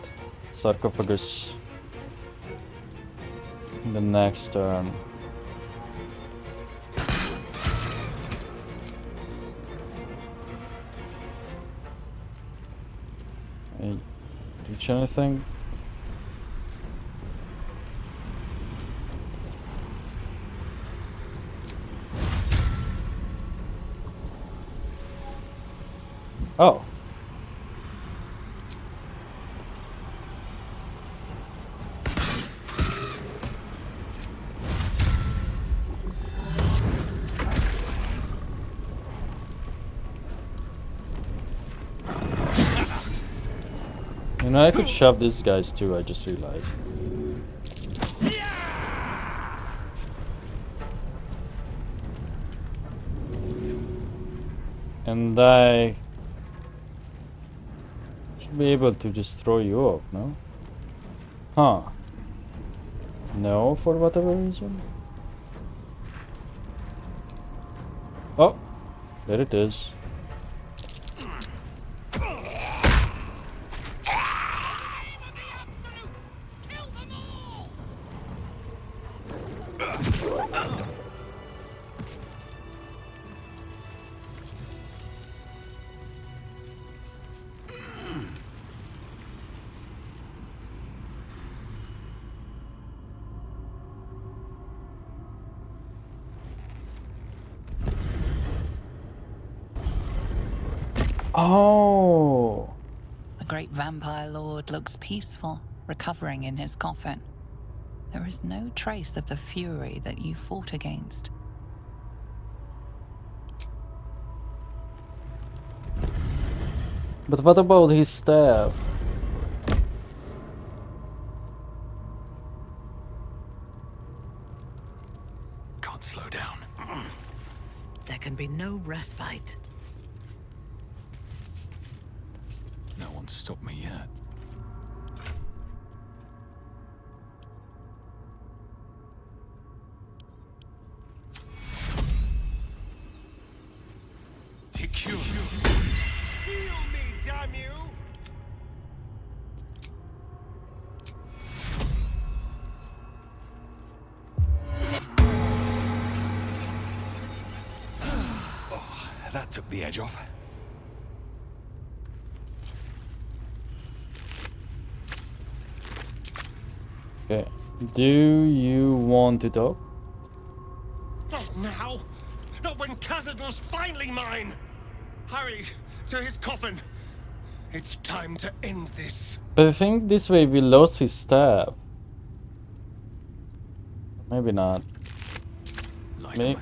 sarcophagus in the next turn. Hey, reach anything? Oh. You know, I could shove these guys too, I just realized. And I should be able to just throw you off, no? Huh. No, for whatever reason. Oh, there it is. Oh! The great vampire lord looks peaceful, recovering in his coffin. There is no trace of the fury that you fought against. But what about his staff? Can't slow down. There can be no respite. No one's stopped me yet. Heal me, damn you! Oh, that took the edge off. Okay. Do you want to talk? Not now! Not when Cazador's finally mine! Hurry to his coffin! It's time to end this. But I think this way we lost his staff. Maybe not.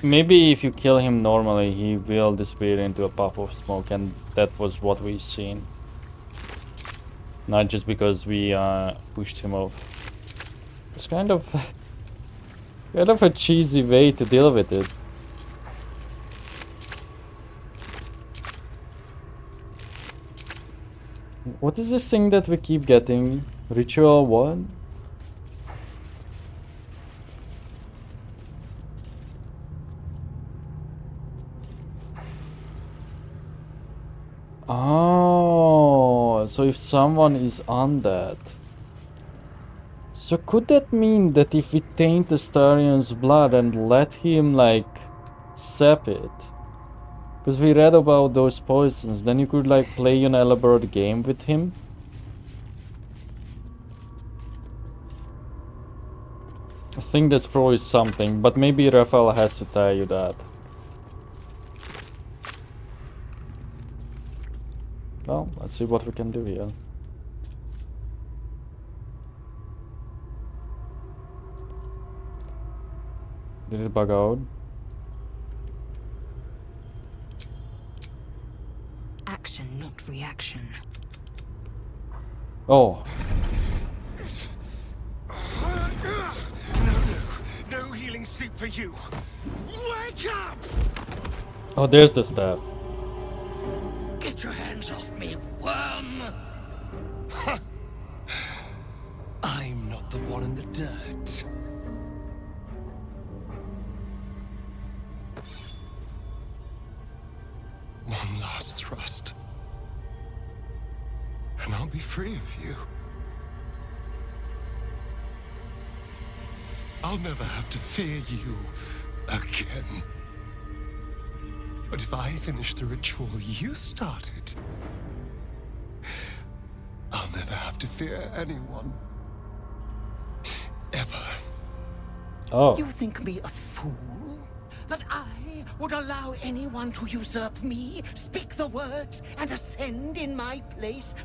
Maybe if you kill him normally, he will disappear into a puff of smoke, and that was what we seen. Not just because we pushed him off. It's kind of a cheesy way to deal with it. What is this thing that we keep getting? Ritual what? Oh, so if someone is on that. So could that mean that if we taint Astarion's blood and let him like sap it? Because we read about those poisons, then you could like play an elaborate game with him. I think that's probably something, but maybe Raphael has to tell you that. Well, let's see what we can do here. Did it bug out? Action, not reaction. Oh. No healing soup for you. Wake up! Oh, there's the staff. Get your hands off me, worm! I'm not the one in the dirt. One last thrust, and I'll be free of you. I'll never have to fear you again. But if I finish the ritual you started, I'll never have to fear anyone. Ever. Oh. You think me a fool? That I would allow anyone to usurp me, speak the words, and ascend in my place?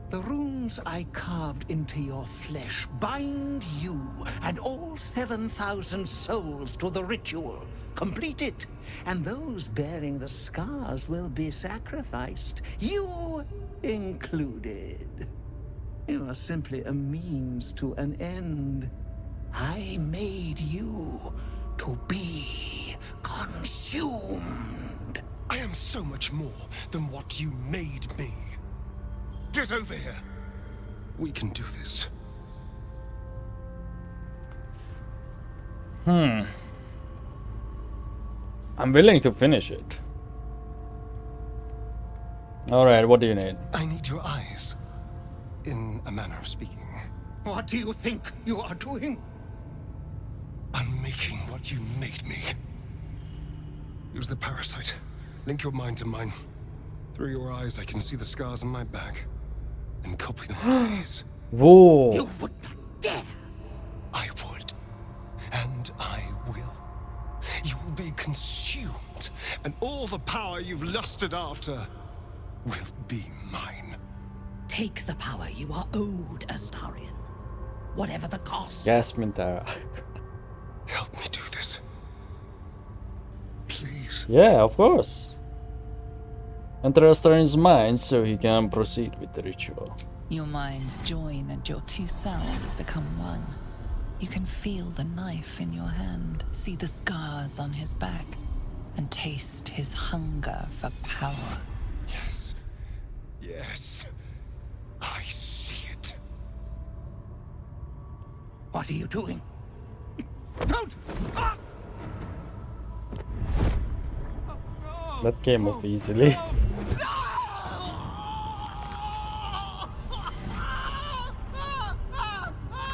The runes I carved into your flesh bind you and all 7,000 souls to the ritual. Complete it, and those bearing the scars will be sacrificed, you included. You are simply a means to an end. I made you to be consumed. I am so much more than what you made me. Get over here. We can do this. I'm willing to finish it. Alright, what do you need? I need your eyes, in a manner of speaking. What do you think you are doing? I'm making what you made me. Use the parasite. Link your mind to mine. Through your eyes, I can see the scars on my back. And copy them onto his. Whoa. You would not dare. I would. And I will. You will be consumed. And all the power you've lusted after will be mine. Take the power you are owed, Astarion. Whatever the cost. Yes, Mintara. Help me do this. Please. Yeah, of course. Enter Astarion's mind so he can proceed with the ritual. Your minds join and your two selves become one. You can feel the knife in your hand, see the scars on his back, and taste his hunger for power. Yes. Yes. I see it. What are you doing? Don't! Ah! That came off easily.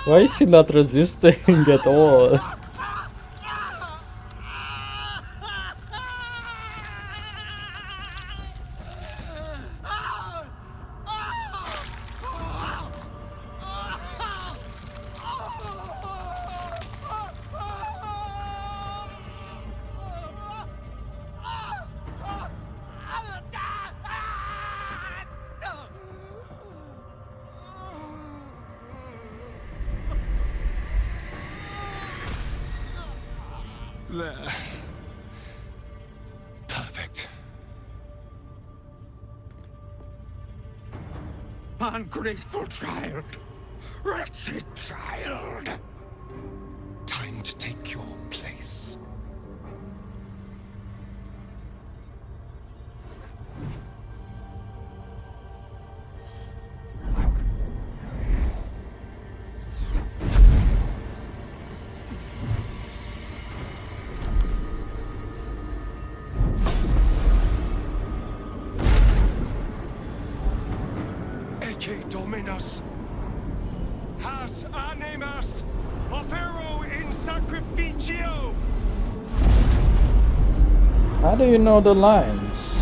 Why is he not resisting at all? There. Perfect. Ungrateful child. Wretched child. Time to take your place. Dominus, has animas, offero in sacrificio. How do you know the lines?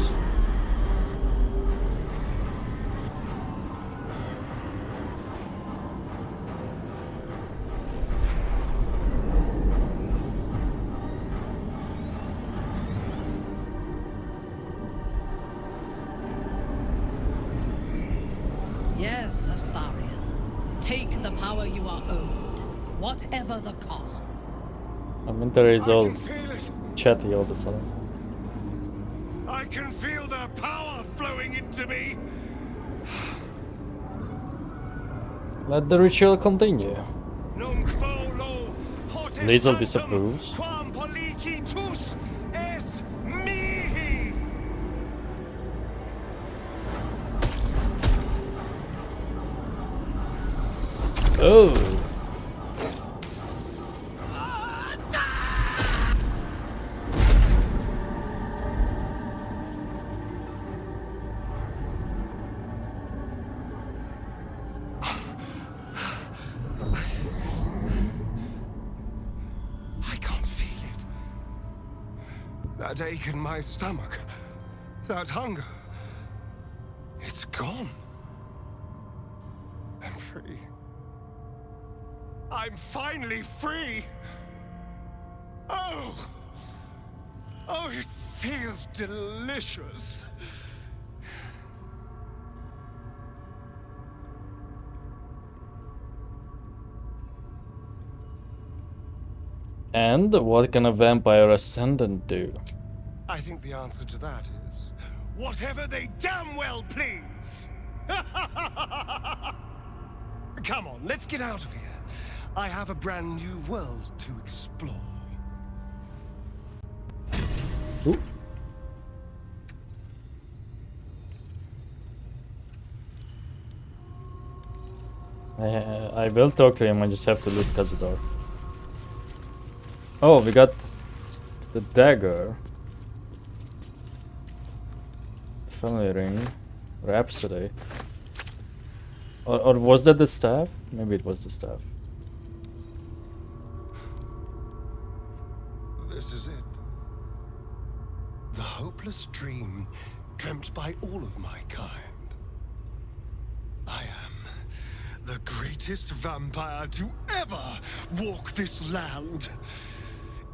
Yes, Astarion. Take the power you are owed, whatever the cost. Winter is all chatty all of a sudden. I can feel the power flowing into me. Let the ritual continue. Nunc volo Liesel potestatum disapproves. quam policitus es mihi. Oh. I can't feel it. That ache in my stomach, that hunger, it's gone. I'm free. I'm finally free. Oh, it feels delicious. And what can a vampire ascendant do? I think the answer to that is whatever they damn well please. Come on, let's get out of here. I have a brand new world to explore. Ooh. I will talk to him, I just have to loot Cazador. Oh, we got the dagger. Family ring. Rhapsody. Or was that the staff? Maybe it was the staff. This is it. The hopeless dream dreamt by all of my kind. I am the greatest vampire to ever walk this land.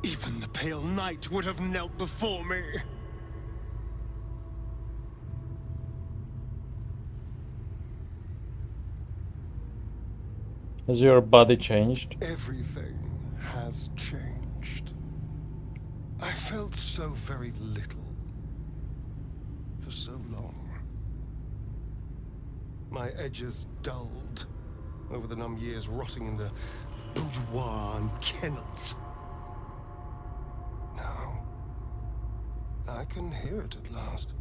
Even the pale knight would have knelt before me. Has your body changed? Everything has changed. I felt so very little for so long. My edges dulled over the numb years rotting in the boudoir and kennels. Now, I can hear it at last.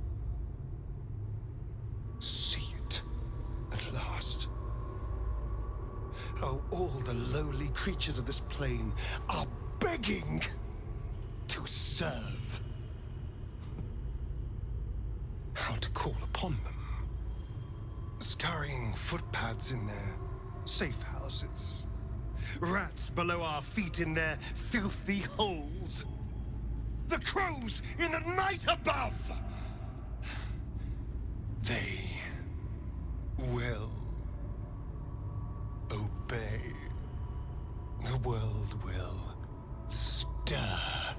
See it at last. Oh, all the lowly creatures of this plane are begging to serve. call upon them. Scurrying footpads in their safe houses. Rats below our feet in their filthy holes. The crows in the night above! They will obey. The world will stir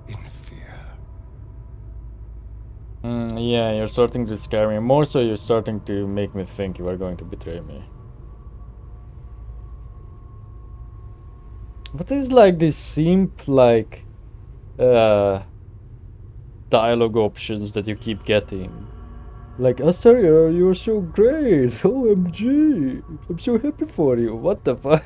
in fear. Yeah, you're starting to scare me. More so, you're starting to make me think you are going to betray me. What is like this simp like dialogue options that you keep getting? Like, Astarion, you're so great. OMG. I'm so happy for you. What the fuck?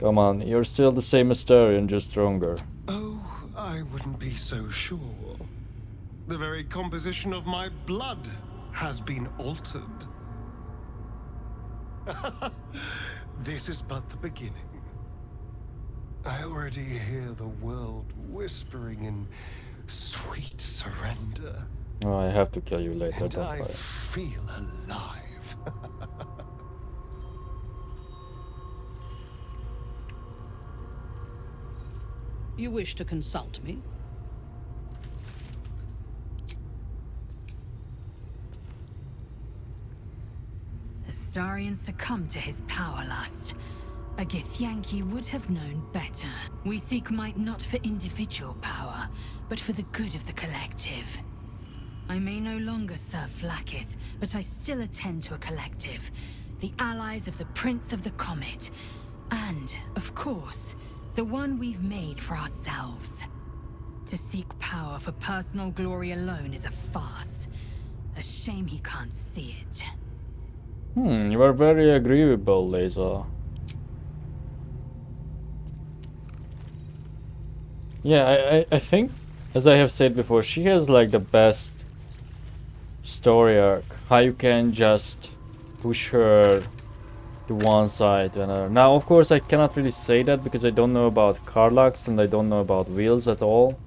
Come on, you're still the same Astarion, just stronger. Oh, I wouldn't be so sure. The very composition of my blood has been altered. This is but the beginning. I already hear the world whispering in sweet surrender. Oh, I have to kill you later, And don't I I? feel alive. You wish to consult me? Astarion succumbed to his power lust. A Githyanki would have known better. We seek might not for individual power, but for the good of the collective. I may no longer serve Vlaakith, but I still attend to a collective. The allies of the Prince of the Comet. And, of course, the one we've made for ourselves. To seek power for personal glory alone is a farce. A shame he can't see it. You are very agreeable, Laser. Yeah, I think, as I have said before, she has like the best story arc. How you can just push her to one side to another. Now, of course, I cannot really say that because I don't know about Karlax and I don't know about wheels at all.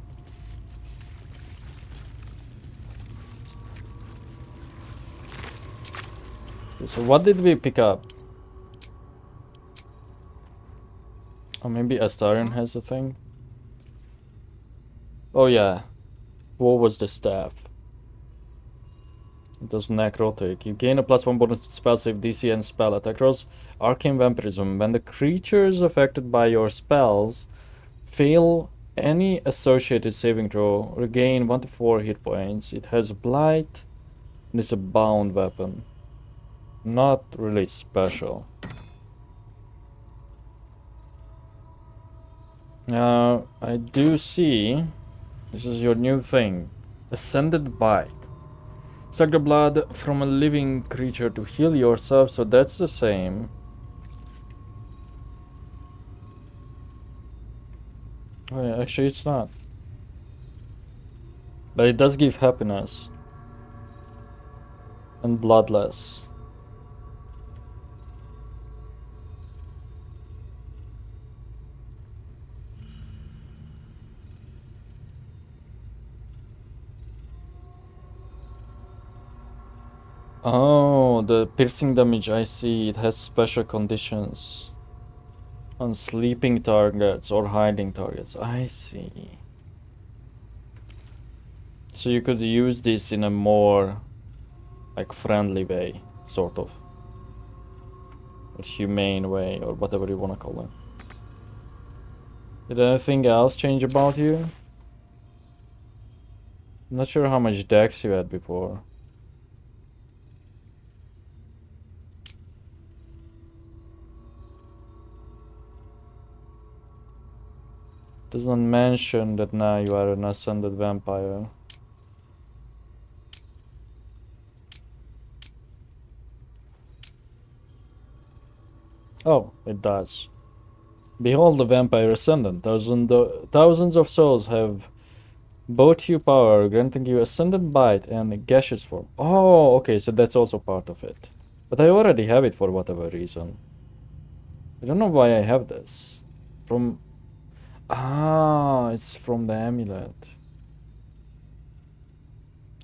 So what did we pick up? Or maybe Astarion has a thing? Oh yeah. What was the staff? It does necrotic. You gain a +1 bonus to spell save DC and spell attack rolls. Arcane Vampirism. When the creatures affected by your spells fail any associated saving throw, regain 1 to 4 hit points. It has Blight and it's a bound weapon. Not really special. Now, I do see this is your new thing. Ascended Bite. Suck the blood from a living creature to heal yourself, so that's the same. Oh yeah, actually it's not. But it does give happiness. And bloodless. Oh, the piercing damage, I see. It has special conditions on sleeping targets or hiding targets. I see. So you could use this in a more like friendly way, sort of. Or humane way, or whatever you want to call it. Did anything else change about you? I'm not sure how much dex you had before. Doesn't mention that now you are an ascended vampire. Oh, it does. Behold the vampire ascendant. Thousands of souls have bought you power, granting you ascended bite and gaseous form. Oh, okay, so that's also part of it. But I already have it for whatever reason. I don't know why I have this. From... Ah, it's from the amulet.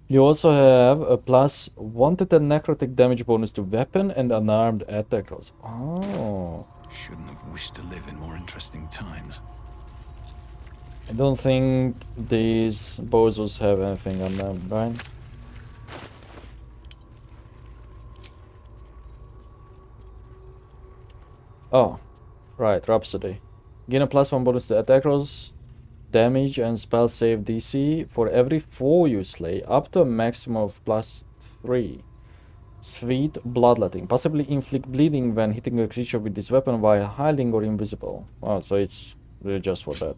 You also have a +1 to 10 necrotic damage bonus to weapon and unarmed attack rolls. Oh. Shouldn't have wished to live in more interesting times. I don't think these bozos have anything on them, right? Oh, right, Rhapsody. Gain a +1 bonus to attack rolls, damage, and spell save DC for every foe you slay, up to a maximum of +3. Sweet bloodletting. Possibly inflict bleeding when hitting a creature with this weapon while hiding or invisible. Oh, so it's really just for that.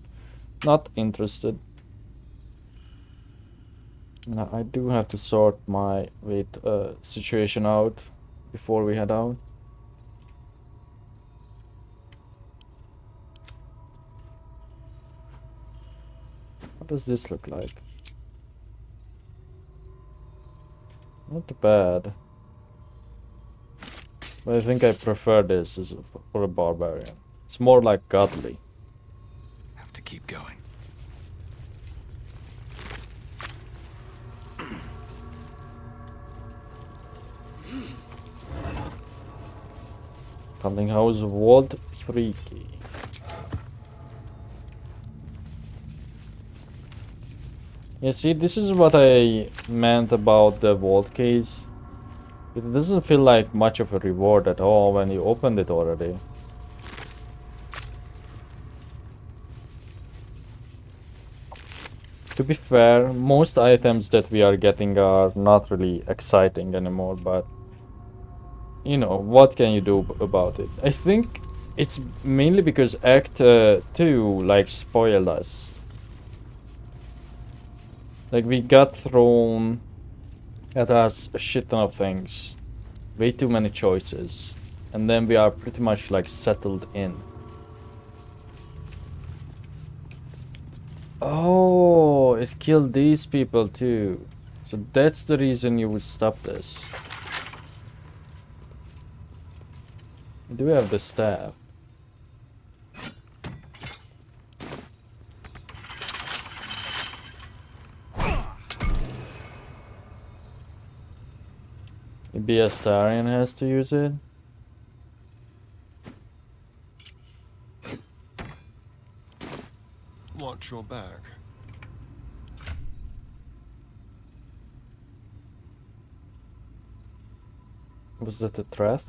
Not interested. Now, I do have to sort my situation out before we head out. What does this look like? Not bad. But I think I prefer this as for a barbarian. It's more like godly. Have to keep going. Hunting House Vault Freaky. Yeah, see, this is what I meant about the vault case. It doesn't feel like much of a reward at all when you opened it already. To be fair, most items that we are getting are not really exciting anymore, but you know, what can you do about it? I think it's mainly because Act 2 like spoiled us. Like we got thrown at us a shit ton of things, way too many choices, and then we are pretty much like settled in. Oh, it killed these people too. So that's the reason you would stop this. Do we have the staff? Maybe Astarion has to use it? Watch your back. Was that a threat?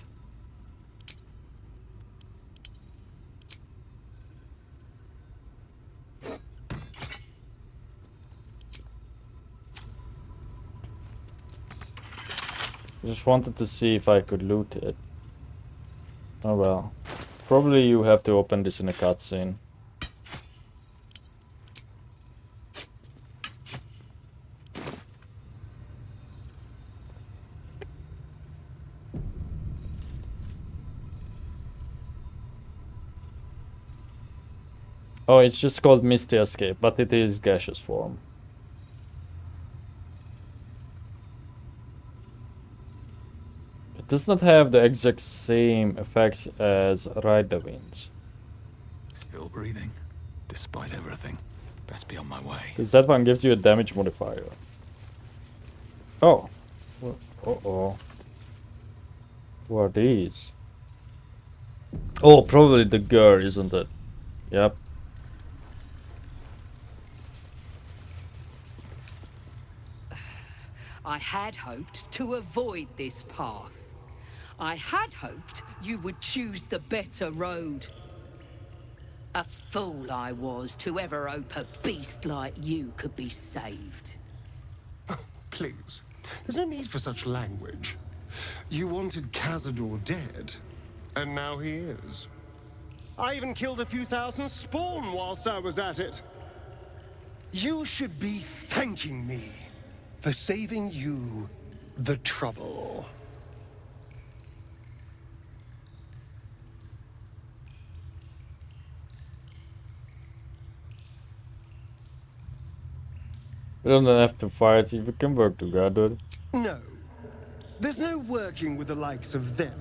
I just wanted to see if I could loot it. Oh well. Probably you have to open this in a cutscene. Oh, it's just called Misty Escape, but it is gaseous form. It does not have the exact same effects as Ride the Winds. Still breathing, despite everything. Best be on my way. Because that one gives you a damage modifier. Oh. Uh-oh. Who are these? Oh, probably the girl, isn't it? Yep. I had hoped to avoid this path. I had hoped you would choose the better road. A fool I was to ever hope a beast like you could be saved. Please, there's no need for such language. You wanted Cazador dead, and now he is. I even killed a few thousand spawn whilst I was at it. You should be thanking me for saving you the trouble. We don't have to fight, we can work together. No. There's no working with the likes of them.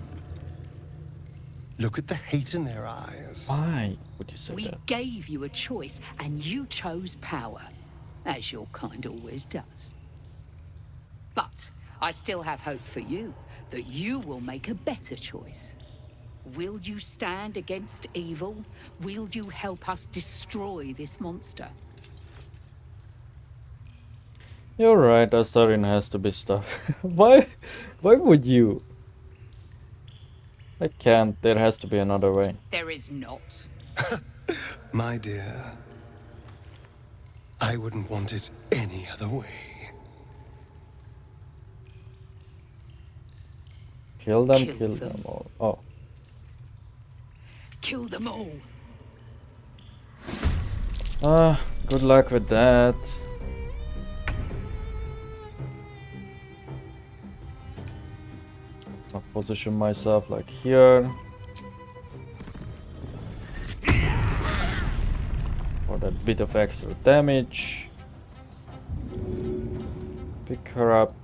Look at the hate in their eyes. Why would you say We that? gave you a choice, and you chose power, as your kind always does. But I still have hope for you, that you will make a better choice. Will you stand against evil? Will you help us destroy this monster? You're right, Astarion has to be stuff. Why would you? I can't, there has to be another way. There is not. My dear, I wouldn't want it any other way. Kill them all. Oh. Kill them all. Good luck with that. I'll position myself like here. For that bit of extra damage. Pick her up.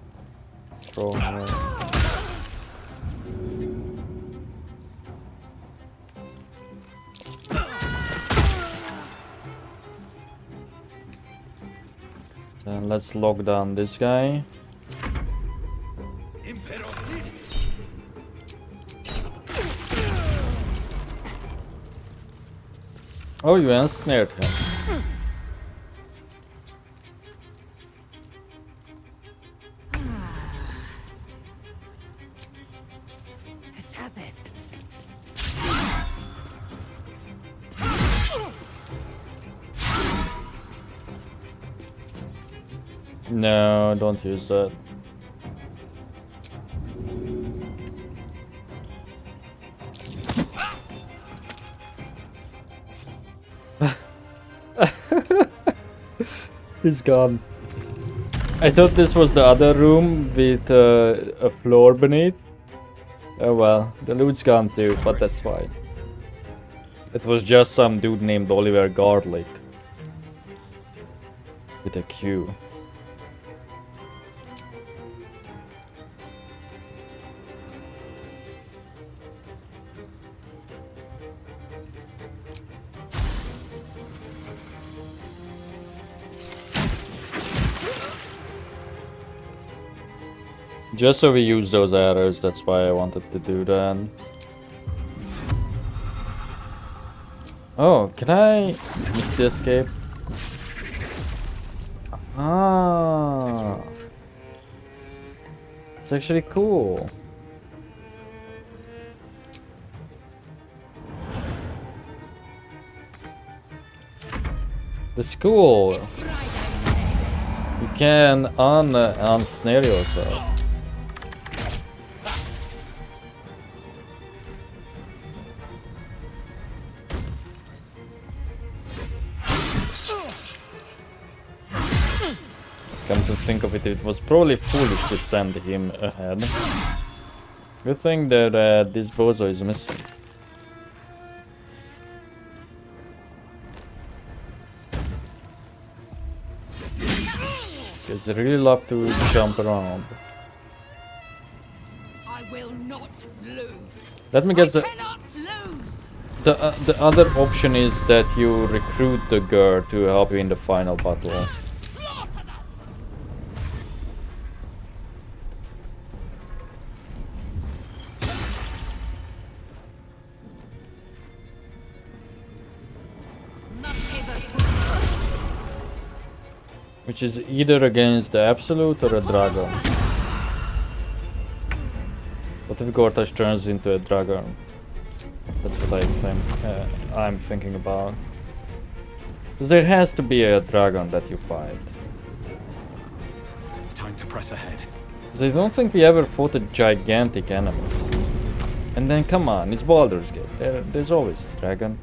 Throw her. Then let's lock down this guy. Oh, you ensnared him. No, don't use that. He's gone. I thought this was the other room with a floor beneath. Oh well, the loot's gone too, but that's fine. It was just some dude named Oliver Garlic. With a Q. Just so we use those arrows, that's why I wanted to do that. Oh, can I miss the escape? Ah, it's actually cool. That's cool. You can unsnare yourself. Come to think of it, it was probably foolish to send him ahead. Good thing that this bozo is missing. These guys really love to jump around. I will not lose. Let me guess. I cannot lose. The other option is that you recruit the girl to help you in the final battle. Which is either against the Absolute or a Dragon. What if Gortash turns into a Dragon? That's what I'm thinking about. Because there has to be a Dragon that you fight. Time to press ahead. Because I don't think we ever fought a gigantic enemy. And then come on, it's Baldur's Gate. There's always a dragon.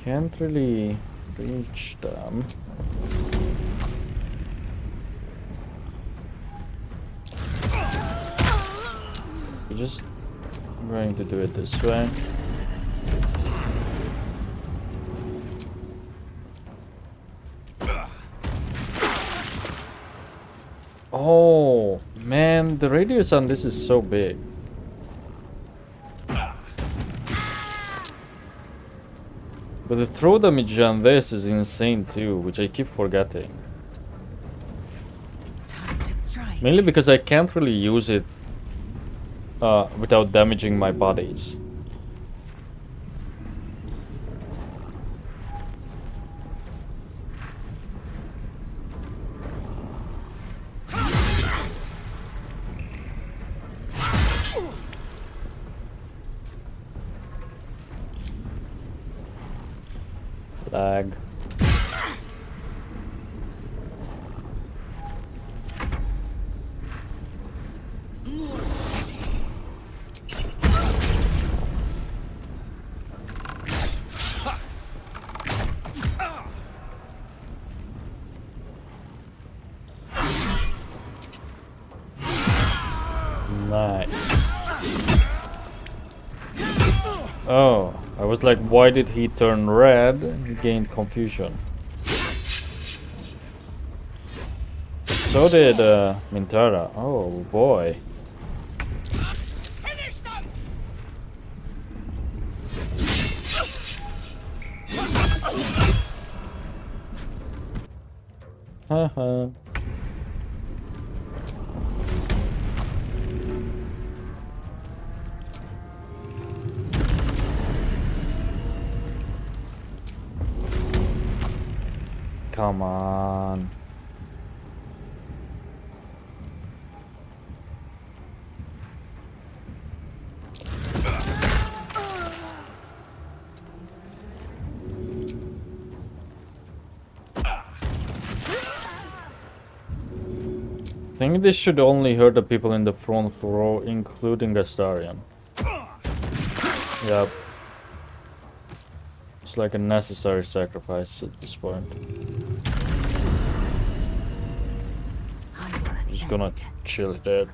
Can't really reach them. We're just going to do it this way. Oh man, the radius on this is so big. But the throw damage on this is insane too, which I keep forgetting. Mainly because I can't really use it without damaging my bodies. Lag. Nice. Oh, I was like, why did he turn red? He gained confusion. So did Mintara. Oh boy. Haha. Come on. I think this should only hurt the people in the front row, including Astarion. Yep. It's like a necessary sacrifice at this point. Just gonna chill dead.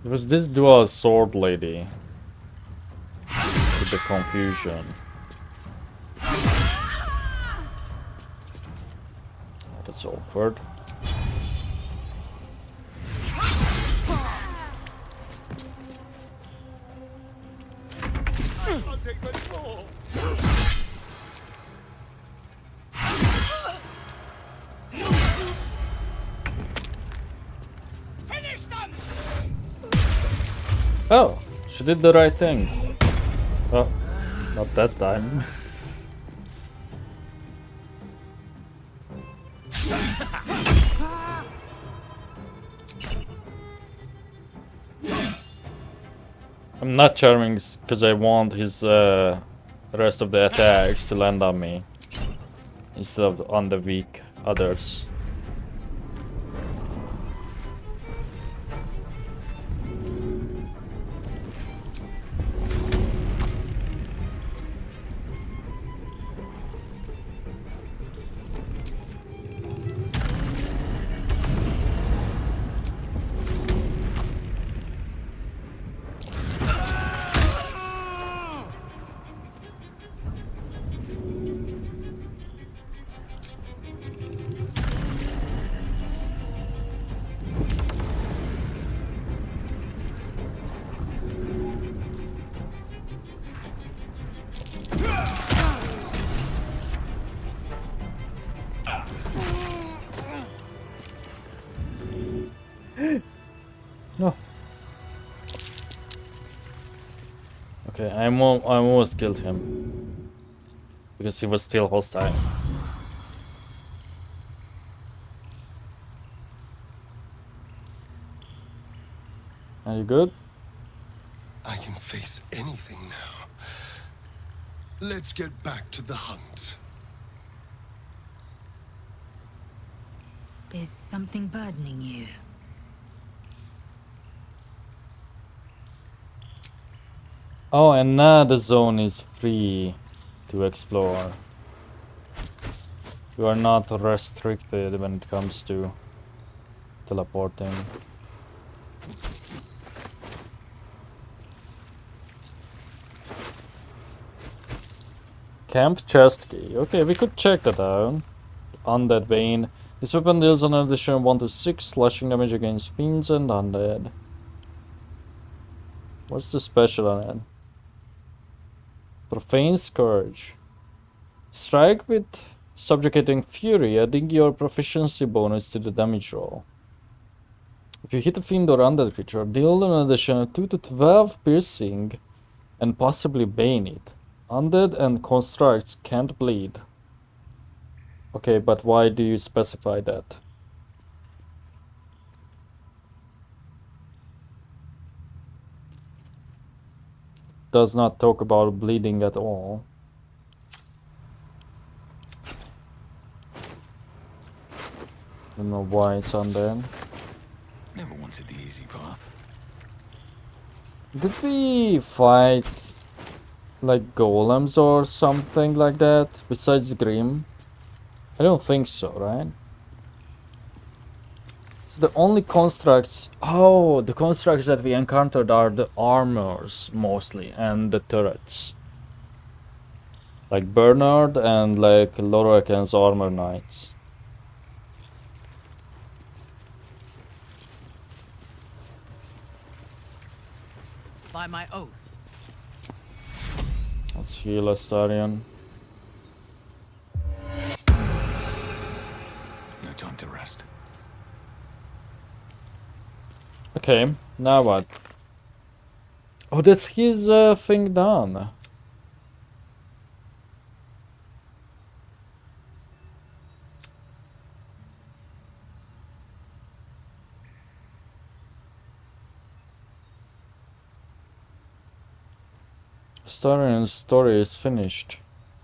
It was this dual sword lady with the confusion. That's awkward. I'll take my floor. Finish them! Oh, she did the right thing. Oh, not that time. I'm not charming because I want his rest of the attacks to land on me instead of on the weak others. No. Okay, I almost killed him because he was still hostile. Are you good? I can face anything now. Let's get back to the hunt. Is something burdening you? Oh, and now the zone is free to explore. You are not restricted when it comes to teleporting. Camp chest key. Okay, we could check that out. On that vein, This weapon deals an additional 1 to 6 slashing damage against fiends and undead. What's the special on it? Profane Scourge. Strike with subjugating fury, adding your proficiency bonus to the damage roll. If you hit a fiend or undead creature, deal an additional 2 to 12 piercing and possibly bane it. Undead and constructs can't bleed. Okay, but why do you specify that? Does not talk about bleeding at all. Don't know why it's on there. Never wanted the easy path. Did we fight like golems or something like that besides Grim? I don't think so, right? It's the only constructs. Oh, the constructs that we encountered are the armors mostly and the turrets. Like Bernard and like Loroakan's armor knights. By my oath. Let's heal Astarion. No time to rest. Okay, now what? Oh, that's his thing done. Astarion's story is finished.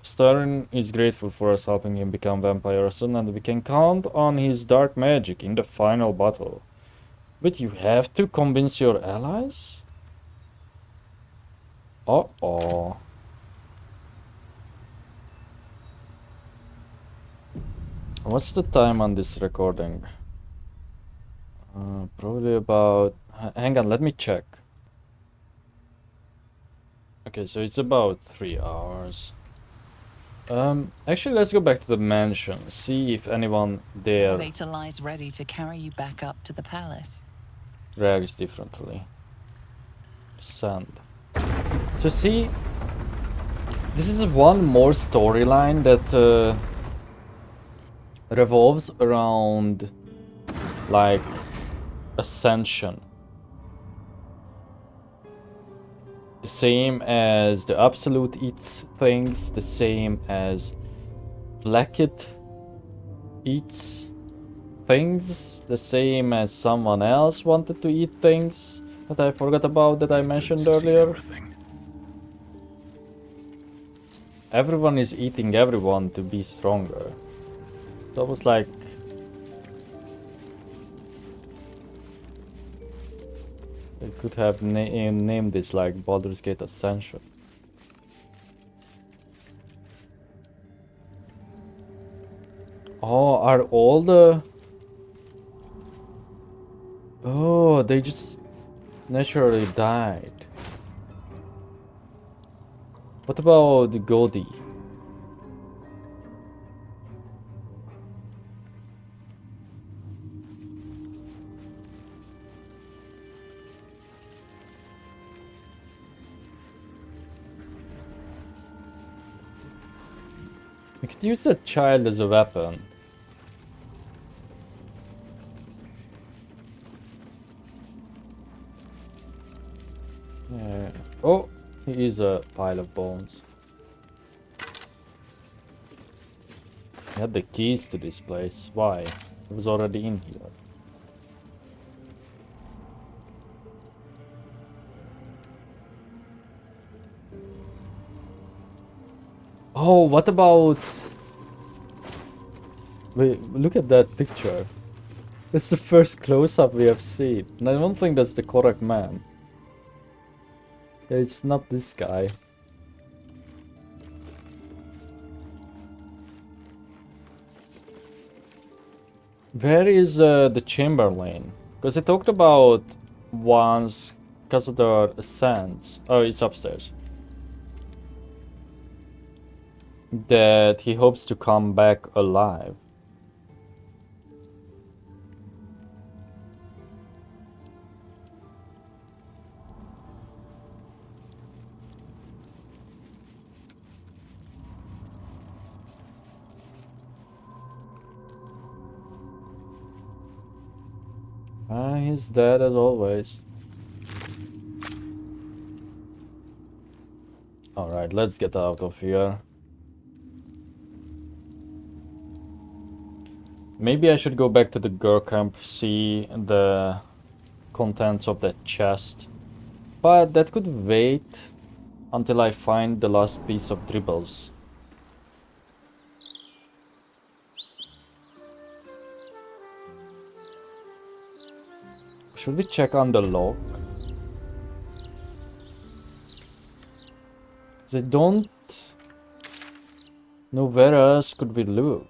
Astarion is grateful for us helping him become vampire son, and we can count on his dark magic in the final battle. But you have to convince your allies? Uh-oh. What's the time on this recording? Probably about... Hang on, let me check. Okay, so it's about 3 hours. Actually, let's go back to the mansion. See if anyone there Elevator lies ready to carry you back up to the palace. reacts differently. Sand. So see, this is one more storyline that revolves around like ascension. The same as the Absolute eats things, the same as Blackett eats things, the same as someone else wanted to eat things that I forgot about that I mentioned earlier. Everyone is eating everyone to be stronger. It's almost like they could have named this like Baldur's Gate Ascension. Oh, are all the... Oh, they just naturally died. What about the Godi? We could use that child as a weapon. Yeah. Oh, he is a pile of bones. He had the keys to this place. Why? He was already in here. Oh, what about... Wait, look at that picture. It's the first close-up we have seen. And I don't think that's the correct man. It's not this guy. Where is the Chamberlain? Because they talked about once Cazador ascends. Oh, it's upstairs. That he hopes to come back alive. He's dead as always. Alright, let's get out of here. Maybe I should go back to the girl camp, see the contents of that chest. But that could wait until I find the last piece of dribbles. Should we check on the lock? 'Cause I don't know where else could we look.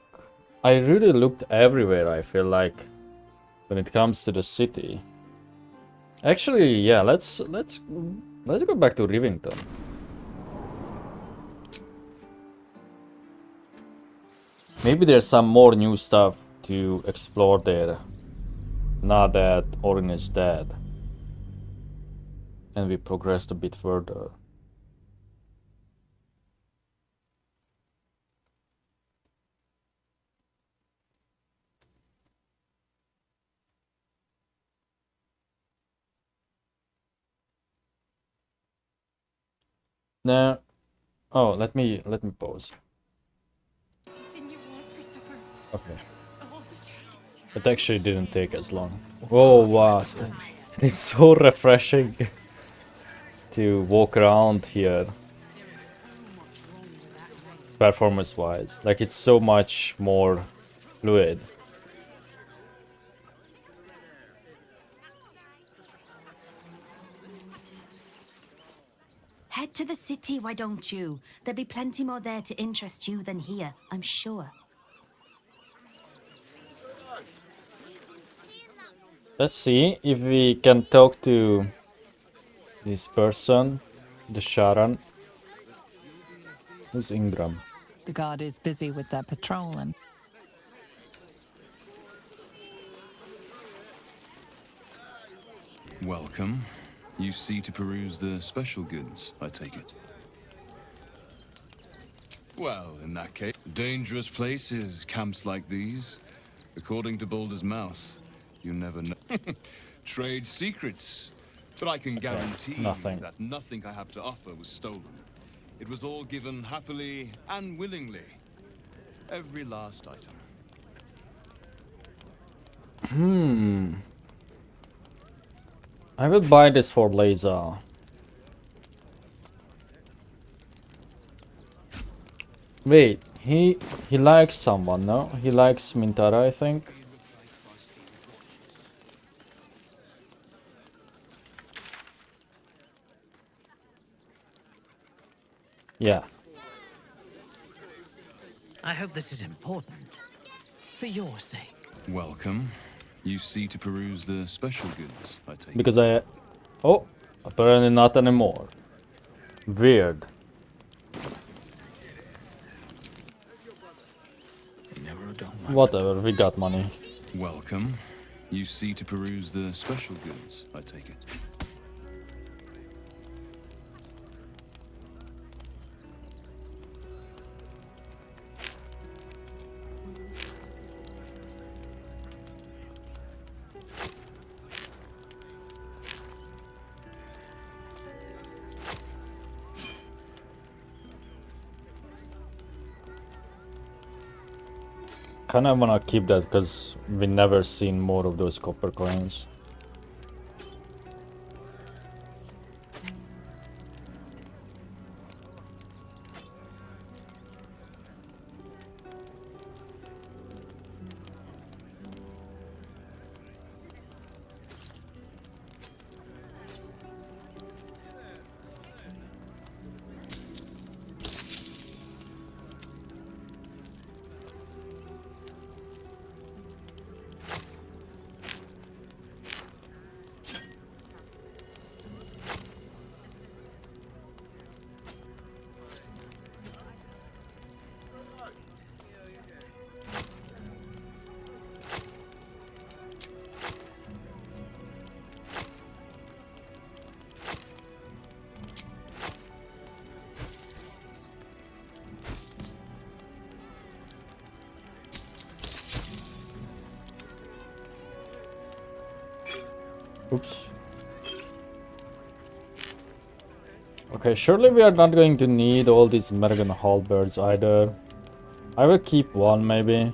I really looked everywhere, I feel like, when it comes to the city. Actually, yeah, let's go back to Rivington. Maybe there's some more new stuff to explore there. Now that Orin is dead. And we progressed a bit further. Now, oh, let me pause. Okay. It actually didn't take as long. Oh wow, it's so refreshing to walk around here. Performance-wise, like it's so much more fluid. Head to the city, why don't you? There'll be plenty more there to interest you than here, I'm sure. Let's see if we can talk to this person, the Sharan. Who's Ingram? The guard is busy with their patrol and... Welcome. You see to peruse the special goods, I take it. Well, in that case, dangerous places, camps like these. According to Baldur's mouth, you never know. Trade secrets. But I can guarantee that nothing I have to offer was stolen. It was all given happily and willingly. Every last item. I will buy this for Laser. Wait, he likes someone, no? He likes Mintara, I think. Yeah. I hope this is important. For your sake. Welcome. You see to peruse the special goods, I take it. Because I... Oh, apparently not anymore. Weird. Whatever, we got money. Welcome. You see to peruse the special goods, I take it. Kinda wanna keep that because we never seen more of those copper coins. Oops. Okay, surely we are not going to need all these Mergen halberds either. I will keep one maybe.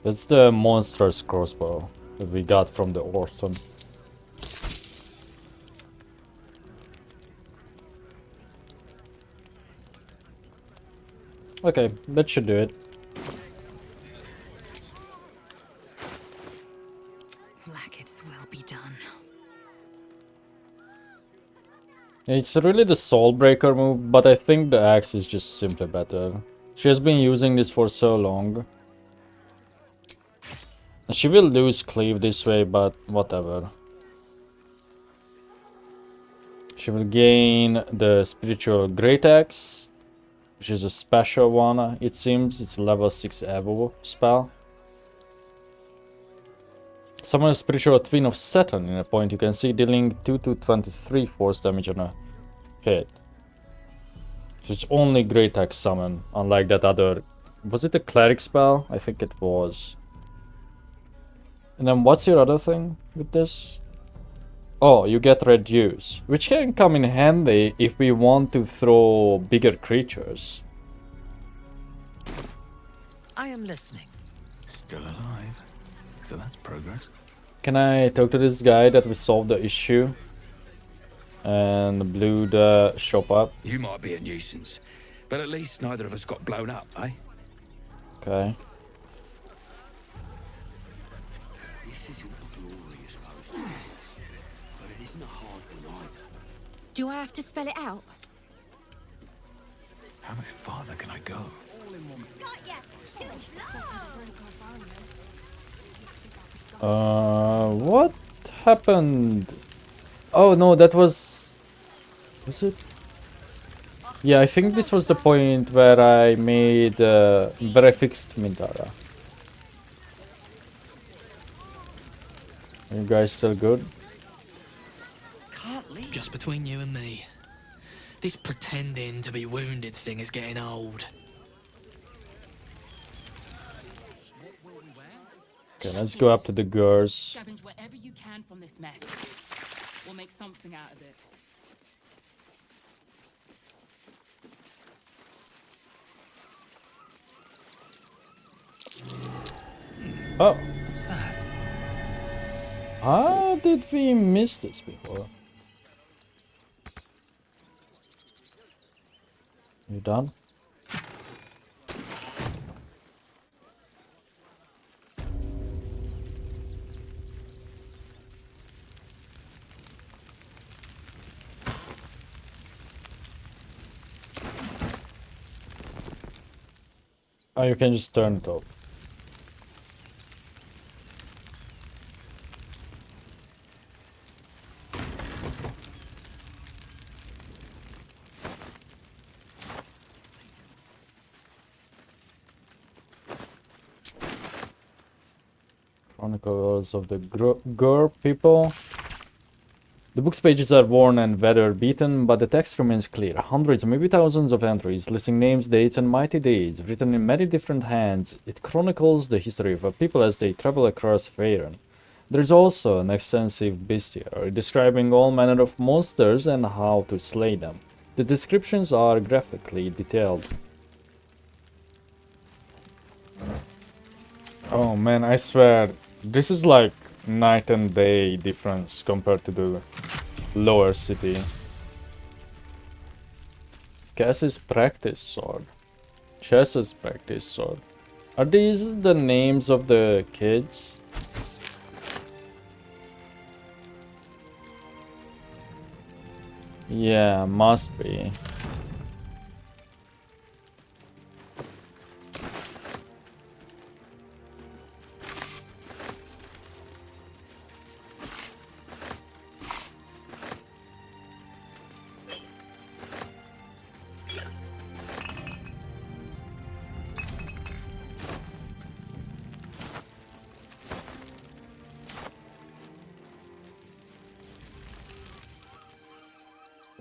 That's the monstrous crossbow that we got from the orphan. Okay, that should do it. Blackets will be done. It's really the soul breaker move, but I think the axe is just simply better. She has been using this for so long. She will lose cleave this way, but whatever. She will gain the spiritual great axe, which is a special one. It seems it's a level 6 Evo spell. Summon a spiritual twin of Saturn in a point you can see, dealing 2 to 23 force damage on a hit. So it's only great axe summon, unlike that other. Was it a cleric spell? I think it was. And then what's your other thing with this? Oh, you get reduce, which can come in handy if we want to throw bigger creatures. I am listening. Still alive. So that's progress. Can I talk to this guy that we solved the issue and blew the shop up? You might be a nuisance, but at least neither of us got blown up, eh? Okay. Do I have to spell it out? How much farther can I go? Got ya! Too What happened? Oh no, that was it? Yeah, I think this was the point where I made, where I fixed Mintara. Are you guys still good? Just between you and me, this pretending to be wounded thing is getting old. Okay, let's go up to the girls. Scavenge whatever you can from this mess. We'll make something out of it. Oh. What's that? How did we miss this before? You done? Oh, you can just turn it off. Chronicles of the Gur people. The book's pages are worn and weather-beaten, but the text remains clear. Hundreds, maybe thousands of entries, listing names, dates, and mighty deeds, written in many different hands. It chronicles the history of a people as they travel across Faerun. There is also an extensive bestiary, describing all manner of monsters and how to slay them. The descriptions are graphically detailed. Oh man, I swear, this is like night and day difference compared to the lower city. Cass's practice sword. Chess's practice sword. Are these the names of the kids? Yeah, must be.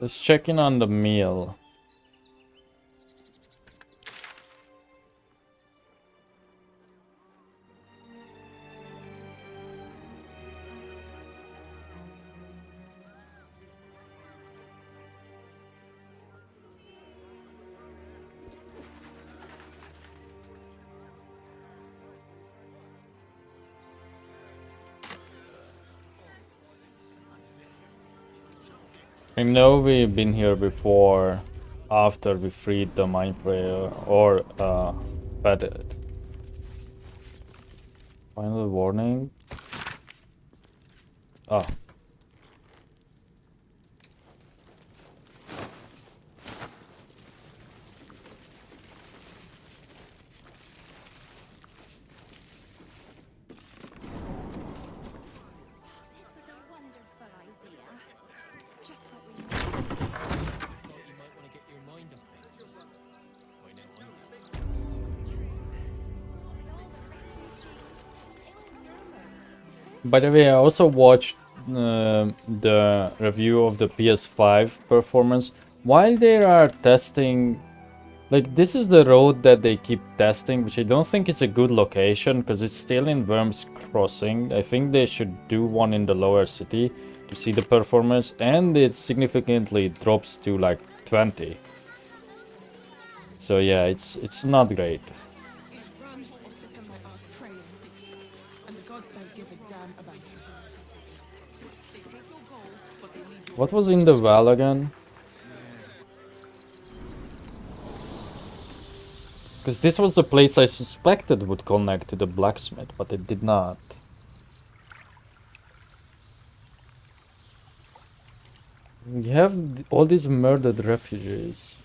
Let's check in on the meal. I know we've been here before after we freed the mind prayer or fed it. Final warning. Oh. By the way, I also watched the review of the PS5 performance. While they are testing, like this is the road that they keep testing, which I don't think it's a good location because it's still in Worm's Crossing. I think they should do one in the lower city to see the performance, and it significantly drops to like 20. So yeah, it's not great. What was in the well again? Because this was the place I suspected would connect to the blacksmith, but it did not. We have all these murdered refugees.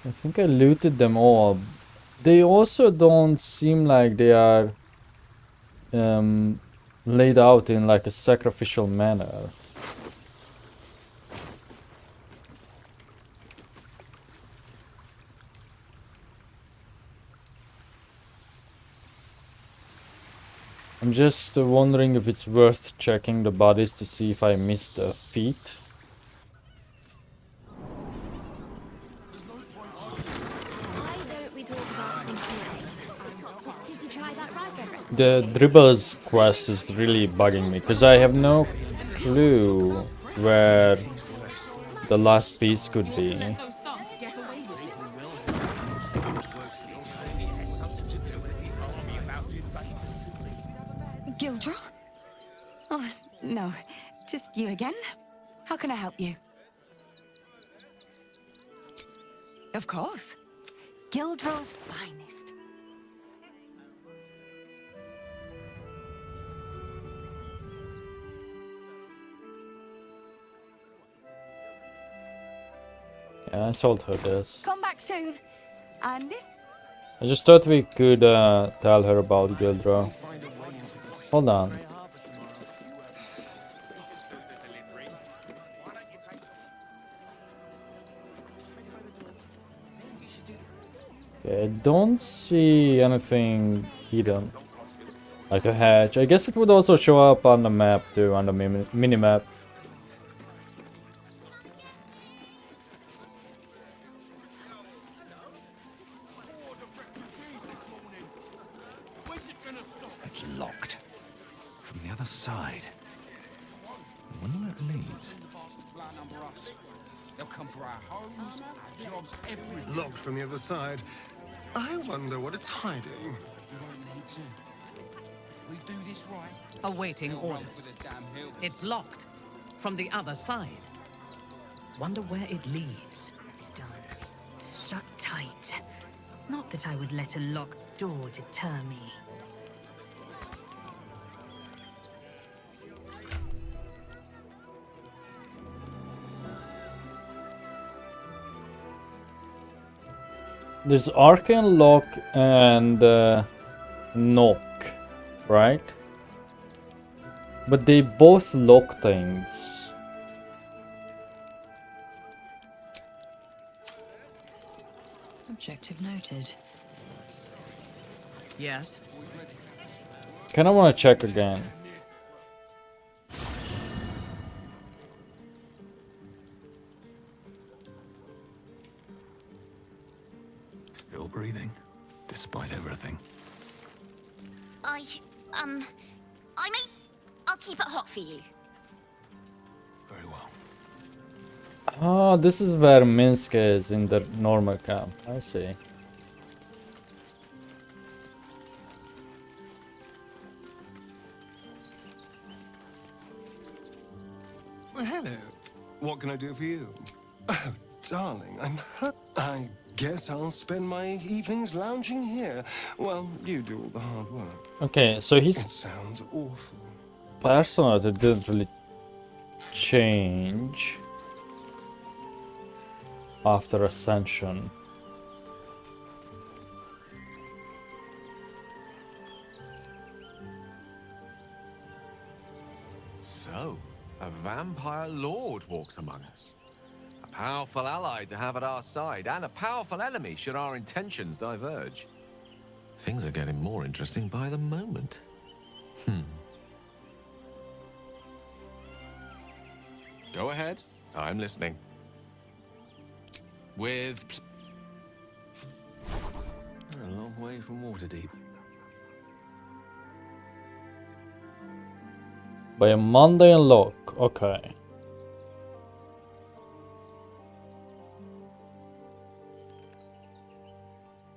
I think I looted them all. They also don't seem like they are laid out in like a sacrificial manner. I'm just wondering if it's worth checking the bodies to see if I missed a feat. The Dribbles quest is really bugging me because I have no clue where the last piece could be. Gildra? Oh, no. Just you again? How can I help you? Of course. Gildra's finest. Yeah, I sold her this. Come back soon. And if... I just thought we could tell her about Gildra. Hold on. Okay, I don't see anything hidden. Like a hatch. I guess it would also show up on the map too, on the mini-map. It's locked. From the other side. I wonder where it leads. They'll come for our homes, our jobs, everything. Locked from the other side. I wonder what it's hiding. We won't need to. If we do this right... Awaiting orders. It's locked. From the other side. Wonder where it leads. Shut tight. Not that I would let a locked door deter me. There's Arcane Lock and Knock, right? But they both lock things. Objective noted. Yes. Kinda wanna check again. Still breathing, despite everything. I'll keep it hot for you. Very well. Ah, this is where Minsk is in the normal camp. I see. Well, hello. What can I do for you? Oh, darling, I'm hurt. I guess I'll spend my evenings lounging here. Well, you do all the hard work. Okay, so his It sounds awful. personality didn't really change after Ascension. So, a vampire lord walks among us. A powerful ally to have at our side, and a powerful enemy should our intentions diverge. Things are getting more interesting by the moment. Go ahead. I'm listening. We're a long way from Waterdeep. By a mundane look, okay.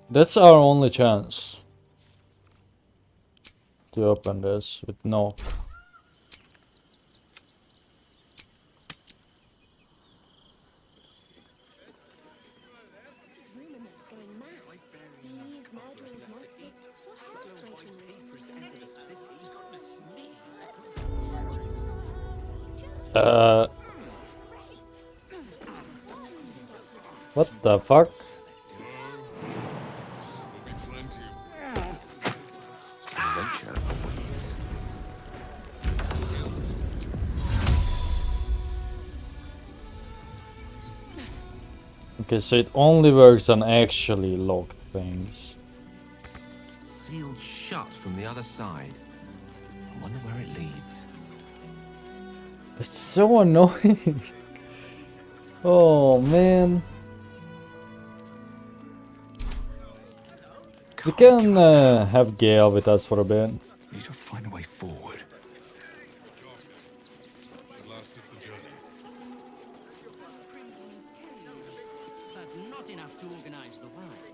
That's our only chance to open this with no. What the fuck? Okay, so it only works on actually locked things. Sealed shut from the other side. I wonder where it leads. It's so annoying. Oh man. We can have Gale with us for a bit. Need to find a way forward. But not enough to organize the ride.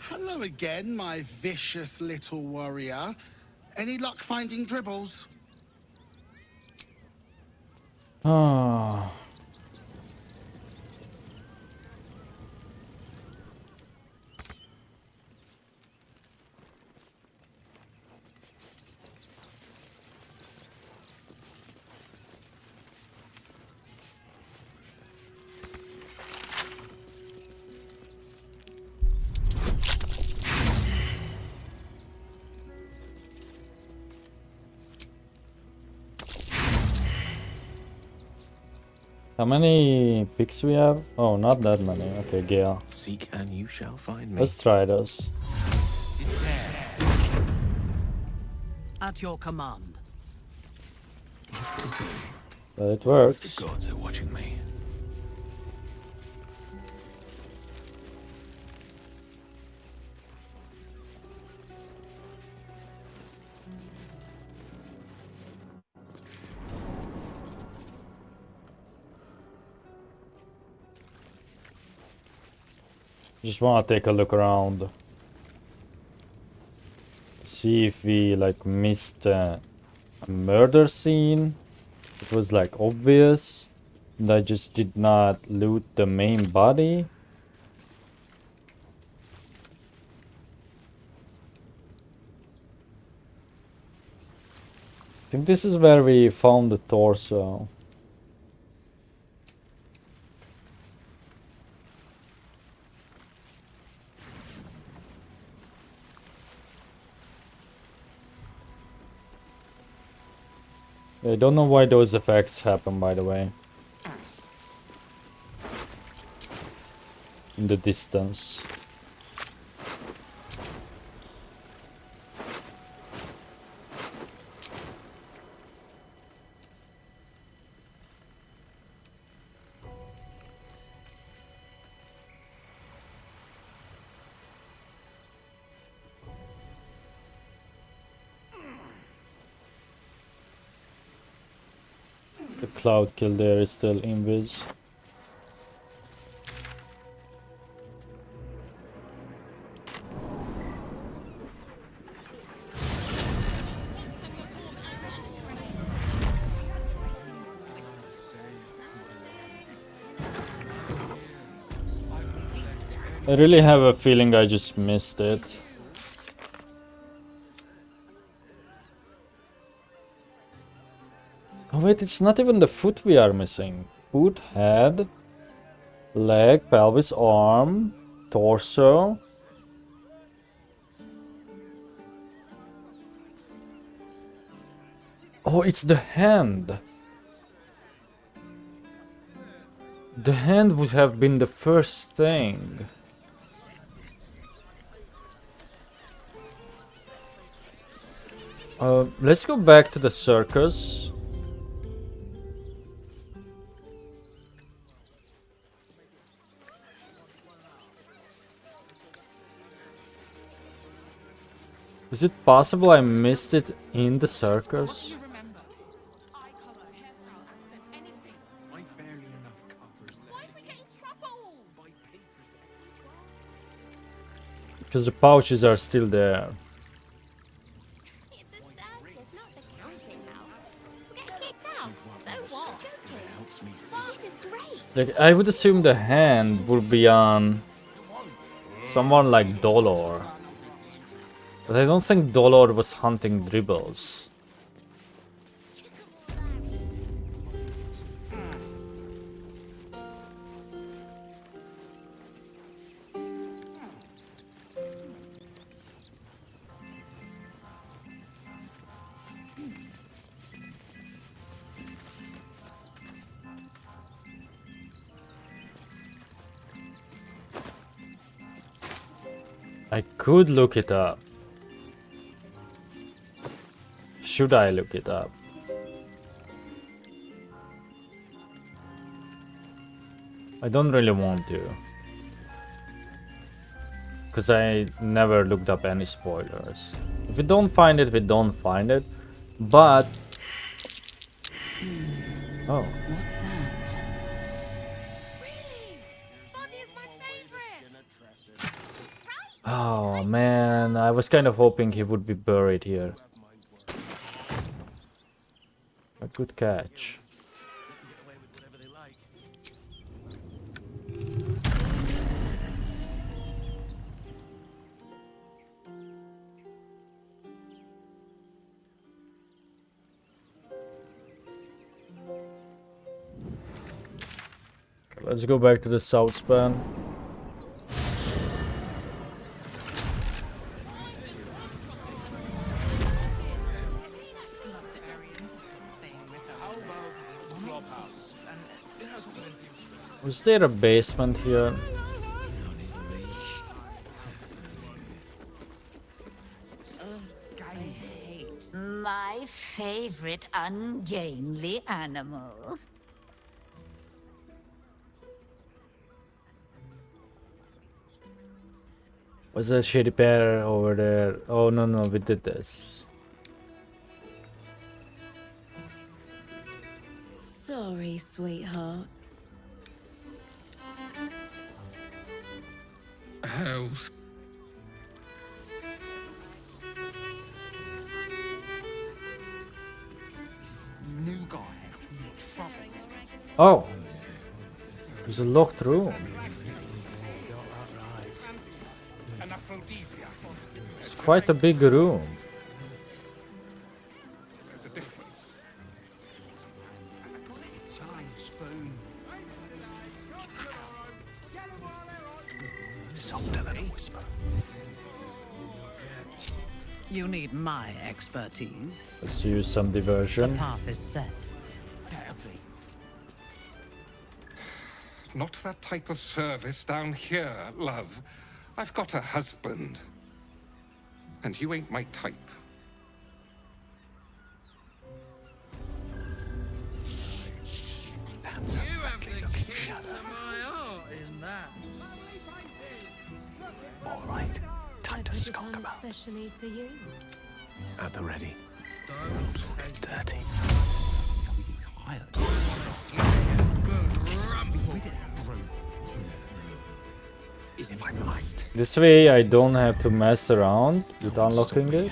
Hello again, my vicious little warrior. Any luck finding dribbles? Ah. How many picks we have? Oh, not that many. Okay, Gale. Seek and you shall find me. Let's try this. At your command. But it works. The gods are watching me. Just want to take a look around. See if we like missed a murder scene. It was like obvious. And I just did not loot the main body. I think this is where we found the torso. I don't know why those effects happen, by the way. In the distance. The cloud kill there is still invis. I really have a feeling I just missed it. Oh wait, it's not even the foot we are missing. Foot, head, leg, pelvis, arm, torso. Oh, it's the hand. The hand would have been the first thing. Let's go back to the circus. Is it possible I missed it in the circus? Because the pouches are still there. Like, I would assume the hand would be on someone like Dolor. But I don't think Dolor was hunting dribbles. I could look it up. Should I look it up? I don't really want to. Because I never looked up any spoilers. If we don't find it, we don't find it. But... Oh. What's that? Oh man, I was kind of hoping he would be buried here. A good catch. Let's go back to the south span. Was there a basement here? My favorite ungainly animal. Was that shitty pair over there? Oh no, we did this. Sorry, sweetheart. House. New guy. Trouble. Oh! There's a locked room. It's quite a big room. There's a difference. Time spoon. Softer than a whisper. You need my expertise. Let's use some The diversion. path is set. Not that type of service down here, love. I've got a husband. And you ain't my type. That's a fucking looking shadow. All right, time to skulk about. Especially for you. At the ready. Robes will get dirty. If I must. This way I don't have to mess around with unlocking it.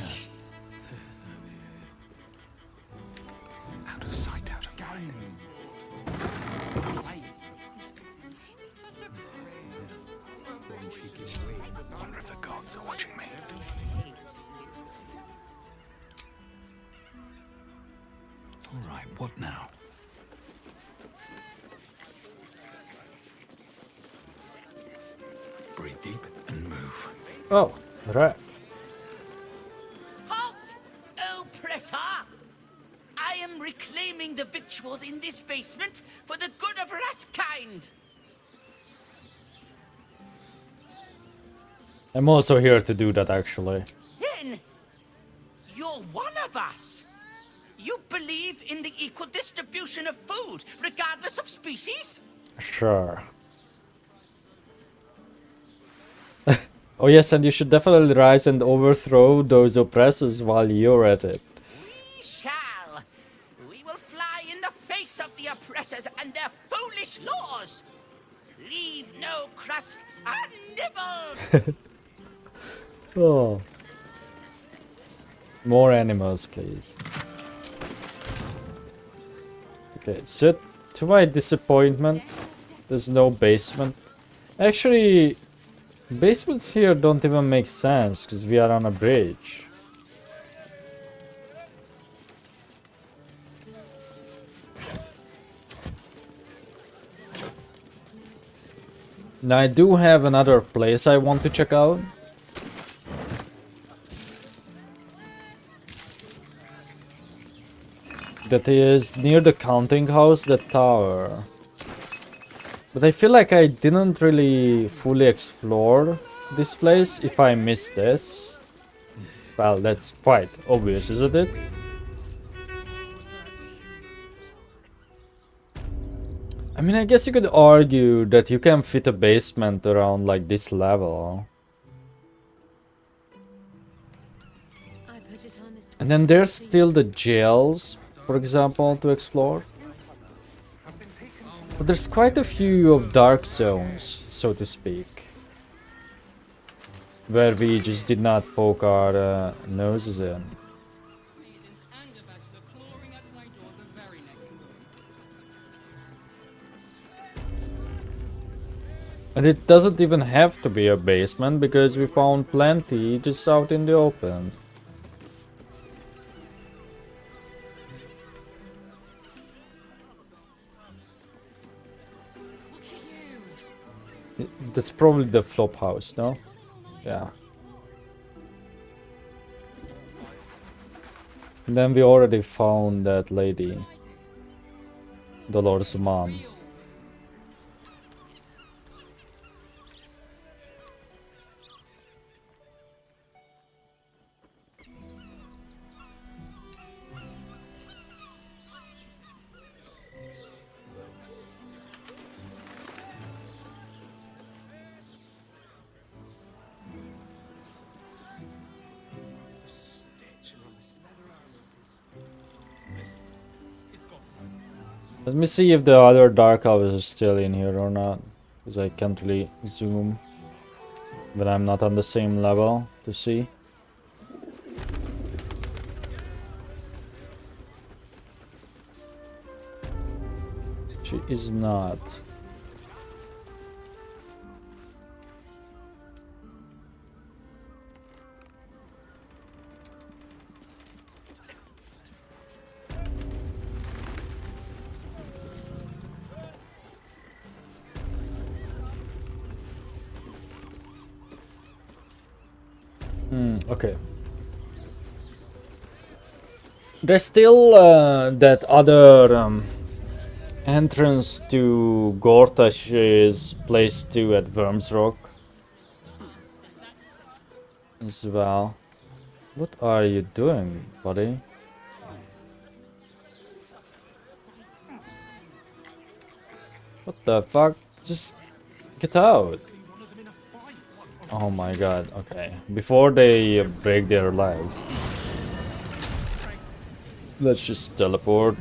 Out of sight, out of mind. Wonder if the gods are watching me. All right, what now? Breathe deep and move. Oh, right. Halt, oppressor! I am reclaiming the victuals in this basement for the good of ratkind. I'm also here to do that, actually. Then, you're one of us. You believe in the equal distribution of food, regardless of species? Sure. Oh yes, and you should definitely rise and overthrow those oppressors while you're at it. We shall. We will fly in the face of the oppressors and their foolish laws. Leave no crust unnibbled. Oh. More animals, please. Okay, so to my disappointment, there's no basement. Actually, basements here don't even make sense because we are on a bridge. Now I do have another place I want to check out. That is near the counting house, the tower. But I feel like I didn't really fully explore this place if I missed this. Well, that's quite obvious, isn't it? I mean, I guess you could argue that you can fit a basement around like this level. And then there's still the jails, for example, to explore. But there's quite a few of dark zones, so to speak, where we just did not poke our noses in. And it doesn't even have to be a basement, because we found plenty just out in the open. That's probably the flop house, no? Yeah. And then we already found that lady. Dolores' mom. Let me see if the other dark house is still in here or not, because I can't really zoom when I'm not on the same level to see. She is not. Okay. There's still that other entrance to Gortash's place too at Worms Rock as well. What are you doing, buddy? What the fuck? Just get out. Oh my god, okay. Before they break their legs. Let's just teleport.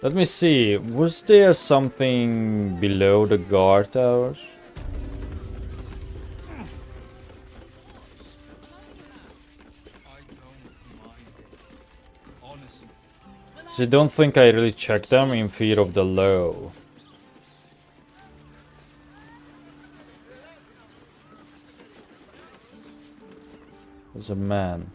Let me see. Was there something below the guard towers? So I don't think I really checked them in fear of the low. There's a man.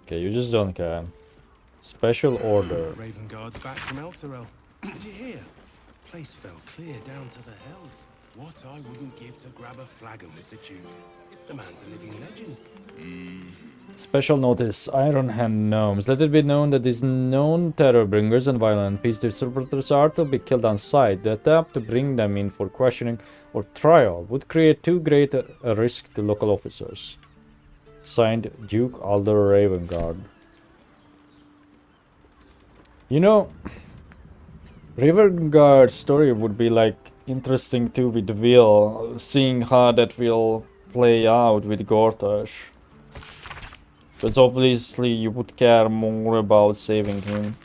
Okay, you just don't care. Special order. Raven Guard's back from Elturel. Did you hear? Place fell clear down to the hells. What I wouldn't give to grab a flagon with the Duke. The man's a living legend. Special notice, Iron Hand Gnomes. Let it be known that these known terror bringers and violent peace disturbers are to be killed on sight. The attempt to bring them in for questioning or trial would create too great a risk to local officers. Signed, Duke Alder Ravengard. You know, Ravengard's story would be like interesting too with Will, seeing how that will play out with Gortash. But obviously you would care more about saving him.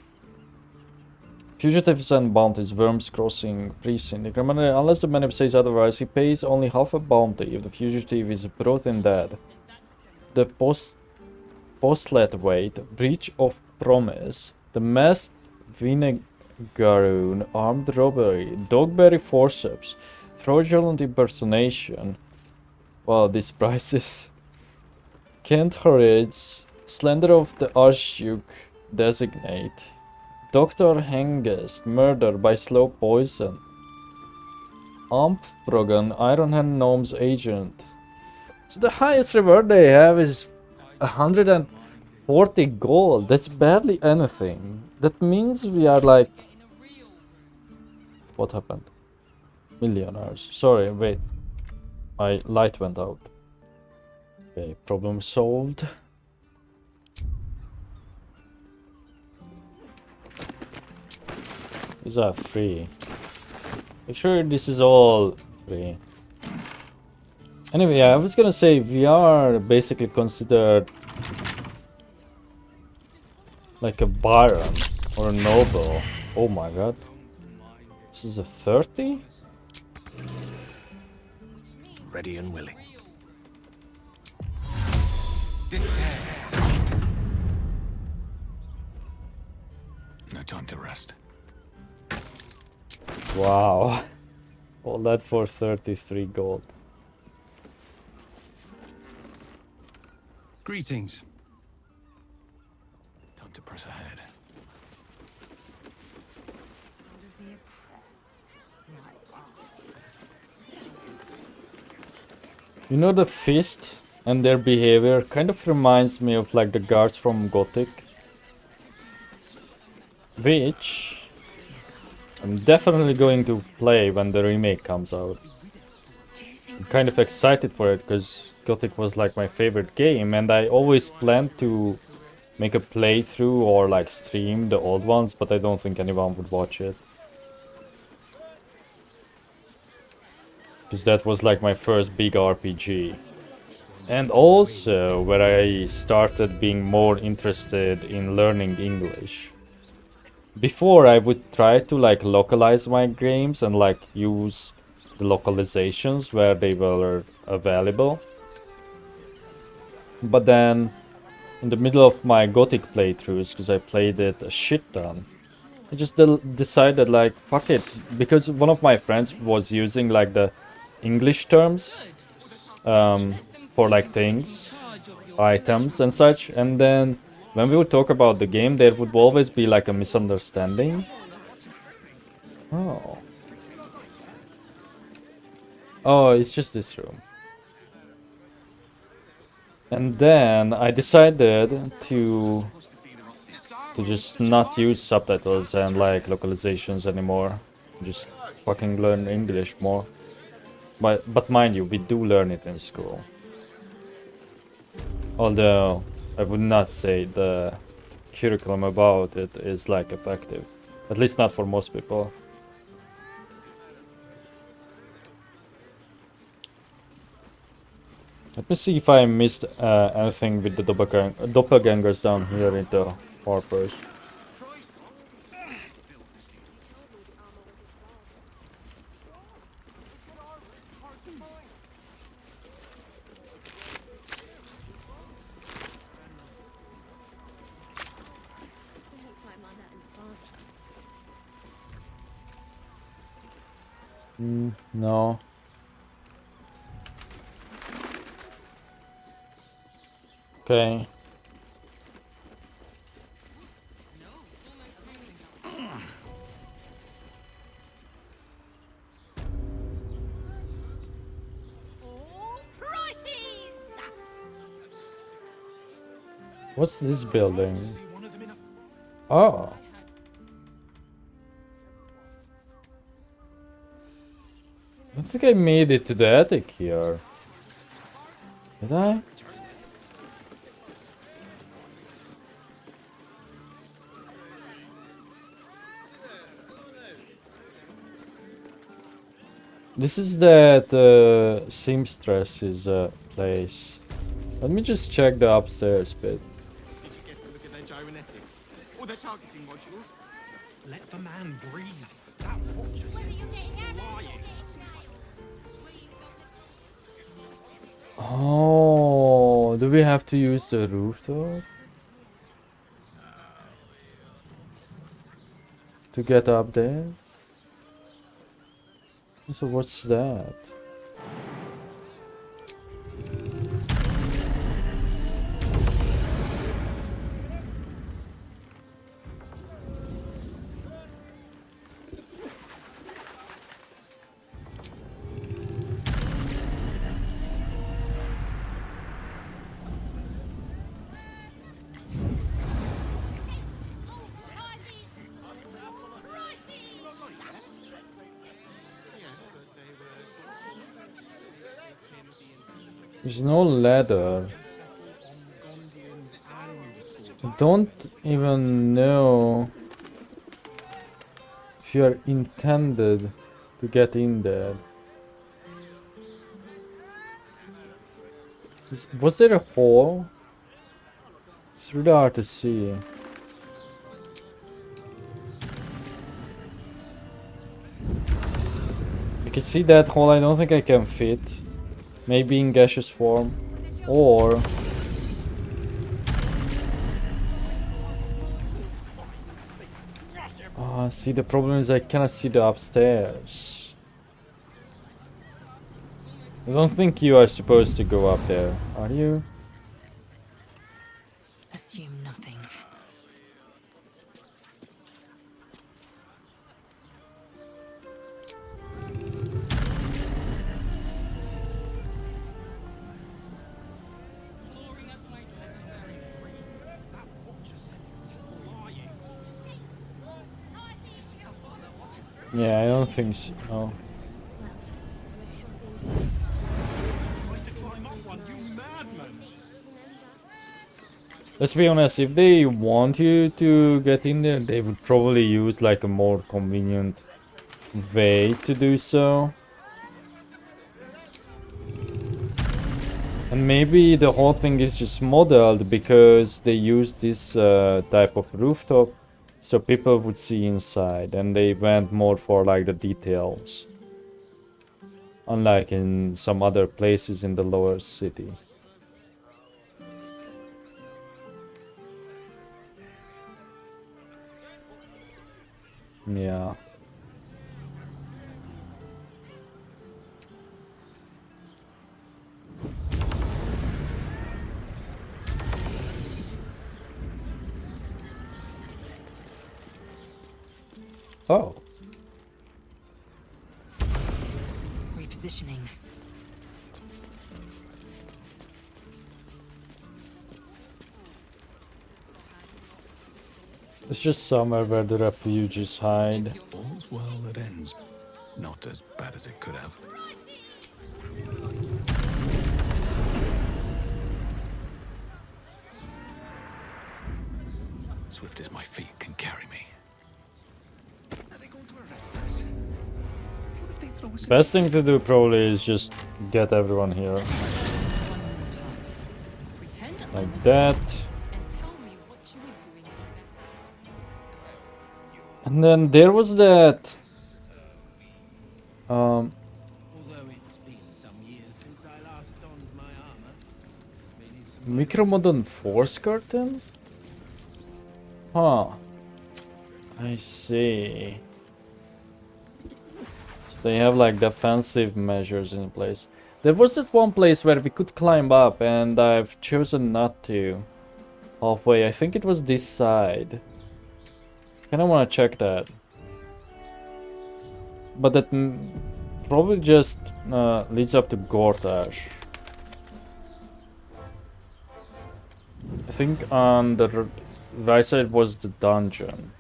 Fugitives and bounties, Worms Crossing, Precinct. Unless the man says otherwise, he pays only half a bounty if the fugitive is brought in dead. The postlet weight, Breach of Promise, the Masked Vinegaroon, Armed Robbery, Dogberry Forceps, Fraudulent Impersonation. Wow, these prices. Kent Horridge, Slender of the Archduke Designate, Dr. Hengest, Murder by Slow Poison, Ampbrogan, Iron Hand Gnome's Agent. So the highest reward they have is 140 gold. That's barely anything. That means we are like... What happened? Millionaires. Sorry, wait. My light went out. Okay, problem solved. These are free. Make sure this is all free. Anyway, I was gonna say we are basically considered like a baron or a noble. Oh my god. This is a 30? Ready and willing. No time to rest. Wow. All that for 33 gold. Greetings. Time to press ahead. You know, the Fist and their behavior kind of reminds me of like the guards from Gothic. Which I'm definitely going to play when the remake comes out. I'm kind of excited for it because Gothic was like my favorite game, and I always planned to make a playthrough or like stream the old ones, but I don't think anyone would watch it. Because that was like my first big RPG. And also where I started being more interested in learning English. Before I would try to like localize my games and like use the localizations where they were available. But then in the middle of my Gothic playthroughs, because I played it a shit ton, I just decided like fuck it, because one of my friends was using like the English terms for like things, items and such, and then when we would talk about the game there would always be like a misunderstanding. Oh. Oh, it's just this room. And then I decided to just not use subtitles and like localizations anymore. Just fucking learn English more. But mind you, we do learn it in school. Although I would not say the curriculum about it is like effective. At least not for most people. Let me see if I missed anything with the doppelgangers down here in the Harpers. No. Okay. What's this building? Oh. I don't think I made it to the attic here. Did I? This is that seamstress's place. Let me just check the upstairs bit. Did you get to look at their gyrometics? Or their targeting modules? Let the man breathe. That watch is lying. Oh, do we have to use the rooftop? To get up there? So what's that? There's no ladder. I don't even know if you are intended to get in there. Was there a hole? It's really hard to see. You can see that hole. I don't think I can fit. Maybe in gaseous form, or see, the problem is I cannot see the upstairs. I don't think you are supposed to go up there, are you? Assume nothing. Yeah, I don't think so. No. Let's be honest, if they want you to get in there, they would probably use like a more convenient way to do so. And maybe the whole thing is just modeled because they used this type of rooftop so people would see inside, and they went more for like the details. Unlike in some other places in the lower city. Yeah. Oh. positioning. It's just somewhere where the refugees hide. All's well that ends. Not as bad as it could have. Swift as my feet can carry me. Are they going to arrest us? What if they throw us? Best thing to do probably is just get everyone here. Like that. And then there was that Although it's been some years since I last donned my armor, Micromodern Force curtain? Huh. I see. So they have like defensive measures in place. There was that one place where we could climb up and I've chosen not to. Halfway, I think it was this side. Kinda wanna check that. But that probably just leads up to Gortash. I think on the right side was the dungeon.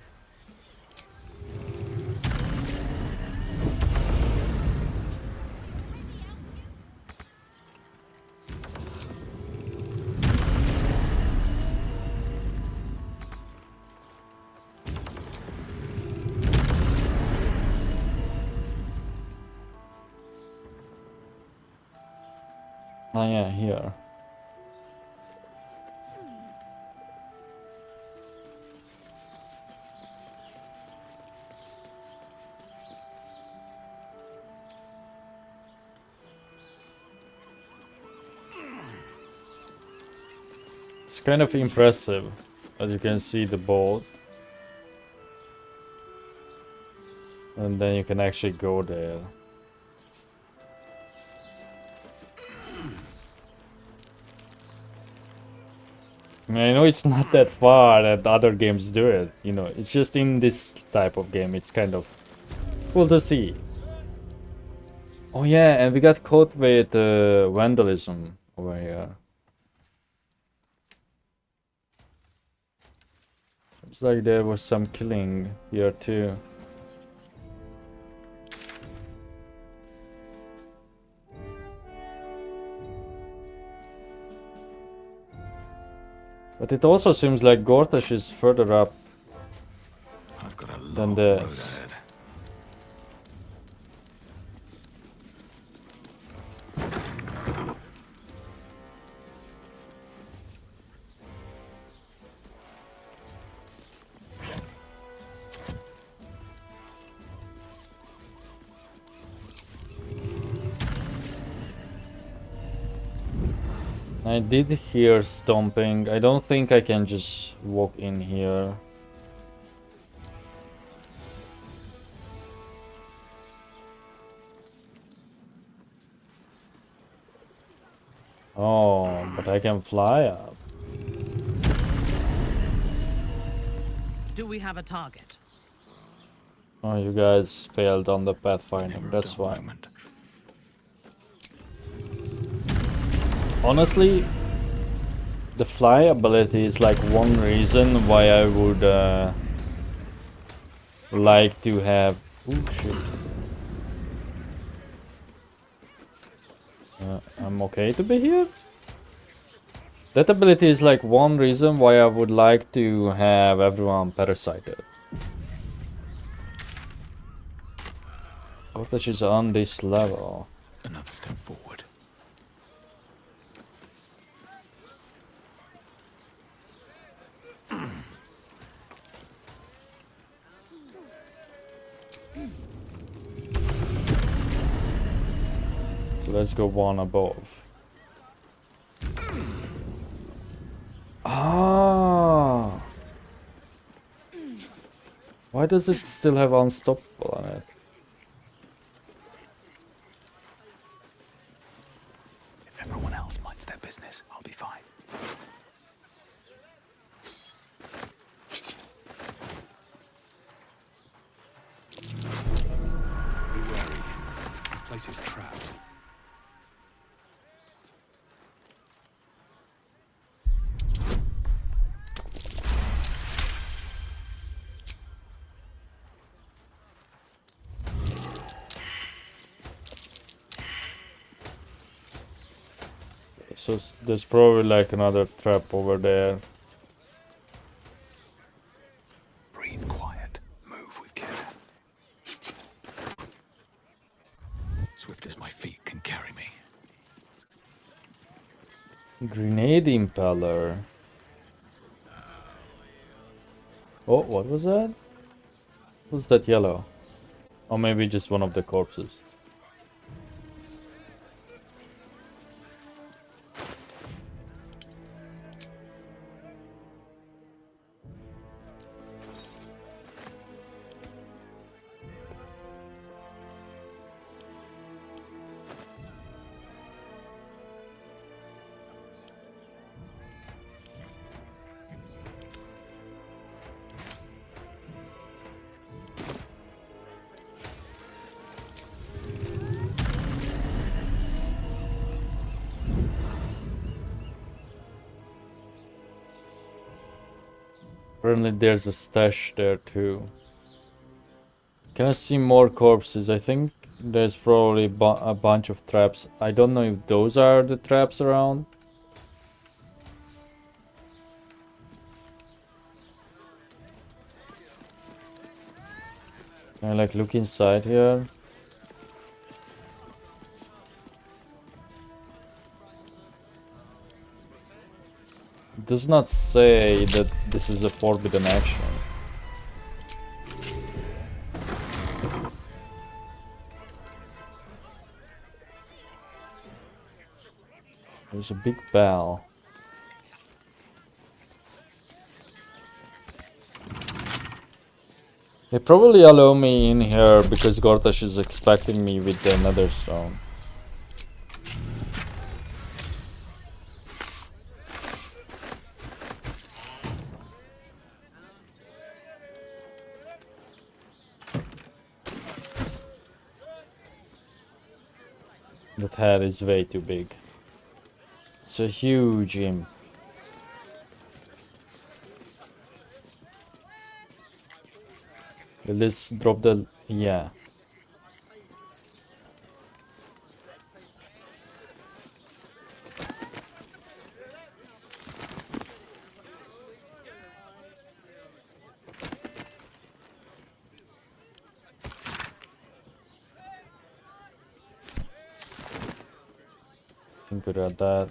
Oh yeah, here. It's kind of impressive, as you can see the boat. And then you can actually go there. I know it's not that far that other games do it, you know, it's just in this type of game, it's kind of cool to see. Oh yeah, and we got caught with vandalism over here. Looks like there was some killing here too. But it also seems like Gortash is further up than this. I did hear stomping. I don't think I can just walk in here. Oh, but I can fly up. Do we have a target? Oh, you guys failed on the pathfinding, that's why. Honestly, the fly ability is like one reason why I would like to have... Oh shit. I'm okay to be here? That ability is like one reason why I would like to have everyone parasited. Gortash is on this level. Another step forward. So let's go one above. Ah! Why does it still have unstoppable on it? If everyone else minds their business, I'll be fine. Be wary. This place is trapped. So there's probably like another trap over there. Breathe quiet. Move with care. Swift as my feet can carry me. Grenade impeller. Oh, what was that? What's that yellow? Or maybe just one of the corpses. Apparently there's a stash there too. Can I see more corpses? I think there's probably a bunch of traps. I don't know if those are the traps around. Can I like look inside here? It does not say that this is a forbidden action. There's a big bell. They probably allow me in here because Gortash is expecting me with the nether stone. That head is way too big. It's a huge imp. Let's drop the... yeah. I think we read that.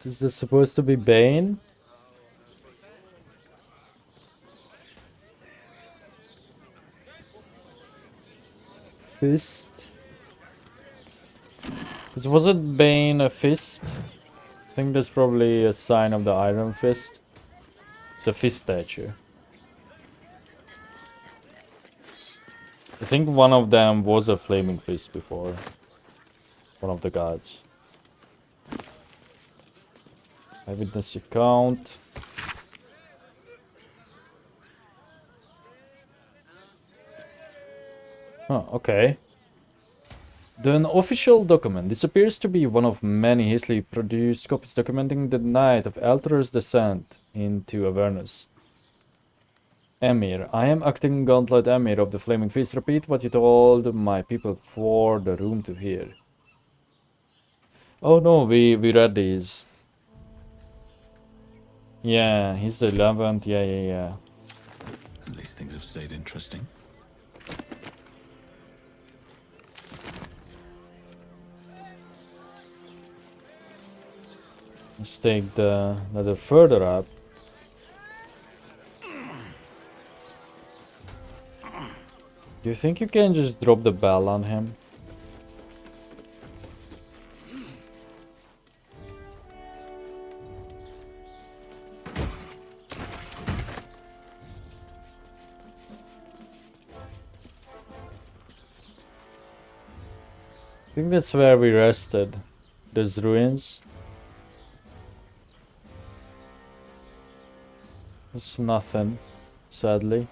Is this supposed to be Bane? Fist? Wasn't Bane a fist? I think that's probably a sign of the Iron Fist. It's a fist statue. I think one of them was a flaming fist before. One of the gods. Eyewitness account. Oh, okay. The official document. This appears to be one of many hastily produced copies documenting the night of Eltur's descent into Avernus. Emir, I am acting Gauntlet Emir of the Flaming Fist. Repeat what you told my people for the room to hear. Oh no, we read these. Yeah, he's the 11th. Yeah. At least things have stayed interesting. Let's take the ladder further up. Do you think you can just drop the bell on him? I think that's where we rested. There's ruins. It's nothing, sadly.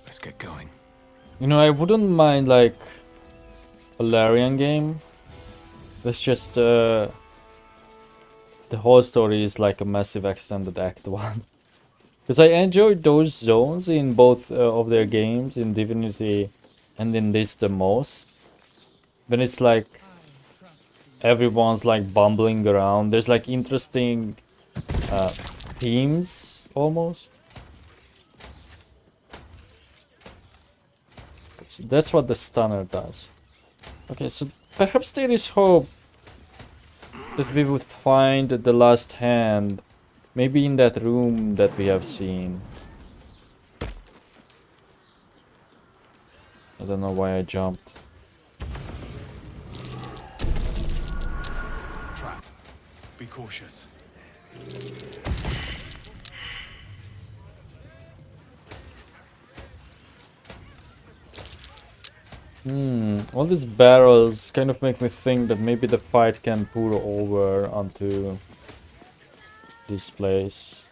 Let's get going. You know, I wouldn't mind like Baldur game. That's just the whole story is like a massive extended act one. Because I enjoyed those zones in both of their games, in Divinity and in this the most. When it's like everyone's like bumbling around. There's like interesting themes almost. So that's what the stunner does. Okay, so perhaps there is hope that we would find the last hand, maybe in that room that we have seen. I don't know why I jumped. Trap. Be cautious. All these barrels kind of make me think that maybe the fight can pour over onto this place.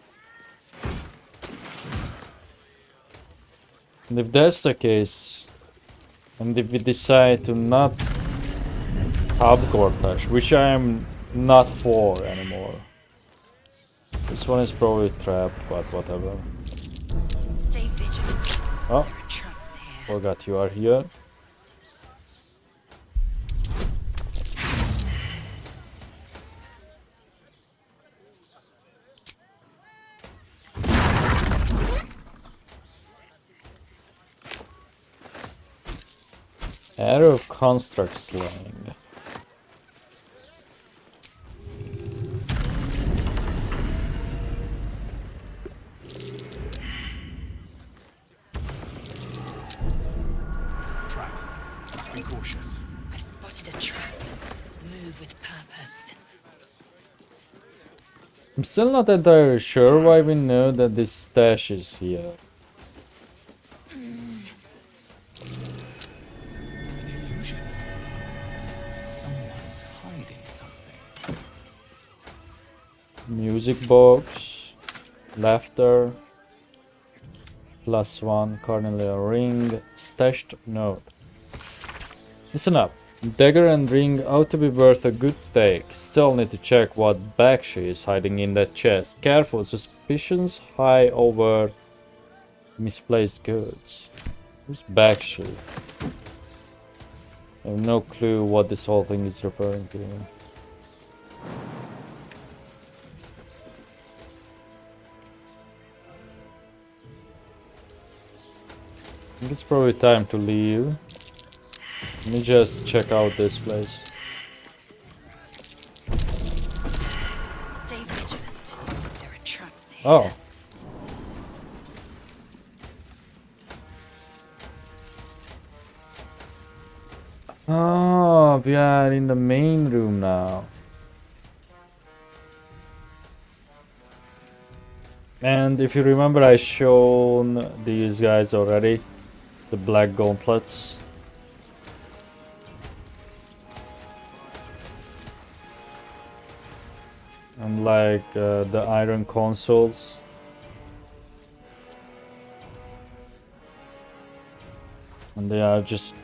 And if that's the case, and if we decide to not have Cortage, which I am not for anymore. This one is probably trapped, but whatever. Stay vigilant. Oh, forgot you are here. Arrow construct slaying. Trap. Be cautious. I've spotted a trap. Move with purpose. I'm still not entirely sure why we know that this stash is here. Someone's hiding something. Music box, laughter, +1, Cornelia ring, stashed note. Listen up. Dagger and ring ought to be worth a good take. Still need to check what bag she is hiding in that chest. Careful, suspicions high over misplaced goods. Whose bag she? I have no clue what this whole thing is referring to. I think it's probably time to leave. Let me just check out this place. Stay vigilant. There are traps here. Oh. Oh, we are in the main room now. And if you remember, I shown these guys already, the black gauntlets. And like the iron consoles. And they are just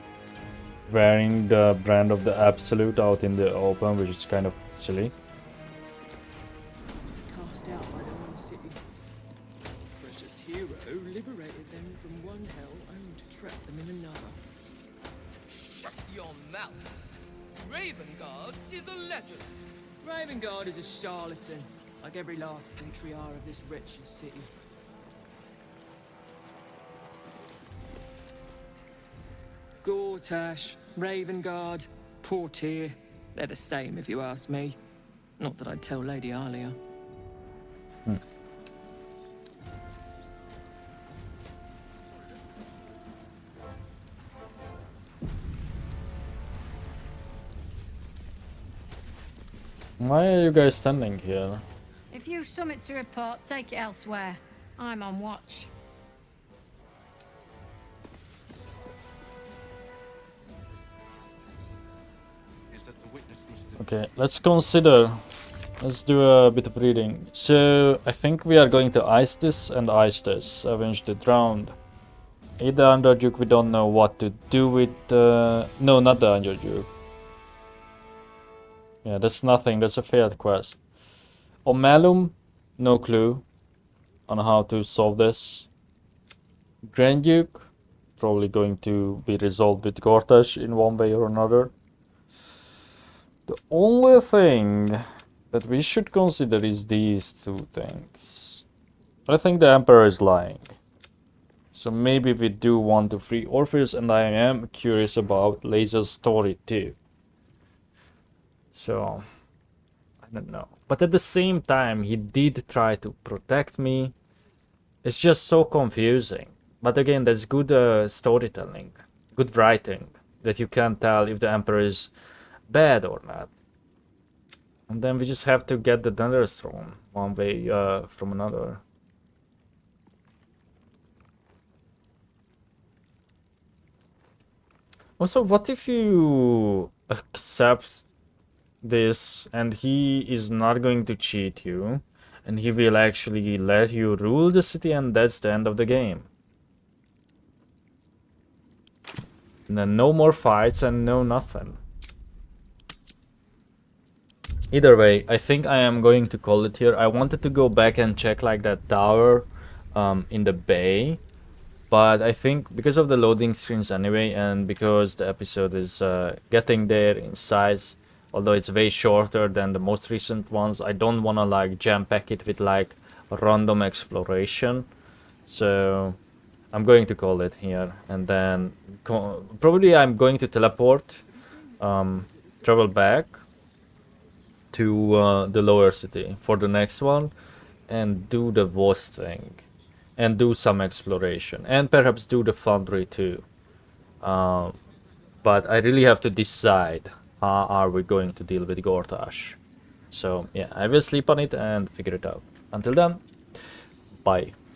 wearing the brand of the Absolute out in the open, which is kind of silly. Cast out by their own city. Precious hero liberated them from one hell only to trap them in another. Shut your mouth. Ravengard is a legend. Ravengard is a charlatan, like every last patriarch of this wretched city. Gortash, Ravengard, Portier, they're the same if you ask me. Not that I'd tell Lady Alia. Why are you guys standing here? If you've something to report, take it elsewhere. I'm on watch. Okay, let's consider. Let's do a bit of reading. So, I think we are going to ice this and ice this. Avenge the drowned. Either Underduke, we don't know what to do with... No, not the Underduke. Yeah, that's nothing. That's a failed quest. Omelum, no clue on how to solve this. Grand Duke, probably going to be resolved with Gortash in one way or another. The only thing that we should consider is these two things. I think the Emperor is lying. So maybe we do want to free Orpheus, and I am curious about Laser's story too. So, I don't know. But at the same time, he did try to protect me. It's just so confusing. But again, that's good storytelling, good writing, that you can tell if the Emperor is bad or not. And then we just have to get the Thunderous Throne one way from another. Also, what if you accept this and he is not going to cheat you and he will actually let you rule the city, and that's the end of the game? And then no more fights and no nothing. Either way, I think I am going to call it here. I wanted to go back and check like that tower in the bay, but I think because of the loading screens anyway, and because the episode is getting there in size, although it's way shorter than the most recent ones, I don't want to like jam pack it with like random exploration. So I'm going to call it here, and then probably I'm going to teleport, travel back to the lower city for the next one and do the boss thing and do some exploration and perhaps do the foundry too. But I really have to decide how are we going to deal with Gortash. So yeah, I will sleep on it and figure it out. Until then, bye.